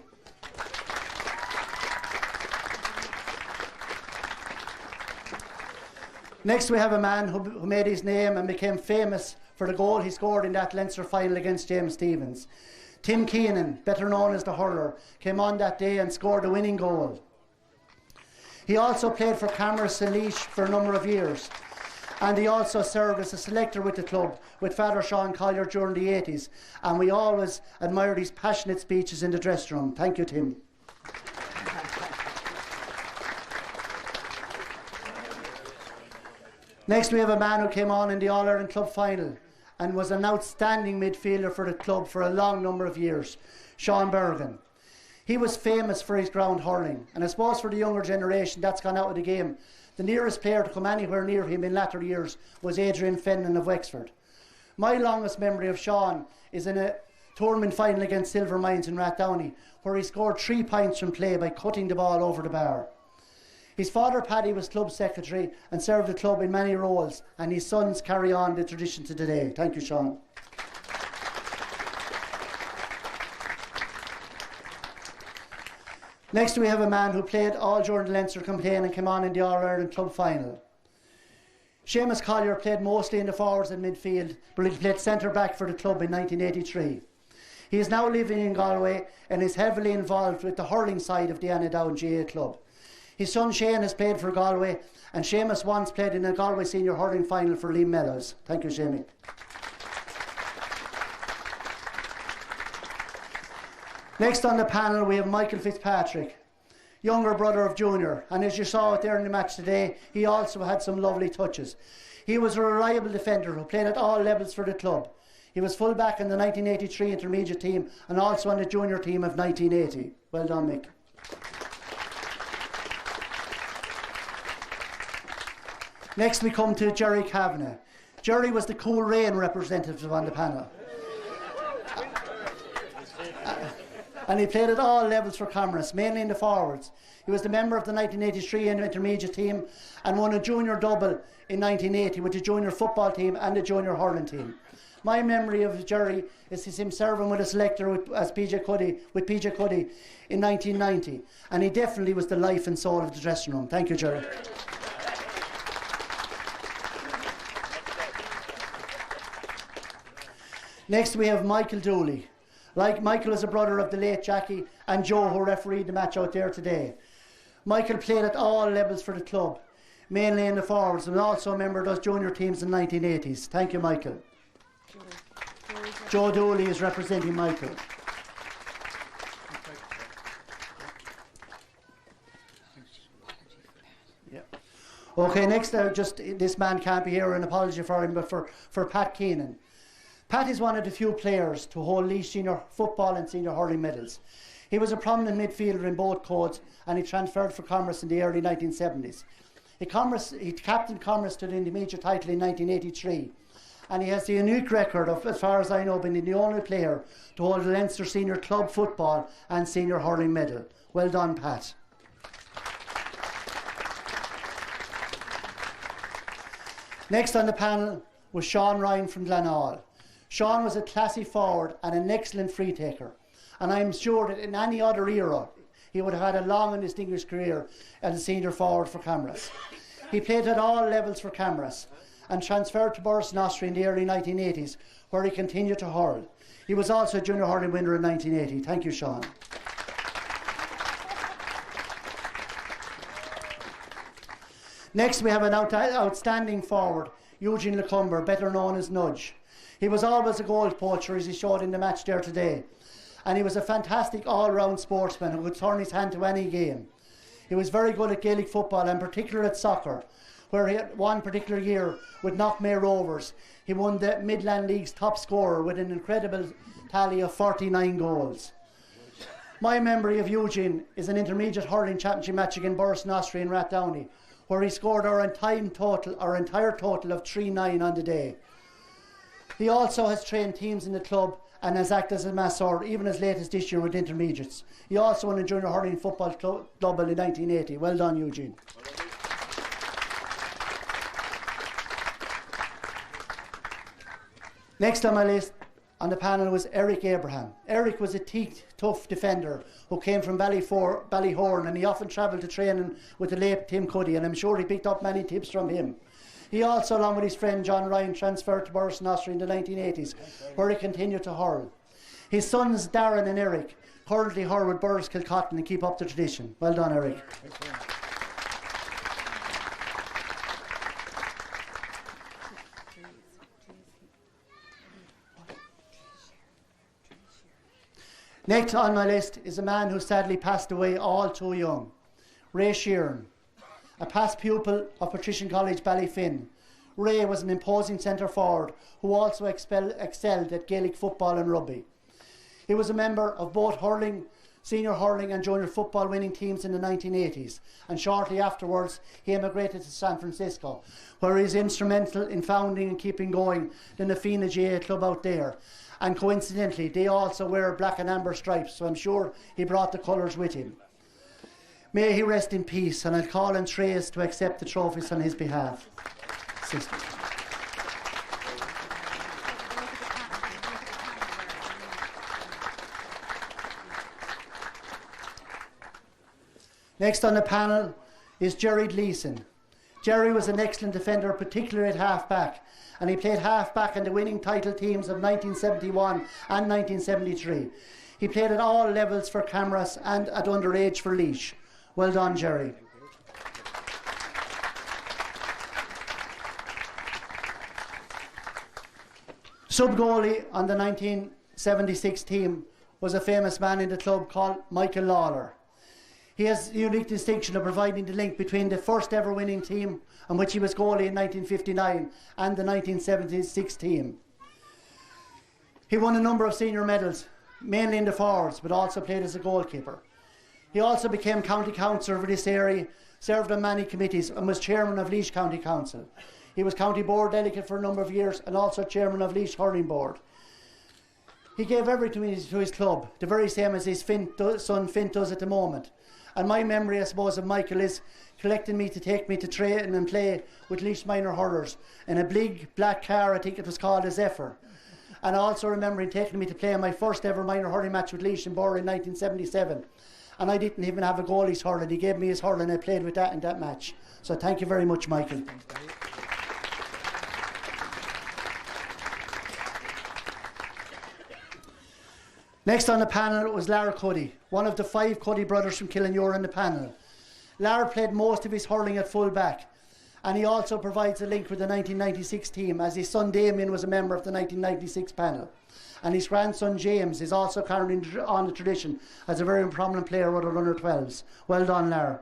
Next we have a man who made his name and became famous for the goal he scored in that Leinster final against James Stephens. Tim Keenan, better known as the hurler, came on that day and scored the winning goal. He also played for Camross and Laois for a number of years, and he also served as a selector with the club with Father Sean Collier during the 80s, and we always admired his passionate speeches in the dressing room. Thank you, Tim. Next we have a man who came on in the All-Ireland Club final and was an outstanding midfielder for the club for a long number of years, Sean Bergen. He was famous for his ground hurling, and I suppose for the younger generation that's gone out of the game, the nearest player to come anywhere near him in latter years was Adrian Fenton of Wexford. My longest memory of Sean is in a tournament final against Silver Mines in Rathdowney, where he scored 3 points from play by cutting the ball over the bar. His father Paddy was club secretary and served the club in many roles, and his sons carry on the tradition to today. Thank you, Sean. Next we have a man who played all during the Leinster campaign and came on in the All-Ireland Club final. Seamus Collier played mostly in the forwards and midfield, but he played centre-back for the club in 1983. He is now living in Galway and is heavily involved with the hurling side of the Annadown GAA club. His son Shane has played for Galway, and Seamus once played in a Galway senior hurling final for Liam Mellows. Thank you, Seamus. Next on the panel we have Michael Fitzpatrick, younger brother of Junior, and as you saw out there in the match today, he also had some lovely touches. He was a reliable defender who played at all levels for the club. He was full back in the 1983 intermediate team and also on the junior team of 1980. Well done, Mick. Next we come to Jerry Kavanagh. Jerry was the Cool Rain representative on the panel. And he played at all levels for Camross, mainly in the forwards. He was the member of the 1983 intermediate team and won a junior double in 1980 with the junior football team and the junior hurling team. My memory of Jerry is him serving with a selector with PJ Cuddy in 1990, and he definitely was the life and soul of the dressing room. Thank you, Jerry. Next we have Michael Dooley. Michael is a brother of the late Jackie and Joe, who refereed the match out there today. Michael played at all levels for the club, mainly in the forwards, and also a member of those junior teams in the 1980s. Thank you, Michael. Joe Dooley is representing Michael. Yeah. Okay, next, this man can't be here, an apology for him, but for Pat Keenan. Pat is one of the few players to hold Laois senior football and senior hurling medals. He was a prominent midfielder in both codes, and he transferred for Camross in the early 1970s. He captained Camross to the intermediate title in 1983, and he has the unique record of, as far as I know, being the only player to hold the Leinster senior club football and senior hurling medal. Well done, Pat. Next on the panel was Sean Ryan from Glenall. Sean was a classy forward and an excellent free taker, and I'm sure that in any other era he would have had a long and distinguished career as a senior forward for Camross. He played at all levels for Camross and transferred to Borris in Austria in the early 1980s, where he continued to hurl. He was also a junior hurling winner in 1980. Thank you, Sean. Next we have an outstanding forward, Eugene Lecumber, better known as Nudge. He was always a goal poacher, as he showed in the match there today. And he was a fantastic all-round sportsman who could turn his hand to any game. He was very good at Gaelic football, and particularly at soccer, where he had one particular year with Knockmare Rovers. He won the Midland League's top scorer with an incredible tally of 49 goals. My memory of Eugene is an intermediate hurling championship match against Borris in Austria in Rathdowney, where he scored our entire total of 3-9 on the day. He also has trained teams in the club and has acted as a masseur even as late as this year with intermediates. He also won a junior hurling football double in 1980. Well done, Eugene. Next on my list on the panel was Eric Abraham. Eric was a tough defender who came from Ballyhorn, and he often travelled to training with the late Tim Cuddy, and I'm sure he picked up many tips from him. He also, along with his friend John Ryan, transferred to Borris in Austria in the 1980s, where he continued to hurl. His sons Darren and Eric currently hurl with Borris Kilcotton and keep up the tradition. Well done, Eric. Next on my list is a man who sadly passed away all too young, Ray Sheeran. A past pupil of Patrician College Ballyfin, Ray was an imposing centre forward who also excelled at Gaelic football and rugby. He was a member of both hurling, senior hurling and junior football winning teams in the 1980s, and shortly afterwards he emigrated to San Francisco, where he is instrumental in founding and keeping going the Nafina GAA club out there. And coincidentally, they also wear black and amber stripes, so I'm sure he brought the colours with him. May he rest in peace, and I'll call on Trace to accept the trophies on his behalf. Sister. Next on the panel is Jerry Gleeson. Jerry was an excellent defender, particularly at half-back, and he played half-back in the winning title teams of 1971 and 1973. He played at all levels for Camross and at underage for Laois. Well done, Jerry. Sub-goalie on the 1976 team was a famous man in the club called Michael Lawler. He has the unique distinction of providing the link between the first ever winning team, on which he was goalie in 1959, and the 1976 team. He won a number of senior medals, mainly in the forwards, but also played as a goalkeeper. He also became county councillor for this area, served on many committees, and was chairman of Laois County Council. He was county board delegate for a number of years and also chairman of Laois Hurling Board. He gave everything to his club, the very same as his son Finn does at the moment. And my memory, I suppose, of Michael is collecting me to take me to train and play with Laois minor hurlers in a big black car, I think it was called a Zephyr. And I also remember him taking me to play in my first ever minor hurling match with Laois in Borough in 1977. And I didn't even have a goalie's hurling. He gave me his hurling and I played with that in that match. So thank you very much, Michael. Next on the panel was Lara Cuddy, one of the 5 Cuddy brothers from Killinure on the panel. Lara played most of his hurling at full back, and he also provides a link with the 1996 team, as his son Damien was a member of the 1996 panel. And his grandson James is also carrying on the tradition as a very prominent player with the under 12s. Well done, Lara.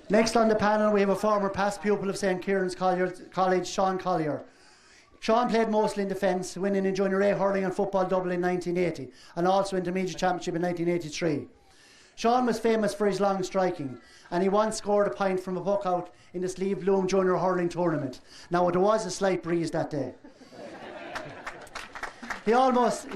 Next on the panel we have a former past pupil of St. Kieran's College, Sean Collier. Sean played mostly in defence, winning in Junior A hurling and football double in 1980 and also Intermediate Championship in 1983. Sean was famous for his long striking, and he once scored a point from a puck out in the Slieve Bloom Junior Hurling Tournament. Now there was a slight breeze that day. He almost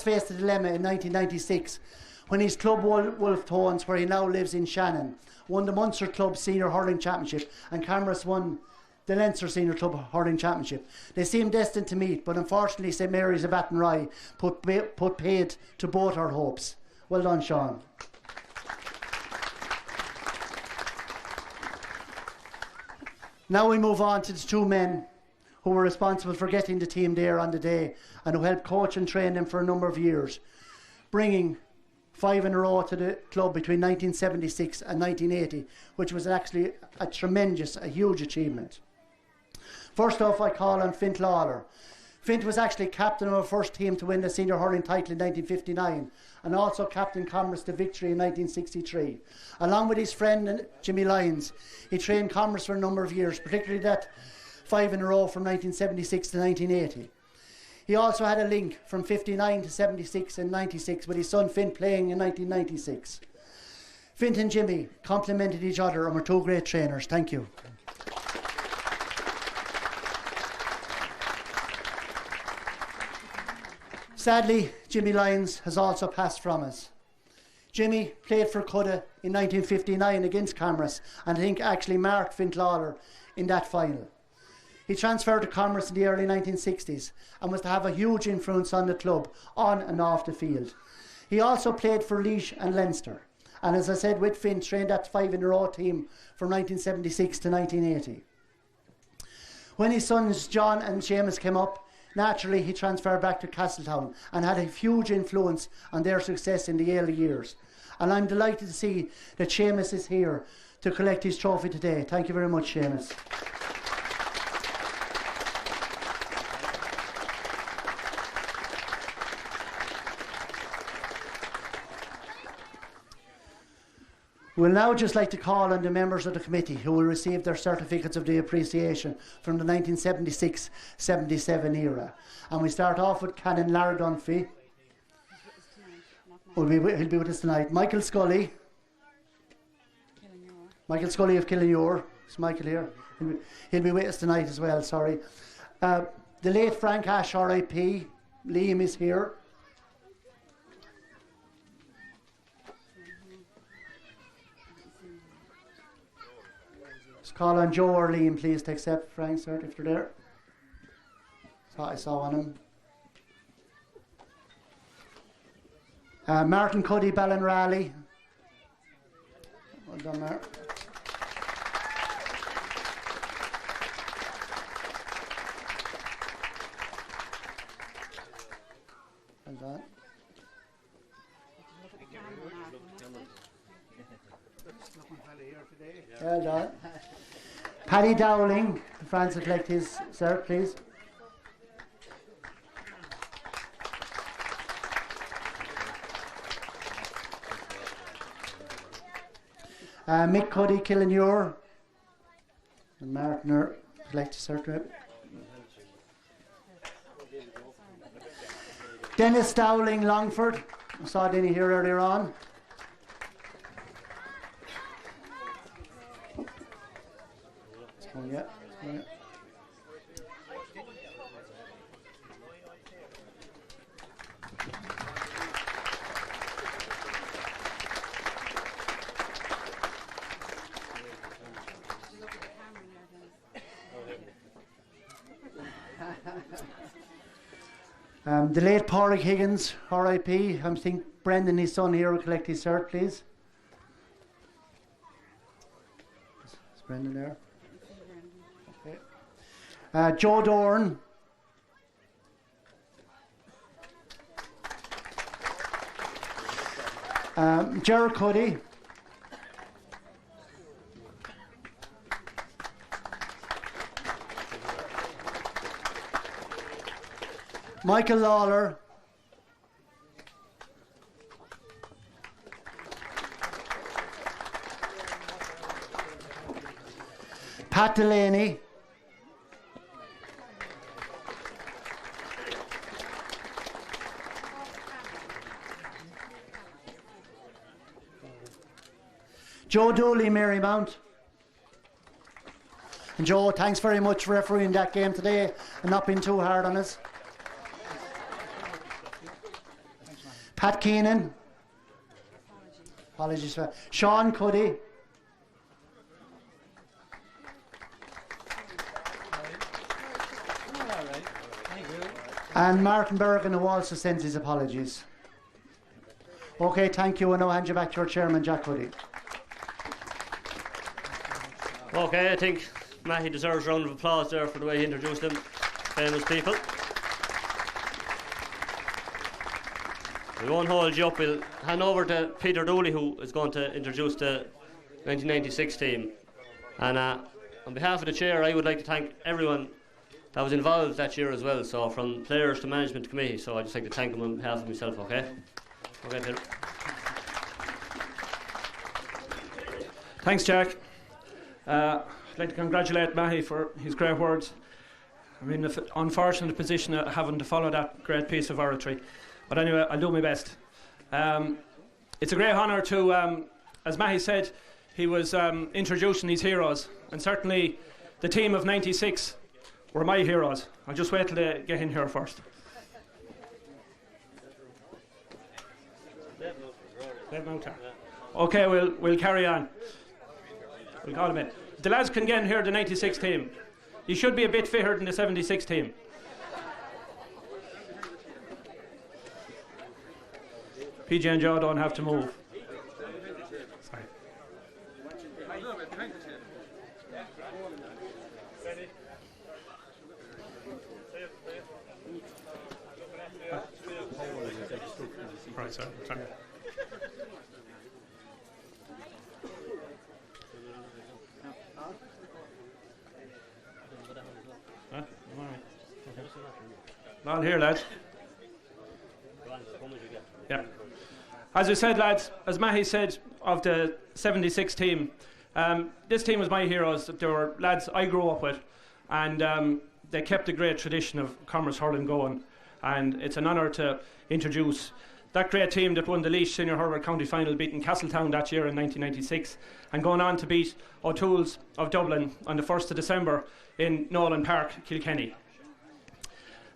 faced a dilemma in 1996 when his club Wolf Tones, where he now lives in Shannon, won the Munster Club Senior Hurling Championship and Camross won the Leinster Senior Club Hurling Championship. They seemed destined to meet, but unfortunately St Mary's of Athenry put paid to both our hopes. Well done, Sean. Now we move on to the 2 men who were responsible for getting the team there on the day and who helped coach and train them for a number of years, bringing 5 in a row to the club between 1976 and 1980, which was actually a huge achievement. First off, I call on Finn Lawler. Finn was actually captain of our first team to win the senior hurling title in 1959 and also captain Camross to victory in 1963. Along with his friend Jimmy Lyons, he trained Camross for a number of years, particularly that 5 in a row from 1976 to 1980. He also had a link from 59 to 76 and 96 with his son Finn playing in 1996. Finn and Jimmy complemented each other and were 2 great trainers. Thank you. Sadly, Jimmy Lyons has also passed from us. Jimmy played for Cudda in 1959 against Camross and I think actually marked Finn Lawler in that final. He transferred to Camross in the early 1960s and was to have a huge influence on the club, on and off the field. He also played for Laois and Leinster, and as I said, with Finn, trained that 5 in a row team from 1976 to 1980. When his sons John and Seamus came up, naturally he transferred back to Castletown and had a huge influence on their success in the early years. And I'm delighted to see that Seamus is here to collect his trophy today. Thank you very much, Seamus. We'll now just like to call on the members of the committee who will receive their certificates of the appreciation from the 1976-77 era. And we start off with Canon Lara Dunphy. He'll be with us tonight. Michael Scully. Michael Scully of Killinure. Is Michael here? He'll be with us tonight as well, sorry. The late Frank Ash, R.I.P. Liam is here. Call on Joe or Liam, please, to accept Frank's cert if they're there. I saw one of them. Martin Cuddy, Ballinrally. Well done, Martin. Well done. Well done. Paddy Dowling, Francis, collect his cert, please. Mick Cuddy, Killinure. And Martin are collected cert. Dennis Dowling, Longford. I saw Denny here earlier on. Yeah. The late Pádraig Higgins, R.I.P. I think Brendan, his son here, will collect his cert, please. Is Brendan there? Okay. Joe Dorn. Ger Cuddy. Michael Lawler. Pat Delaney. Joe Dooley, Marymount. And Joe, thanks very much for refereeing that game today and not being too hard on us. Pat Keenan. Apologies for that. Sean Cuddy. And Martin Bergen, who also sends his apologies. Okay, thank you, and I'll hand you back to our chairman, Jack Cuddy.
Okay, I think Matty deserves a round of applause there for the way he introduced them famous people. We won't hold you up. We'll hand over to Peter Dooley, who is going to introduce the 1996 team. And on behalf of the chair, I would like to thank everyone that was involved that year as well. So from players to management committee. So I'd just like to thank them on behalf of myself. Okay. Okay, Peter.
Thanks, Jack. I'd like to congratulate Matty for his great words. I'm in the unfortunate position of having to follow that great piece of oratory. But anyway, I'll do my best. It's a great honour to, as Matty said, he was introducing these heroes. And certainly the team of 96 were my heroes. I'll just wait till they get in here first. Okay, we'll carry on. We'll call them in. The lads can get in here, the 96 team. You should be a bit fitter than the 76 team. PJ and Joe don't have to move. Sorry. Right, sorry. All here, lads. Yeah. As I said, lads, as Matty said, of the 76 team, this team was my heroes. They were lads I grew up with, and they kept the great tradition of Camross hurling going. And it's an honour to introduce that great team that won the Laois Senior Hurler County Final, beating Castletown that year in 1996, and going on to beat O'Toole's of Dublin on the 1st of December in Nolan Park, Kilkenny.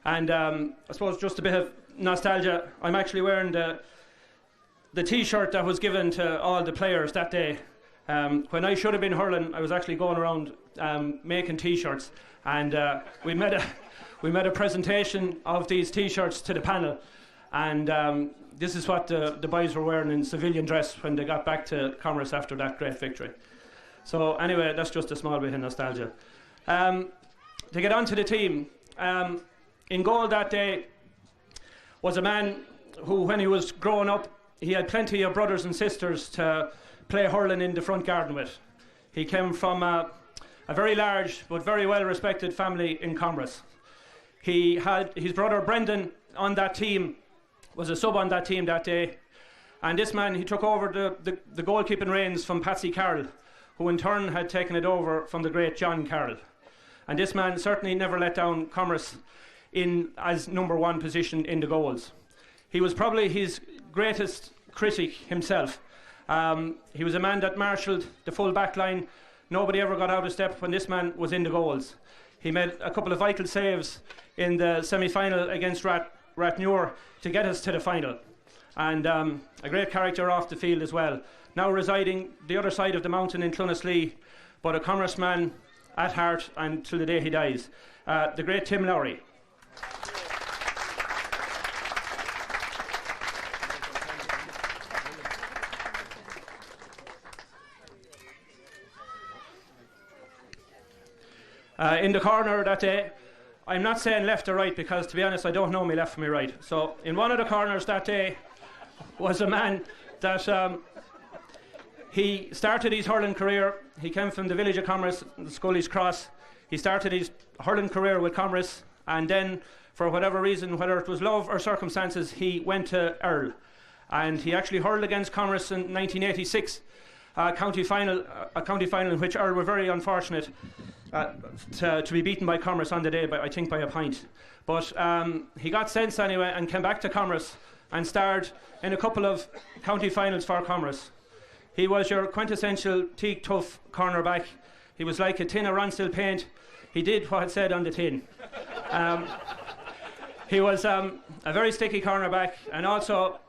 And I suppose just a bit of nostalgia, I'm actually wearing the T-shirt that was given to all the players that day. When I should have been hurling, I was actually going around making T-shirts, and we made a presentation of these T-shirts to the panel, and this is what the boys were wearing in civilian dress when they got back to Camross after that great victory. So anyway, that's just a small bit of nostalgia. To get on to the team, in goal that day was a man who, when he was growing up, he had plenty of brothers and sisters to play hurling in the front garden with. He came from a very large but very well respected family in Camross. He had his brother Brendan on that team, was a sub on that team that day, And this man, he took over the goalkeeping reins from Patsy Carroll, who in turn had taken it over from the great John Carroll. And this man certainly never let down Camross in as number one position in the goals. He was probably his greatest critic himself. He was a man that marshalled the full back line. Nobody ever got out of step when this man was in the goals. He made a couple of vital saves in the semi-final against Rathnure to get us to the final. And a great character off the field as well. Now residing the other side of the mountain in Clonaslee, but a Camross man at heart and till the day he dies. The great Tim Lowry. In the corner that day, I'm not saying left or right because, to be honest, I don't know me left from me right. So in one of the corners that day was a man that he started his hurling career. He came from the village of Camross, the Scully's Cross. He started his hurling career with Camross, and then, for whatever reason, whether it was love or circumstances, he went to Earl. And he actually hurled against Camross in 1986, a county final in which Earl were very unfortunate to be beaten by Camross on the day, I think by a pint. But he got sense anyway and came back to Camross and starred in a couple of county finals for Camross. He was your quintessential teak tough cornerback. He was like a tin of Ronstill paint. He did what it said on the tin. He was a very sticky cornerback, and also,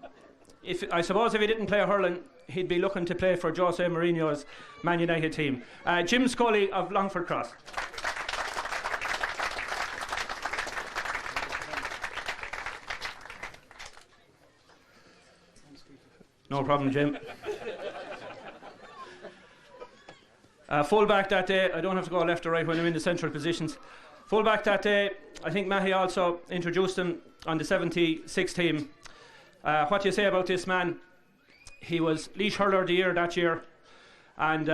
I suppose if he didn't play hurling, he'd be looking to play for Jose Mourinho's Man United team. Jim Scully of Longford Cross. No problem, Jim. Full-back that day, I don't have to go left or right when I'm in the central positions. Full-back that day, I think Mahi also introduced him on the 76 team. What do you say about this man? He was Laois Hurler of the Year that year, and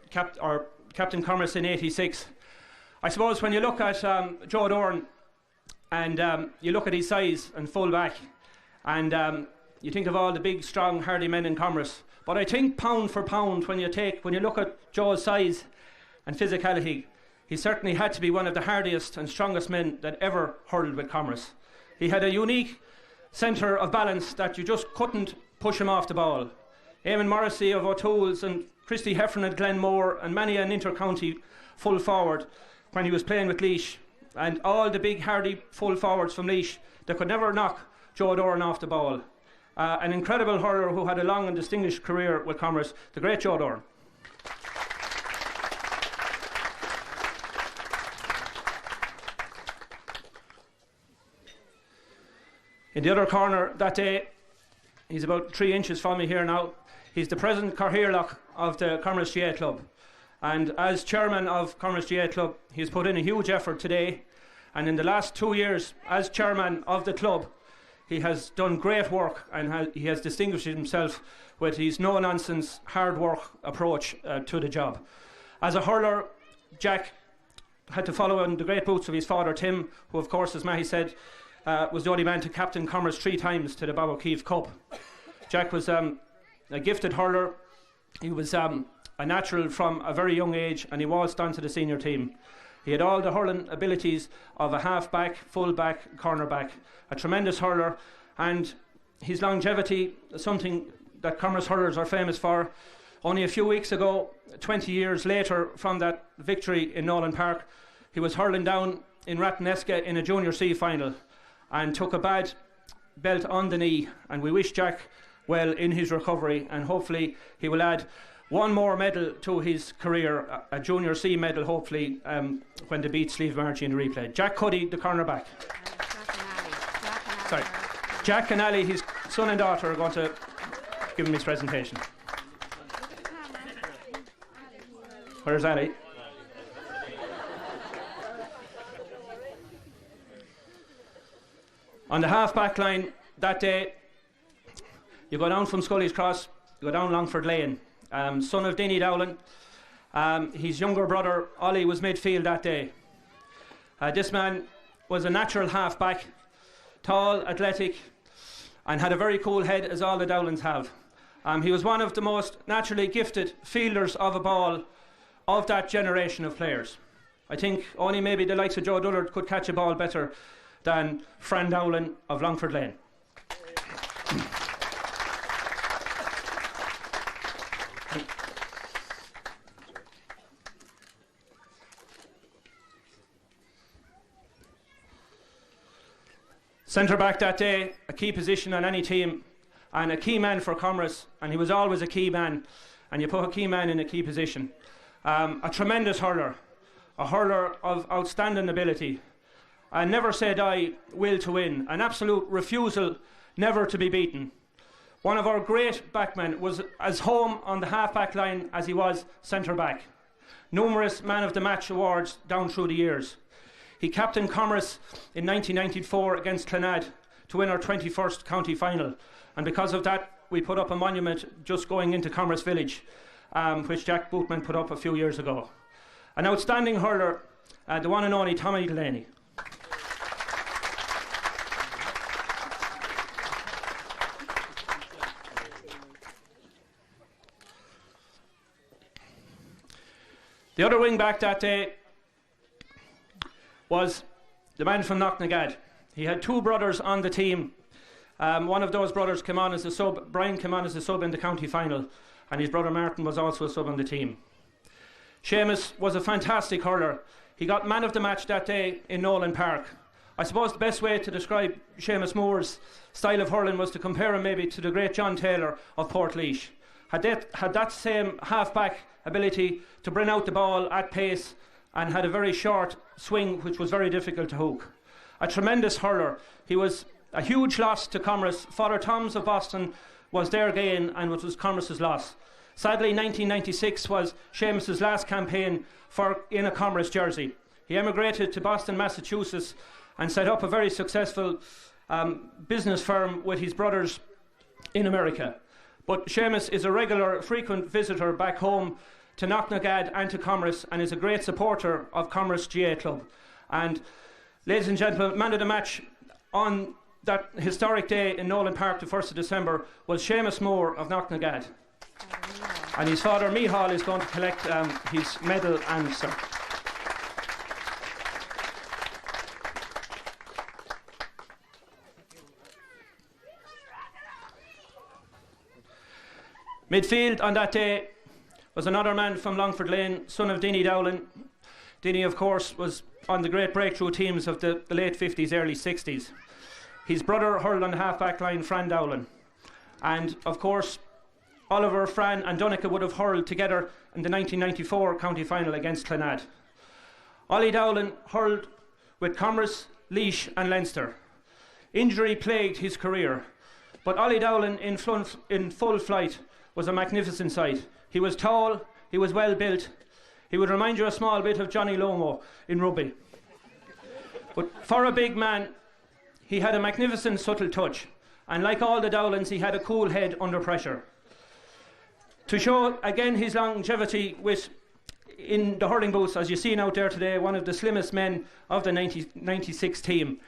Captain Camross in '86. I suppose when you look at Joe Doran and you look at his size and full back, and you think of all the big, strong, hardy men in Camross. But I think pound for pound, when you look at Joe's size and physicality, he certainly had to be one of the hardiest and strongest men that ever hurled with Camross. He had a unique centre of balance that you just couldn't push him off the ball. Eamon Morrissey of O'Toole's and Christy Heffron at Glenmore and many an inter-county full forward when he was playing with Laois, and all the big hardy full forwards from Laois, they could never knock Joe Doran off the ball. An incredible hurler who had a long and distinguished career with Camross, the great Joe Doran. In the other corner that day, he's about 3 inches from me here now. He's the present Carhearlock of the Camross GAA Club. And as chairman of Camross GAA Club, he's put in a huge effort today. And in the last 2 years, as chairman of the club, he has done great work, and he has distinguished himself with his no-nonsense, hard work approach to the job. As a hurler, Jack had to follow in the great boots of his father Tim, who of course, as Mahi said, was the only man to captain Camross 3 times to the Bob O'Keefe Cup. Jack was a gifted hurler. He was a natural from a very young age, and he waltzed onto the senior team. He had all the hurling abilities of a half-back, full-back, corner-back, a tremendous hurler, and his longevity is something that Camross hurlers are famous for. Only a few weeks ago, 20 years later from that victory in Nolan Park, he was hurling down in Rathneska in a Junior C final and took a bad belt on the knee, and we wish Jack well in his recovery, and hopefully he will add one more medal to his career, a Junior C medal hopefully when they beat Slieve Margie in the replay. Jack Cuddy, the cornerback. Sorry, Jack and Ali, his son and daughter, are going to give him his presentation. Where's Ali? On the half-back line that day, you go down from Scully's Cross, you go down Longford Lane. Son of Denny Dowling. His younger brother, Ollie, was midfield that day. This man was a natural half-back, tall, athletic, and had a very cool head, as all the Dowlins have. He was one of the most naturally gifted fielders of a ball of that generation of players. I think only maybe the likes of Joe Dullard could catch a ball better than Fran Dowlin of Longford Lane. Centre back that day, a key position on any team, and a key man for Camross, and he was always a key man, and you put a key man in a key position. A tremendous hurler, a hurler of outstanding ability, a never say die will to win, an absolute refusal never to be beaten. One of our great backmen, was as home on the half-back line as he was centre back. Numerous man of the match awards down through the years. He captained Camross in 1994 against Clonard to win our 21st county final, and because of that we put up a monument just going into Camross village, which Jack Bootman put up a few years ago. An outstanding hurler, the one and only Tommy Delaney. The other wing back that day was the man from Knocknagad. He had two brothers on the team. One of those brothers came on as a sub. Brian came on as a sub in the county final, and his brother Martin was also a sub on the team. Seamus was a fantastic hurler. He got man of the match that day in Nolan Park. I suppose the best way to describe Seamus Moore's style of hurling was to compare him maybe to the great John Taylor of Portlaoise. Had that same half-back ability to bring out the ball at pace, and had a very short swing which was very difficult to hook. A tremendous hurler. He was a huge loss to Camross. Father Tom's of Boston was their gain, and it was Camross's loss. Sadly, 1996 was Seamus's last campaign in a Camross jersey. He emigrated to Boston, Massachusetts, and set up a very successful business firm with his brothers in America. But Seamus is a regular, frequent visitor back home to Knocknagad and to Camross, and is a great supporter of Camross GAA Club. And ladies and gentlemen, man of the match on that historic day in Nolan Park, the 1st of December, was Seamus Moore of Knocknagad. And his father Mihal is going to collect his medal and cert. Midfield on that day was another man from Longford Lane, son of Dinny Dowlin. Dinny, of course, was on the great breakthrough teams of the late 50s, early 60s. His brother hurled on the half-back line, Fran Dowlin. And, of course, Oliver, Fran and Donica would have hurled together in the 1994 county final against Clonard. Ollie Dowlin hurled with Camross, Laois and Leinster. Injury plagued his career, but Ollie Dowlin in full flight was a magnificent sight. He was tall, he was well built. He would remind you a small bit of Johnny Lomo in rugby. But for a big man, he had a magnificent subtle touch, and like all the Dowlins, he had a cool head under pressure. To show again his longevity in the hurling boots, as you've seen out there today, one of the slimmest men of the 96 team.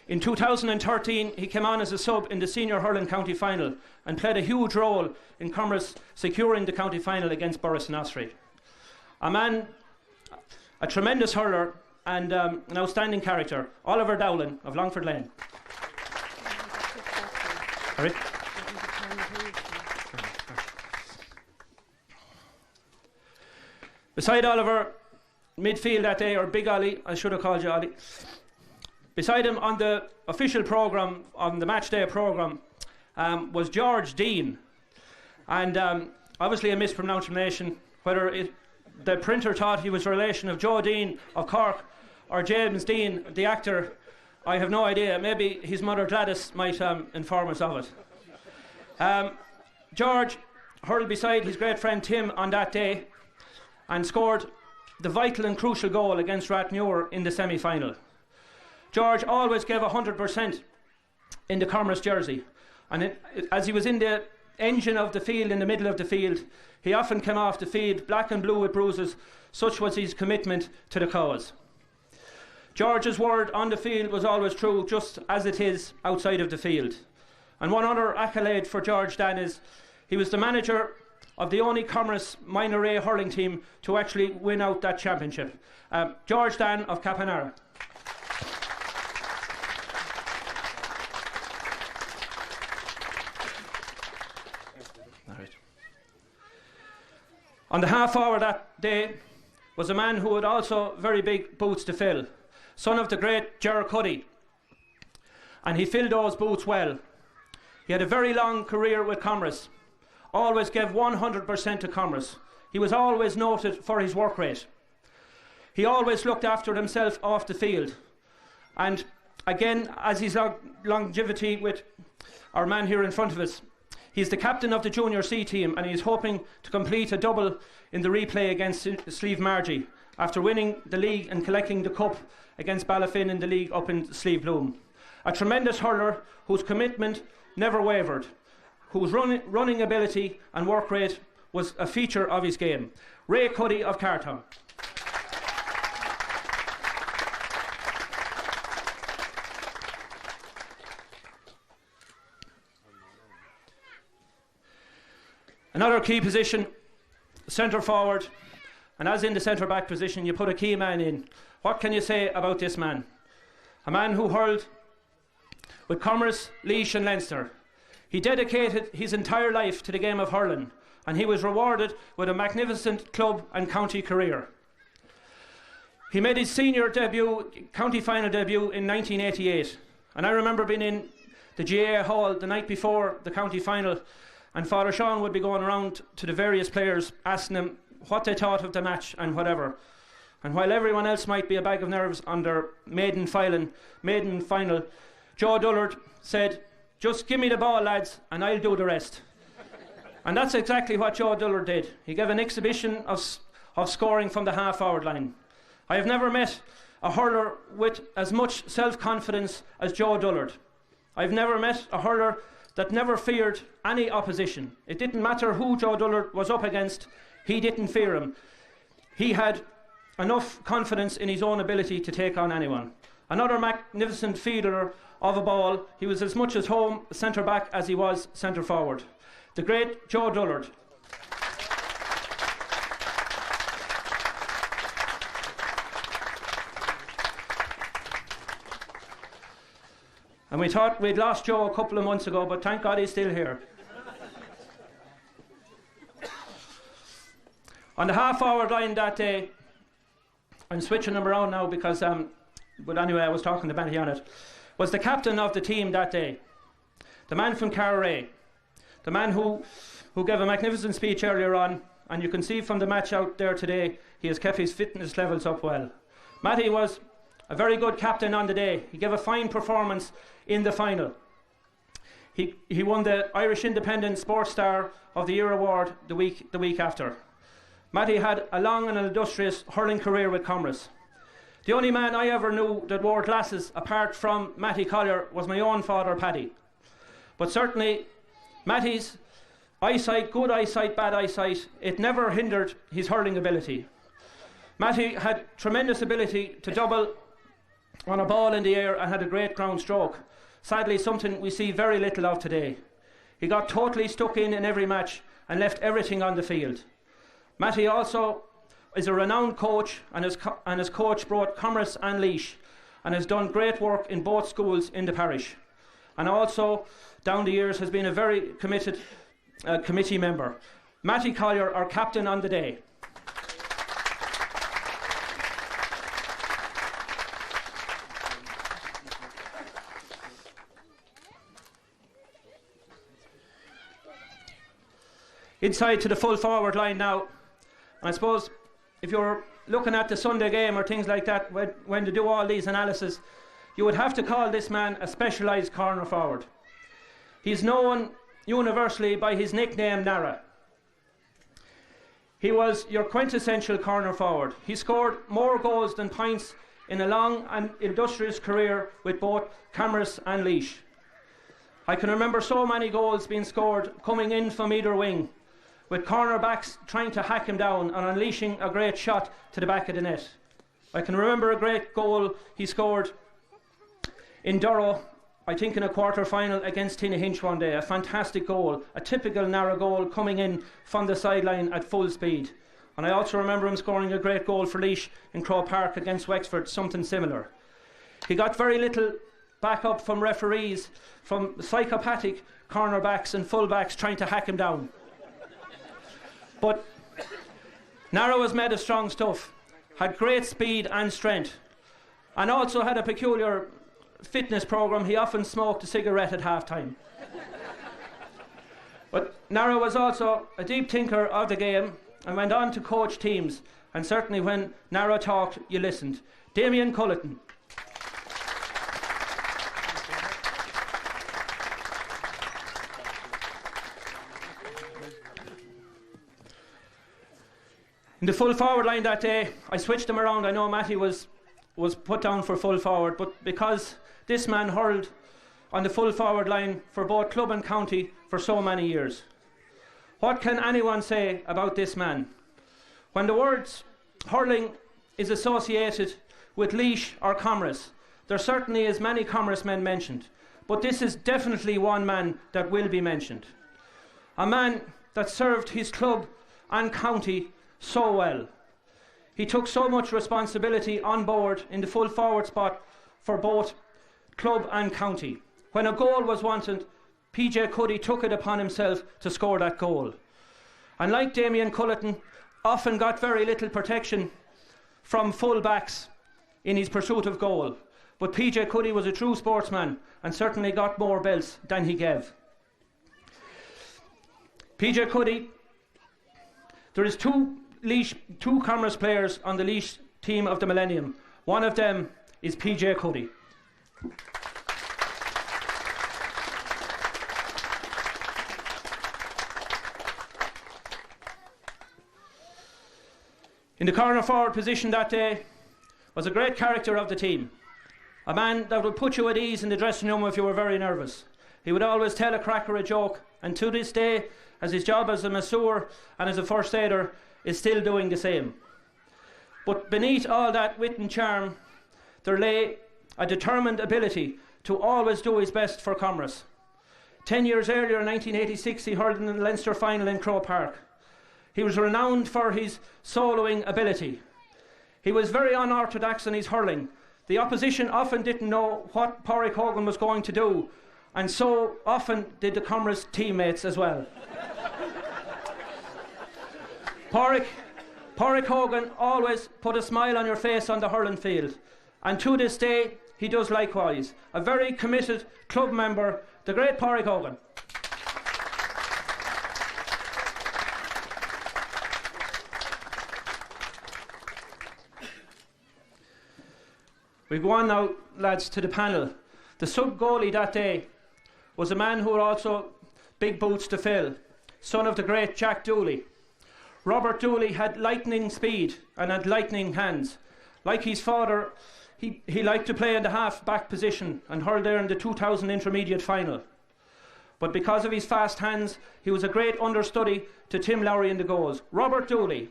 In 2013, he came on as a sub in the senior hurling county final and played a huge role in Camross securing the county final against Borris and Osprey. A man, a tremendous hurler and an outstanding character, Oliver Dowlin of Longford Lane. Sorry? Beside Oliver, midfield that day, or Big Ollie, I should have called you Ollie. Beside him on the official programme, on the match day programme, was George Dean. And obviously a mispronunciation, whether the printer thought he was a relation of Joe Dean of Cork or James Dean, the actor, I have no idea. Maybe his mother Gladys might inform us of it. George hurled beside his great friend Tim on that day and scored the vital and crucial goal against Rathmuir in the semi-final. George always gave 100% in the Camross jersey, and as he was in the engine of the field, in the middle of the field, he often came off the field black and blue with bruises. Such was his commitment to the cause. George's word on the field was always true, just as it is outside of the field. And one other accolade for George Dan is he was the manager of the only Camross minor A hurling team to actually win out that championship. George Dan of Capanara. On the half hour that day was a man who had also very big boots to fill, son of the great Ger Cuddy, and he filled those boots well. He had a very long career with Camross, always gave 100% to Camross. He was always noted for his work rate. He always looked after himself off the field. And again, as his longevity with our man here in front of us, he's the captain of the Junior C team, and he's hoping to complete a double in the replay against Slieve Margie after winning the league and collecting the cup against Ballyfin in the league up in Slieve Bloom. A tremendous hurler whose commitment never wavered, whose running ability and work rate was a feature of his game. Ray Cuddy of Cartown. Another key position, centre forward, and as in the centre back position you put a key man in. What can you say about this man? A man who hurled with Camross, Laois and Leinster. He dedicated his entire life to the game of hurling, and he was rewarded with a magnificent club and county career. He made his senior debut, county final debut in 1988, and I remember being in the GAA hall the night before the county final, and Father Sean would be going around to the various players asking them what they thought of the match and whatever. And while everyone else might be a bag of nerves on their maiden final, Joe Dullard said, "Just give me the ball, lads, and I'll do the rest." And that's exactly what Joe Dullard did. He gave an exhibition of scoring from the half-hour line. I have never met a hurler with as much self-confidence as Joe Dullard. I've never met a hurler that never feared any opposition. It didn't matter who Joe Dullard was up against, he didn't fear him. He had enough confidence in his own ability to take on anyone. Another magnificent fielder of a ball. He was as much as home centre back as he was centre forward. The great Joe Dullard. And we thought we'd lost Joe a couple of months ago, but thank God he's still here. On the half-hour line that day, I'm switching them around now because, but anyway, I was talking to Benny on it, was the captain of the team that day, the man from Carray, the man who gave a magnificent speech earlier on, and you can see from the match out there today, he has kept his fitness levels up well. Matty was a very good captain on the day. He gave a fine performance in the final. He won the Irish Independent Sports Star of the Year award the week after. Matty had a long and illustrious hurling career with Camross. The only man I ever knew that wore glasses apart from Matty Collier was my own father, Paddy. But certainly Matty's eyesight, good eyesight, bad eyesight, it never hindered his hurling ability. Matty had tremendous ability to double on a ball in the air and had a great ground stroke. Sadly, something we see very little of today. He got totally stuck in every match and left everything on the field. Matty also is a renowned coach and has coached both Camross and Laois and has done great work in both schools in the parish. And also, down the years, has been a very committed committee member. Matty Collier, our captain on the day. Inside to the full forward line now. And I suppose if you're looking at the Sunday game or things like that, when they do all these analyses, you would have to call this man a specialised corner forward. He's known universally by his nickname Nara. He was your quintessential corner forward. He scored more goals than points in a long and illustrious career with both Camross and Laois. I can remember so many goals being scored coming in from either wing, with cornerbacks trying to hack him down and unleashing a great shot to the back of the net. I can remember a great goal he scored in Durrow. I think, in a quarter-final against Tinnahinch one day. A fantastic goal, a typical Narrow goal coming in from the sideline at full speed. And I also remember him scoring a great goal for Laois in Croke Park against Wexford, something similar. He got very little backup from referees, from psychopathic cornerbacks and fullbacks trying to hack him down. But Narrow was made of strong stuff, had great speed and strength, and also had a peculiar fitness programme. He often smoked a cigarette at half-time. But Narrow was also a deep thinker of the game and went on to coach teams, and certainly when Narrow talked, you listened. Damien Culleton. In the full forward line that day, I switched him around. I know Matty was put down for full forward, but because this man hurled on the full forward line for both club and county for so many years. What can anyone say about this man? When the words hurling is associated with Laois or Camross, there certainly is many Camross men mentioned, but this is definitely one man that will be mentioned. A man that served his club and county so well. He took so much responsibility on board in the full forward spot for both club and county. When a goal was wanted, PJ Cuddy took it upon himself to score that goal. And like Damien Culleton, often got very little protection from full backs in his pursuit of goal. But PJ Cuddy was a true sportsman and certainly got more belts than he gave. PJ Cuddy, there is two Camross players on the Laois team of the Millennium. One of them is PJ Cuddy. In the corner forward position that day was a great character of the team. A man that would put you at ease in the dressing room if you were very nervous. He would always tell a crack or a joke, and to this day, as his job as a masseur and as a first aider, is still doing the same. But beneath all that wit and charm, there lay a determined ability to always do his best for Camross. 10 years earlier, in 1986, he hurled in the Leinster final in Croke Park. He was renowned for his soloing ability. He was very unorthodox in his hurling. The opposition often didn't know what Pádraig Hogan was going to do, and so often did the Camross teammates as well. Pádraig Hogan always put a smile on your face on the hurling field, and to this day he does likewise. A very committed club member, the great Pádraig Hogan. We go on now, lads, to the panel. The sub-goalie that day was a man who had also big boots to fill, son of the great Jack Dooley. Robert Dooley had lightning speed and had lightning hands. Like his father, he liked to play in the half-back position and hurled there in the 2000 intermediate final. But because of his fast hands, he was a great understudy to Tim Lowry in the goals. Robert Dooley.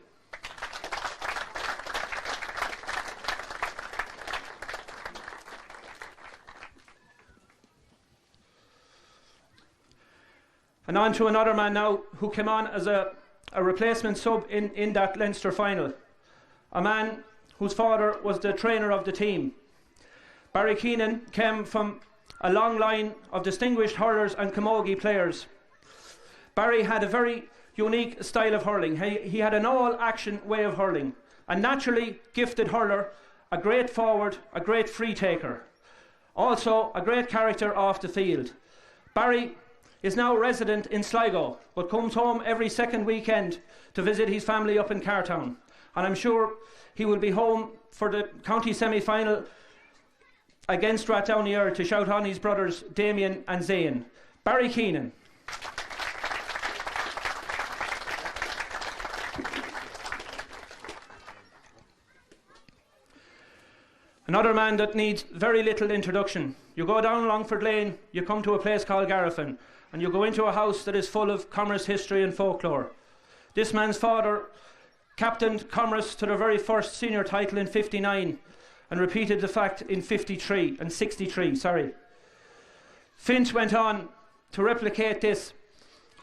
And on to another man now who came on as a replacement sub in that Leinster final. A man whose father was the trainer of the team. Barry Keenan came from a long line of distinguished hurlers and camogie players. Barry had a very unique style of hurling. He had an all-action way of hurling. A naturally gifted hurler, a great forward, a great free taker. Also a great character off the field. Barry is now resident in Sligo, but comes home every second weekend to visit his family up in Cartown. And I'm sure he will be home for the county semi-final against Rathdowney to shout on his brothers Damien and Zane. Barry Keenan. Another man that needs very little introduction. You go down Longford Lane, you come to a place called Garifin, and you go into a house that is full of Camross history and folklore. This man's father captained Camross to their very first senior title in '59 and repeated the fact in '63 and '63, sorry. Finch went on to replicate this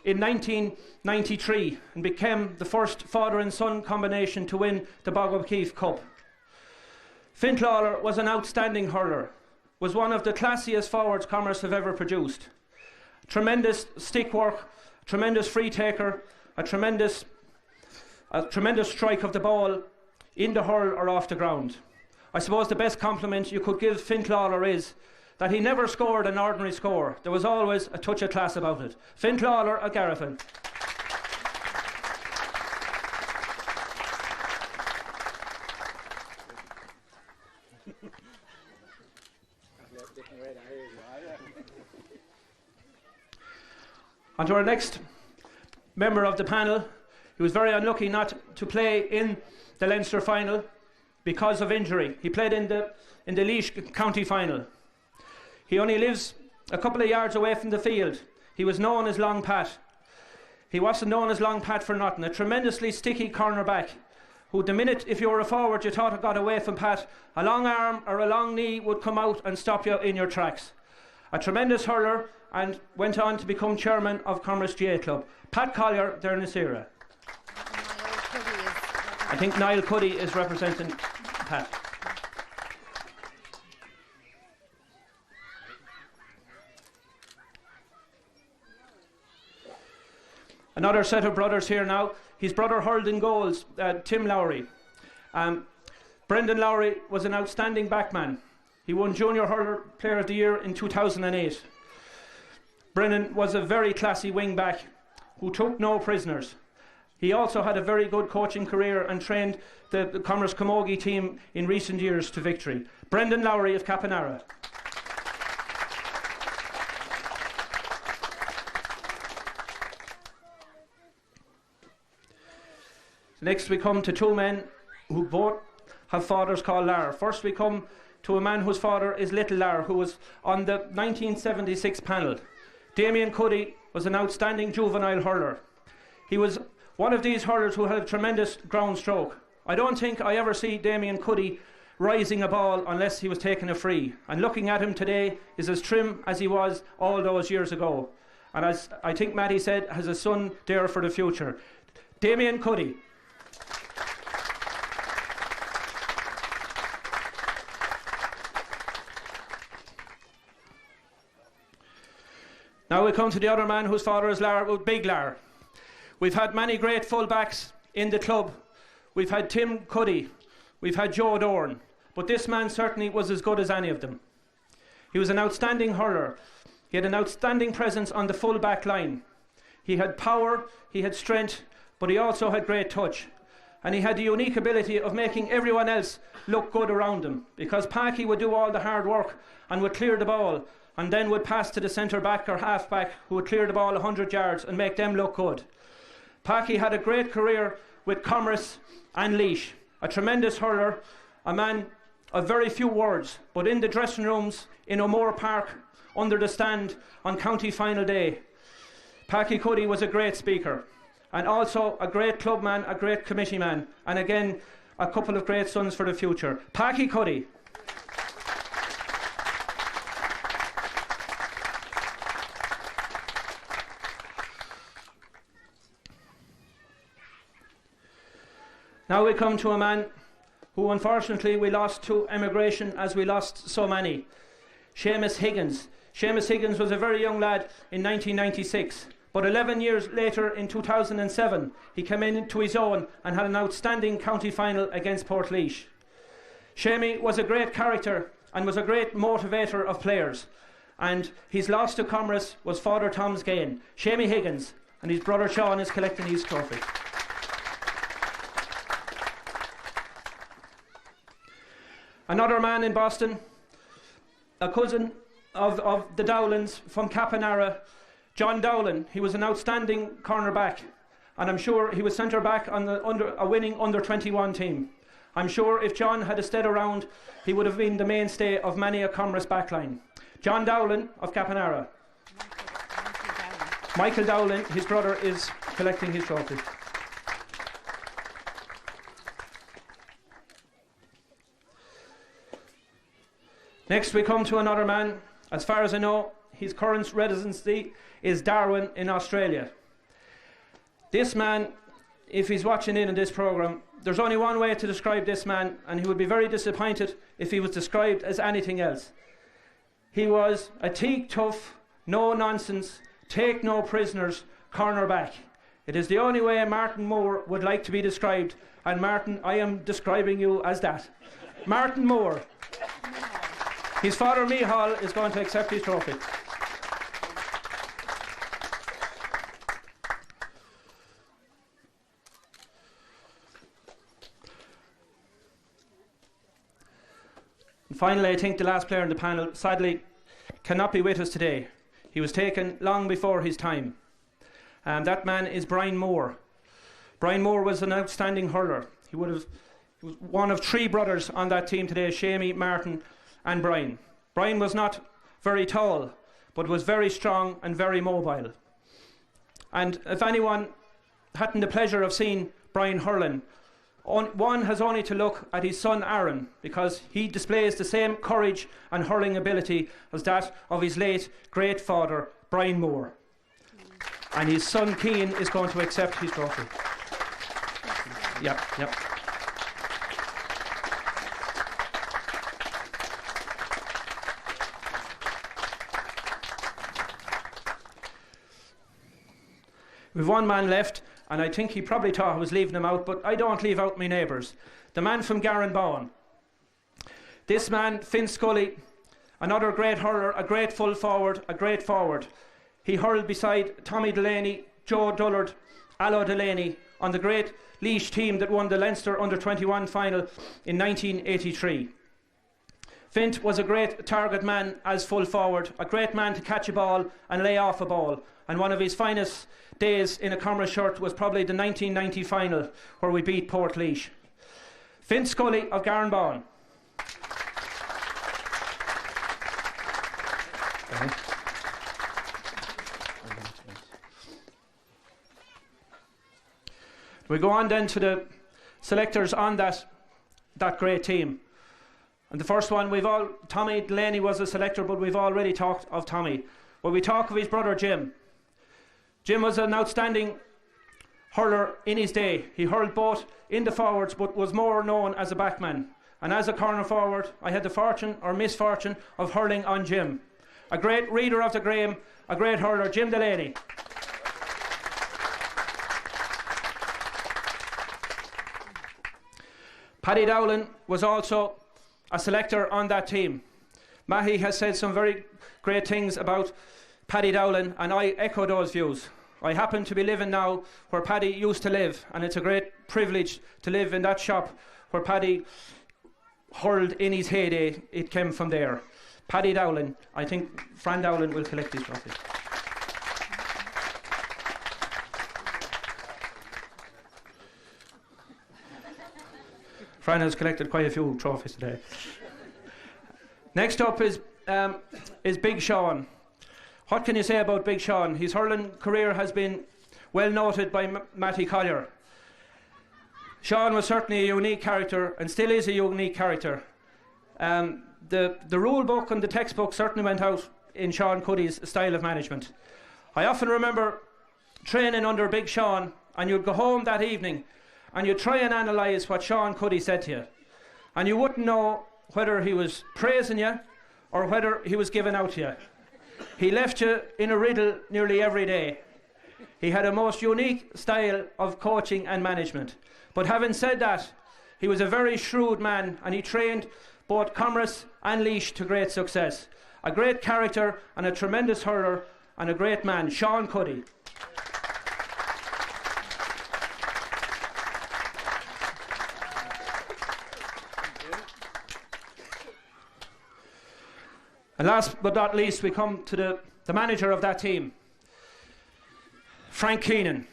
in 1993 and became the first father and son combination to win the Bog O'Keefe Cup. Finch Lawler was an outstanding hurler, was one of the classiest forwards Camross have ever produced. Tremendous stick work, tremendous free taker, a tremendous strike of the ball in the hurl or off the ground. I suppose the best compliment you could give Finch Lawler is that he never scored an ordinary score. There was always a touch of class about it. Finch Lawler of Garifin. On to our next member of the panel. He was very unlucky not to play in the Leinster final because of injury. He played in the Laois county final. He only lives a couple of yards away from the field. He was known as Long Pat. He wasn't known as Long Pat for nothing. A tremendously sticky cornerback who, the minute if you were a forward you thought it got away from Pat, a long arm or a long knee would come out and stop you in your tracks. A tremendous hurler, and went on to become chairman of Camross GAA Club. Pat Collier, there in this era. I think Niall Cuddy is representing Pat. Another set of brothers here now. His brother hurled in goals, Tim Lowry. Brendan Lowry was an outstanding backman. He won Junior Hurler Player of the Year in 2008. Brendan was a very classy wing back who took no prisoners. He also had a very good coaching career and trained the Camross Camogie team in recent years to victory. Brendan Lowry of Capanara. Next we come to two men who both have fathers called Lar. First we come to a man whose father is Little Lar, who was on the 1976 panel. Damien Cuddy was an outstanding juvenile hurler. He was one of these hurlers who had a tremendous ground stroke. I don't think I ever see Damien Cuddy rising a ball unless he was taking a free. And looking at him today is as trim as he was all those years ago. And as I think Matty said, has a son there for the future. Damien Cuddy. Now we come to the other man whose father is Lar, Big Lar. We've had many great full-backs in the club. We've had Tim Cuddy. We've had Joe Dorn. But this man certainly was as good as any of them. He was an outstanding hurler. He had an outstanding presence on the full-back line. He had power, he had strength, but he also had great touch. And he had the unique ability of making everyone else look good around him, because Packy would do all the hard work and would clear the ball, and then would pass to the centre back or half back, who would clear the ball 100 yards and make them look good. Packy had a great career with Camross and Laois, a tremendous hurler, a man of very few words, but in the dressing rooms in O'Moore Park, under the stand on county final day, Packy Cuddy was a great speaker, and also a great club man, a great committee man, and again a couple of great sons for the future. Packy Cuddy. Now we come to a man who unfortunately we lost to emigration, as we lost so many. Seamus Higgins. Seamus Higgins was a very young lad in 1996, but 11 years later in 2007 he came into his own and had an outstanding county final against Portlaoise. Seamie was a great character and was a great motivator of players, and his loss to Camross was Father Tom's gain. Seamie Higgins, and his brother Sean is collecting his trophy. Another man in Boston, a cousin of the Dowlans from Capanara, John Dowlan. He was an outstanding cornerback, and I'm sure he was centre back on a winning under-21 team. I'm sure if John had stayed around, he would have been the mainstay of many a Camross backline. John Dowlan of Capanara. Michael Dowlan, his brother, is collecting his trophy. Next we come to another man. As far as I know, his current residency is Darwin in Australia. This man, if he's watching in this programme, there's only one way to describe this man, and he would be very disappointed if he was described as anything else. He was a teak tough, no nonsense, take no prisoners, cornerback. It is the only way Martin Moore would like to be described, and Martin, I am describing you as that. Martin Moore. His father Micheál is going to accept his trophy. And finally, I think the last player in the panel, sadly, cannot be with us today. He was taken long before his time. That man is Brian Moore. Brian Moore was an outstanding hurler. He was one of three brothers on that team today, Shamey, Martin and Brian. Brian was not very tall, but was very strong and very mobile. And if anyone hadn't the pleasure of seeing Brian hurling, one has only to look at his son Aaron, because he displays the same courage and hurling ability as that of his late great father, Brian Moore. And his son Cian is going to accept his trophy. Yep. We've one man left, and I think he probably thought I was leaving him out, but I don't leave out my neighbours. The man from Garrenbowen. This man, Finn Scully, another great hurler, a great full forward, a great forward. He hurled beside Tommy Delaney, Joe Dullard, Allo Delaney on the great Laois team that won the Leinster under-21 final in 1983. Fint was a great target man as full forward, a great man to catch a ball and lay off a ball, and one of his finest days in a Camross shirt was probably the 1990 final where we beat Port Laois. Fint Scully of Garrenbowen. We go on then to the selectors on that great team. And the first one, Tommy Delaney was a selector, but we've already talked of Tommy. But we talk of his brother Jim. Jim was an outstanding hurler in his day. He hurled both in the forwards, but was more known as a backman. And as a corner forward, I had the fortune or misfortune of hurling on Jim. A great reader of the game, a great hurler, Jim Delaney. Paddy Dowling was also a selector on that team. Mahi has said some very great things about Paddy Dowling, and I echo those views. I happen to be living now where Paddy used to live, and it's a great privilege to live in that shop where Paddy hurled in his heyday. It came from there. Paddy Dowling, I think Fran Dowling will collect his trophy. Fran has collected quite a few trophies today. Next up is Big Sean. What can you say about Big Sean? His hurling career has been well noted by Matty Collier. Sean was certainly a unique character and still is a unique character. The rule book and the textbook certainly went out in Sean Cuddy's style of management. I often remember training under Big Sean, and you'd go home that evening and you'd try and analyse what Sean Cuddy said to you, and you wouldn't know whether he was praising you or whether he was giving out to you. He left you in a riddle nearly every day. He had a most unique style of coaching and management. But having said that, he was a very shrewd man, and he trained both Camross and Laois to great success. A great character and a tremendous hurler and a great man, Sean Cuddy. And last but not least, we come to the manager of that team, Frank Keenan.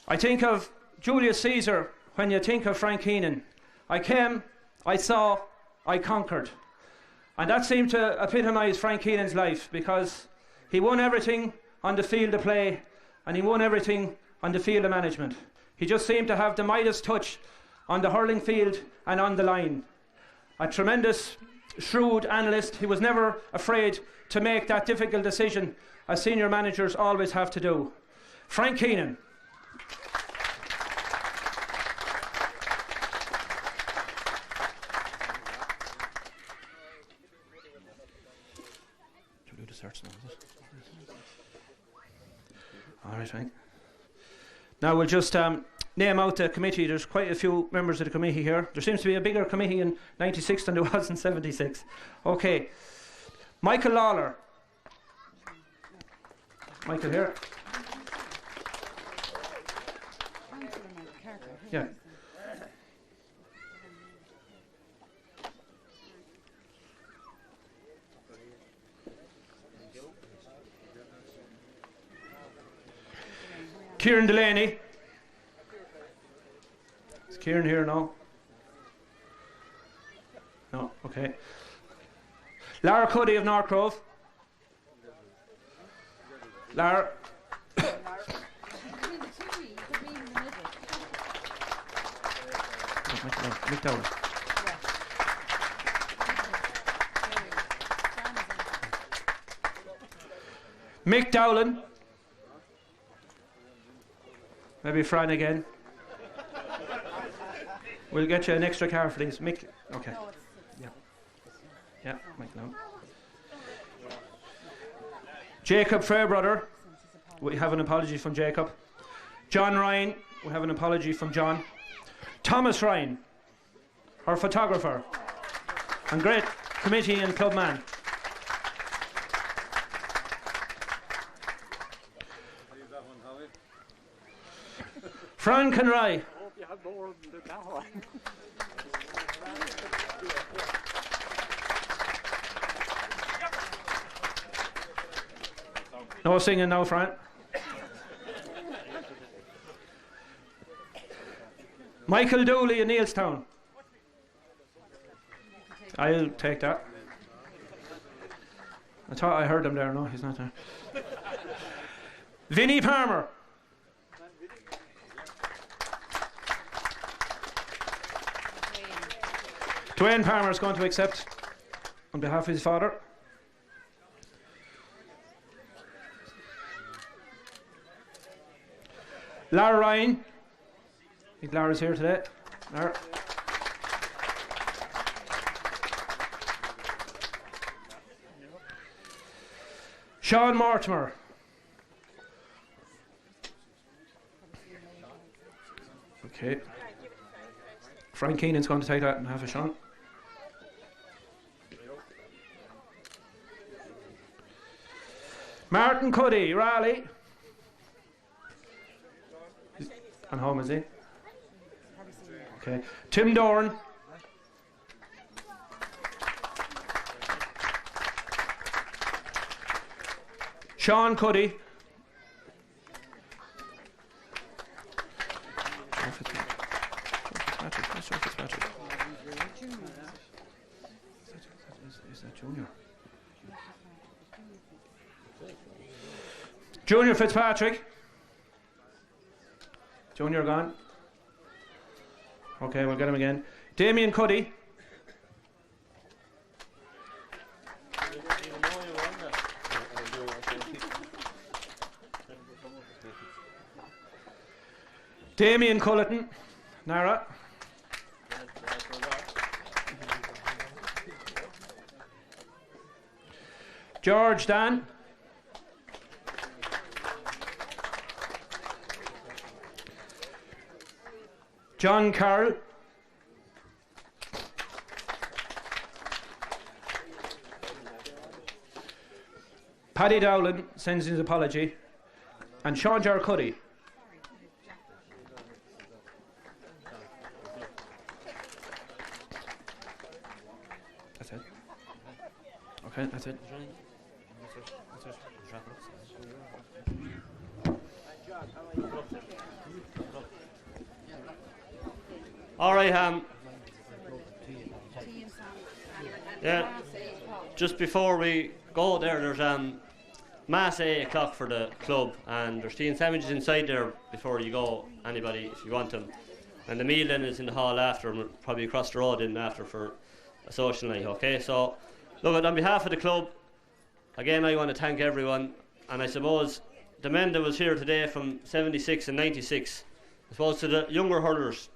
I think of Julius Caesar when you think of Frank Keenan. I came, I saw, I conquered. And that seemed to epitomise Frank Keenan's life, because he won everything on the field of play and he won everything on the field of management. He just seemed to have the Midas touch on the hurling field and on the line. A tremendous shrewd analyst. He was never afraid to make that difficult decision, as senior managers always have to do. Frank Keenan. All right, Frank. Now we'll just name out the committee. There's quite a few members of the committee here. There seems to be a bigger committee in 96 than there was in 76. Okay. Michael Lawler. Michael here. Yeah. Kieran Delaney. Is Kieran here now? No, okay. Lara Cuddy of Northgrove. Lara. Mick Dowling. Mick Dowling. Maybe Fran again. We'll get you an extra car for these. Mick. Okay. Yeah. Yeah, Mick now. Jacob Fairbrother. We have an apology from Jacob. John Ryan. We have an apology from John. Thomas Ryan, our photographer, and great committee and club man. Frank and Rye. No singing now, Frank. Michael Dooley in Neilstown. I'll take that. I thought I heard him there. No, he's not there. Vinnie Palmer. Dwayne Palmer is going to accept on behalf of his father. Lara Ryan. I think Lara's here today. Lara. Sean Mortimer. Okay. Frank Keenan's going to take that and have a Sean. Martin Cuddy, Raleigh. And home, is he? Okay. Tim Dorn. Sean Cuddy. Is that Junior? Junior Fitzpatrick. Junior gone. Okay, we'll get him again. Damien Cuddy. Damien Culleton. Nara. George Dan. John Carroll. Paddy Dowland sends his apology. And Sean Jar Cuddy. That's it. Okay, that's it.
All right, yeah. Just before we go there, there's mass 8 o'clock for the club, and there's tea and sandwiches inside there before you go. Anybody, if you want them, and the meal then is in the hall after, and probably across the road in after for social night, okay? So, look, on behalf of the club, again, I want to thank everyone, and I suppose the men that was here today from 76 and 96, I suppose to the younger hurlers,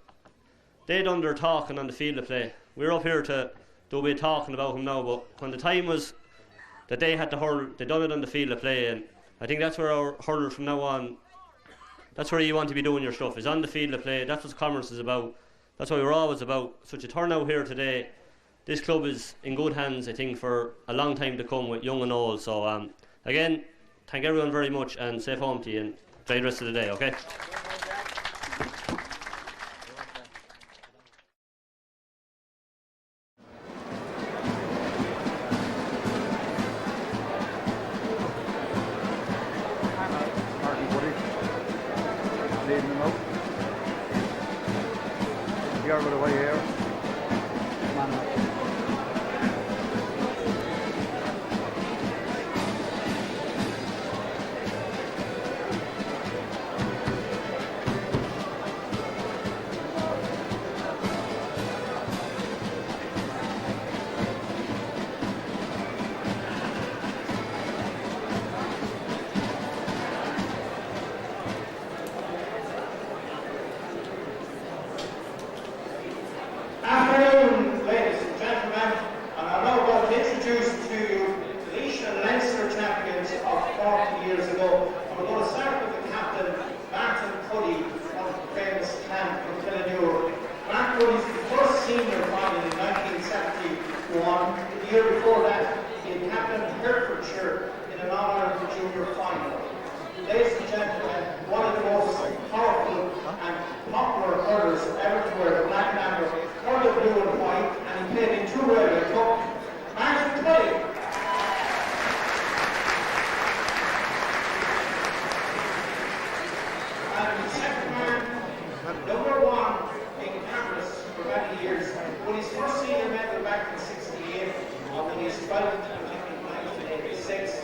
they done their talking on the field of play. We're up here to do a bit talking about them now, but when the time was that they had to hurl, they done it on the field of play, and I think that's where our hurlers from now on, that's where you want to be doing your stuff, is on the field of play. That's what Camross is about. That's what we're always about. Such a turnout here today. This club is in good hands, I think, for a long time to come with young and old. So again, thank everyone very much, and safe home to you, and enjoy the rest of the day, okay?
Afternoon, ladies and gentlemen, and I'm now going to introduce to you the Leinster and Leinster champions of 40 years ago. And we're going to start with the captain, Martin Cuddy, from the famous camp from Killinure. Martin Cuddy's the first senior final in 1971. The year before that, he had captained Herefordshire in an All-Ireland junior final. Ladies and gentlemen, one of the most powerful and popular hurlers ever to wear the black and amber, colour blue and white, and he played in 2 Railway Cup. Martin Cuddy. And the second man, number 1 in Camross for many years, won his first senior medal back in '68, and when he was 12 in 1986.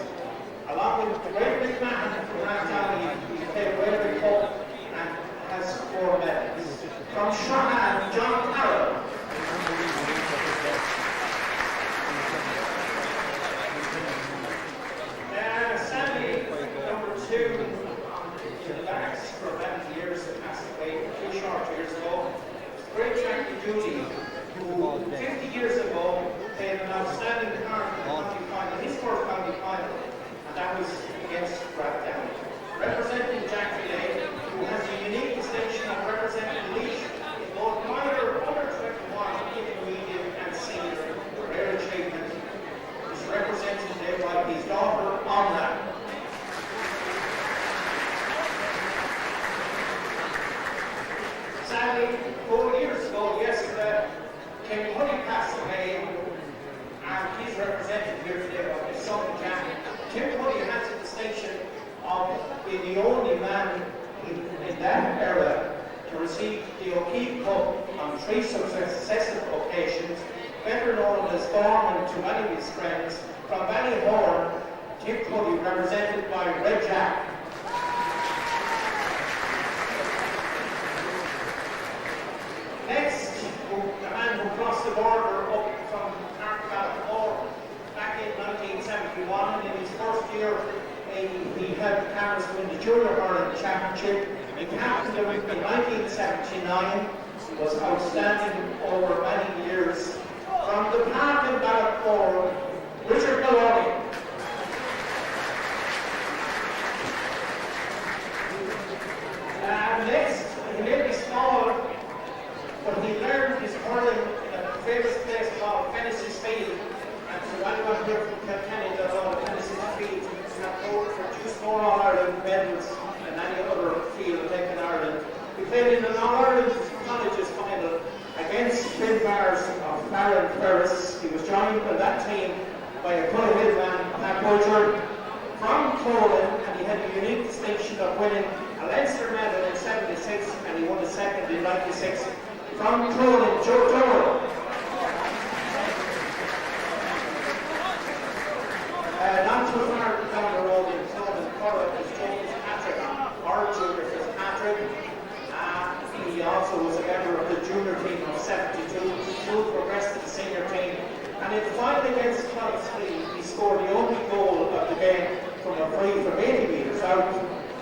Along with Greg McMahon from Rathdowney, he played Railway Cup and has 4 medals. From Shahan, John Carroll. Sadly, number 2 in the backs for many years, passed away 2 short years ago. Great Jackie Judy, who 50 years ago played an outstanding part in the county final, his first county final. That was against Rathdowney. Representing Jack Gillay, who has the unique distinction of representing Laois in both minor under 21, intermediate and senior. Rare achievement is represented today by his daughter, Anna. Sadly, 4 years ago, yesterday, King Cuddy passed away, and he's represented here today by his son, Jack. Tim Cuddy has the distinction of being the only man in that era to receive the O'Keefe Cup on 3 successive occasions, better known as Gorman to many of his friends. From Ballyhorn, Tim Cuddy represented by Red Jack. Next, the man who crossed the border up from Ballyhorn back in 1971, and in his first year he helped Camross win the Junior Hurling Championship. He captained them in 1979. He was outstanding over many years. From the park in Ballyhorn, Richard Maloney. Next, he may be small, but he learned his hurling in a famous place called Fennis's Field. And so anyone here from Kilkenny that all Fennis's Field have produced more All-Ireland medals than any other field in Ireland. He played in an All-Ireland colleges final against Finbars of Farrell Ferris. He was joined by that team by a Cullehill man, Pat Butcher, from Clolan, and he had the unique distinction of winning a Leinster medal in '76, and he won the second in '96. From Clolan, Joe Doyle. Not too far down the road in Clolan, Cork is James Patrick, or Junior Fitzpatrick. He also was a member of the junior team of '72, who progressed to the senior team a free from 80 metres out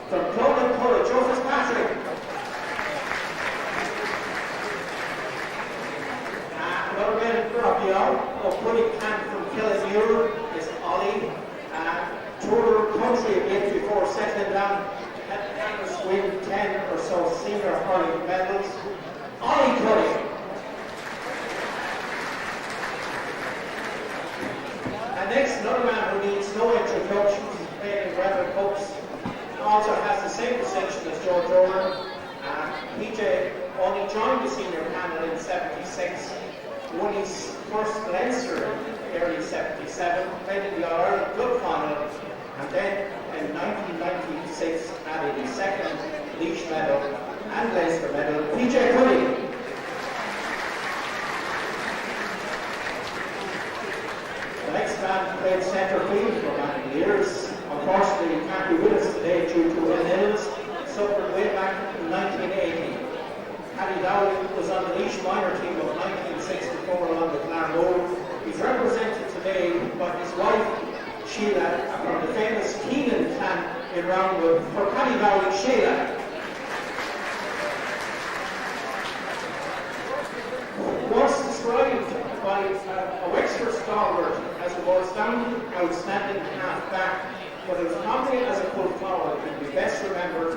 from Clonard Curry, Joe Fitzpatrick. Another man drop you out of putting camp from Killinure is Ollie. Tour country again before settling down. Camross win 10 or so senior hurling medals. Ollie Curry. And next, another man who needs no introduction, he's playing in Gravel Cups, also has the same distinction as George Orr. PJ only joined the senior panel in '76, won his first Leinster in early '77, played in the All-Ireland Club final, and then in 1996 added his second Laois medal and Leinster medal. PJ Cuddy. The next man played centre field for many years. Unfortunately, he can't be with us today due to illness, suffered way back in 1980. Paddy Dowling was on the Laois minor team of 1964 along with Glenroe. He's represented today by his wife, Sheila, from the famous Keenan clan in Roundwood. For Paddy Dowling, Sheila. Was described by a Wexford stalwart as the most outstanding half-back, but it was probably as a full forward and be best remembered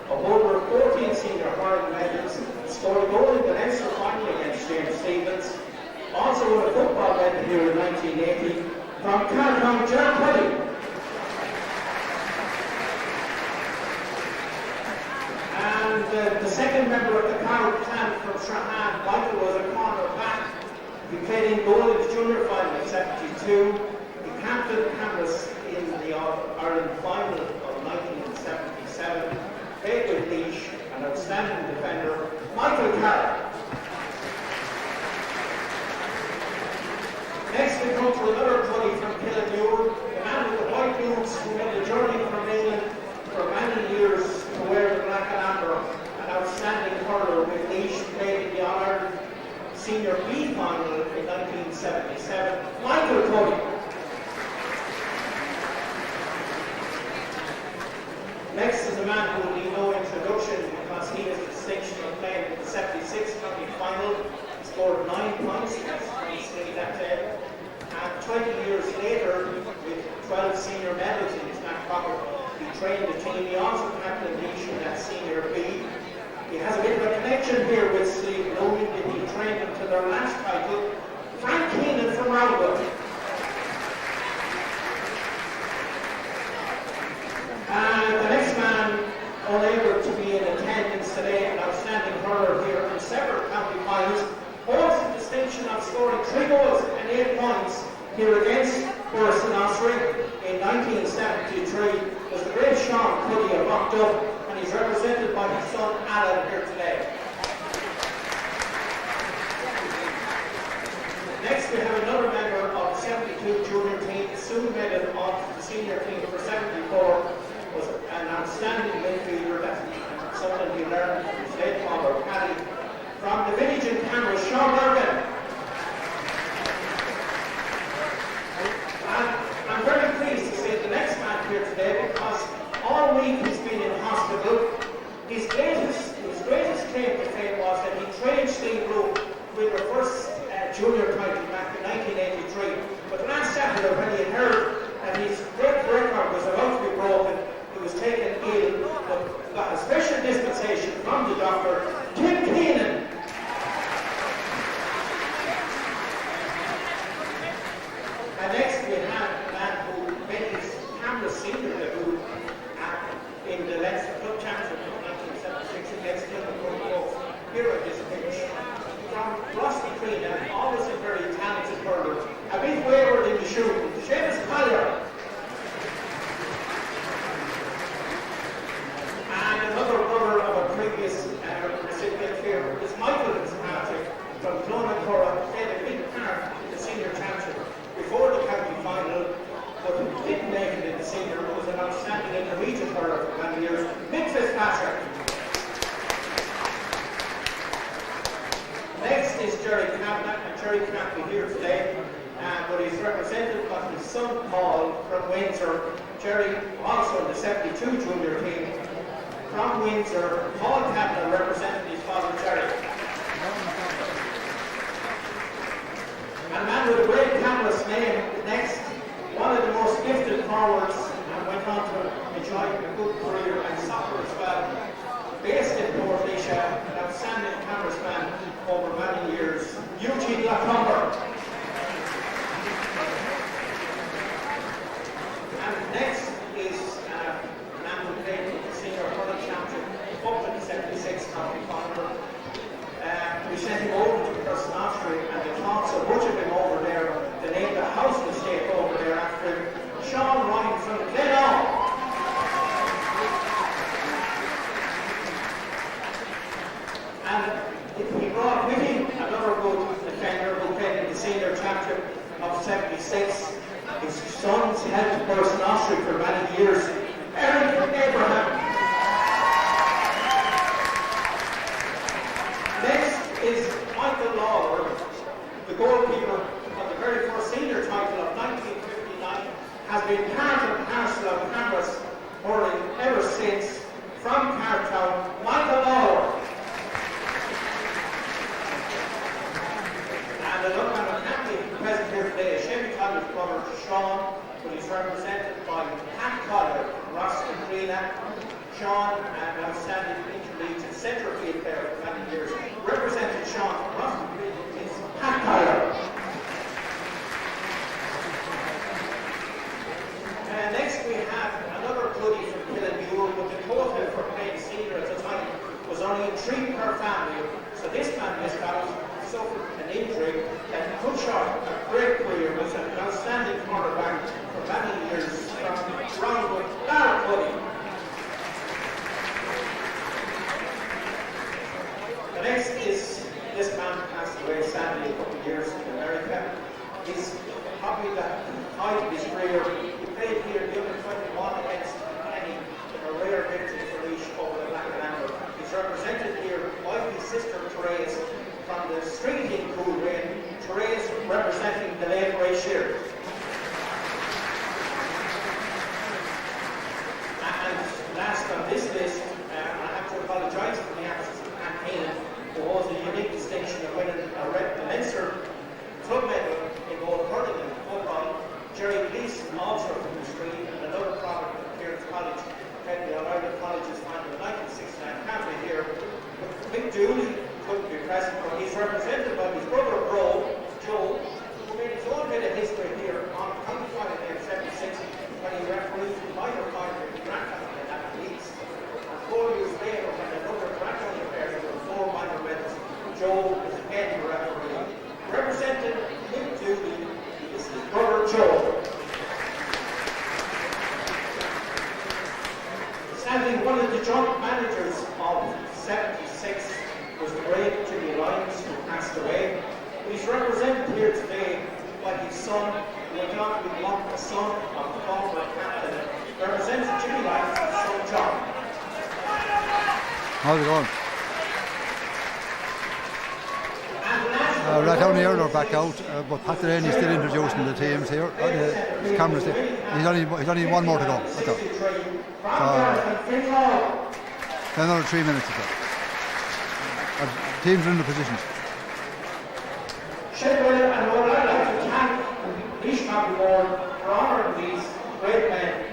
of over 14 senior hurling medals, scored a goal in the Leinster final against James Stephens, also won a football medal here in 1980 from Carcon Ger Cuddy. And the second member of the Carroll clan from Strahan, Michael, was a corner back. He played in goal in the junior final in '72. He captained Camross in the Ireland final of 1977. Played with Laois, an outstanding defender, Michael Carroll. Next we come to another Cuddy from Killinure, the man with the white boots who made the journey from England for many years to wear the black and amber, an outstanding hurler with Laois, played in the All-Ireland Senior B final in 1977, Michael Cuddy. Next is a man who will need no introduction because he has the distinction of playing in the '76 county final. He scored 9 points against Leinster that day. And 20 years later, with 12 senior medals in his back pocket, he trained the team. He also captained Laois in that senior B. He has a bit of a connection here with Slieve, knowing that he trained them to their last title. Frank Keenan from Roundwood. And the next man, unable to be in attendance today, an outstanding hurler here in several county finals, holds the distinction of scoring 3 goals and 8 points here against Boris and Ossory in 1973, was the great Sean Cuddy of Buckdup, and he's represented by his son Alan here today. Next we have another member of the 72 junior team, soon made it onto the senior team for 74, was an outstanding midfielder. That's something he learned from his late father, Paddy. From the village in Camross, Sean Morgan. And I'm very pleased to say the next man here today because all week he's been in hospital. His greatest claim to fame was that he trained Steve Rowe with the first junior title back in 1983. But last Saturday when he heard that his great record was about to be broken, he was taken ill, but got a special dispensation from the doctor, Tim Keenan. And next we have a man who made his Camross senior debut in the Leinster Club Championship of 1976 against Liverpool here at this pitch. From Rusty Green, and always a very talented hurler, a bit wayward in the shooting, Seamus Collier. And another brother of a previous recipient here is Michael Fitzpatrick from Clonard, played a big part in the senior championship before the county final, but he didn't make it in the senior. He was an outstanding intermediate hurler for many years. Mick Fitzpatrick. Next is Jerry Kavanagh, and Jerry can't be here today, but he's represented by his son Paul from Windsor. Jerry also in the 72 junior team. From Windsor, Paul Campbell represented his father Jerry. And a man with a great Camross name next, one of the most gifted forwards, and went on to enjoy a good career in soccer as well. Based in North Asia, an outstanding Camross man over many years, Eugene Lacomber. And next is a man who played with the senior hurling championship up to the 76 county final. We sent him over to First Notary, and the thoughts of much of him over there, they named the house mistake over there after him. Sean Ryan from Glenelg. And he brought with him another good defender who played in the senior championship of 76. His son's held First Notary for many years, Eric Abraham. Next is Michael Lawler, the goalkeeper of the very first senior title of 1959, has been part and parcel of Camross hurling ever since. From Cartown, Michael Lawler. And the look man can't be present here today is Chevy Colliers' brother Sean, who is represented by Pat Collier, Ross and Greenan. Sean, an outstanding intermediate centre field player for many years, represented Sean from Ross and Greenan is Pat Collier. Next we have another goodie from Killenmuir, but the quota for playing senior at the time was only 3 per family. So this man missed out, suffered an injury that cut short a great career, was an outstanding cornerback for many years from Roundwood, Barracuda. The next is, this man passed away sadly a couple of years in America. He's probably the height of his career. He played here in the under 21 against Kenny in a rare victory for Leash over the Black and Amber. He's represented here by his sister Therese from the street in Coolrain. Therese representing the late Ray Shearer. And last on this list, I have to apologise for the absence of Pat Heenan, who holds the unique distinction of winning a Leinster club medal in both hurling and football. Jerry Gleeson, also from the street, and another product of Pearce College, played the All-Ireland College's final in 1969. Can't be here. Mick Dooley couldn't be present, but he's represented by his brother Joe, who made his own bit of history here on county final in 76 when he refereed the minor final in the Grand Final in that Leeds. And 4 years later, when another Grand County affair there were 4 minor medals, Joe was again the referee. Represented Mick Dooley is his brother Joe. Standing one of the joint managers of 76 was the great Jimmy Lyons, who passed away. He's represented here today by his son, who went on to become the son of the former captain. Represents Jimmy Lyons' son John.
How's it going? Right down here, they're back out, but Pat Delaney's still introducing the teams here. The Camross, he's only one more to go. That's all. So, another 3 minutes or so. Teams are in the positions.
Sheffield, and what I'd like to thank Laois County Board for honouring these great men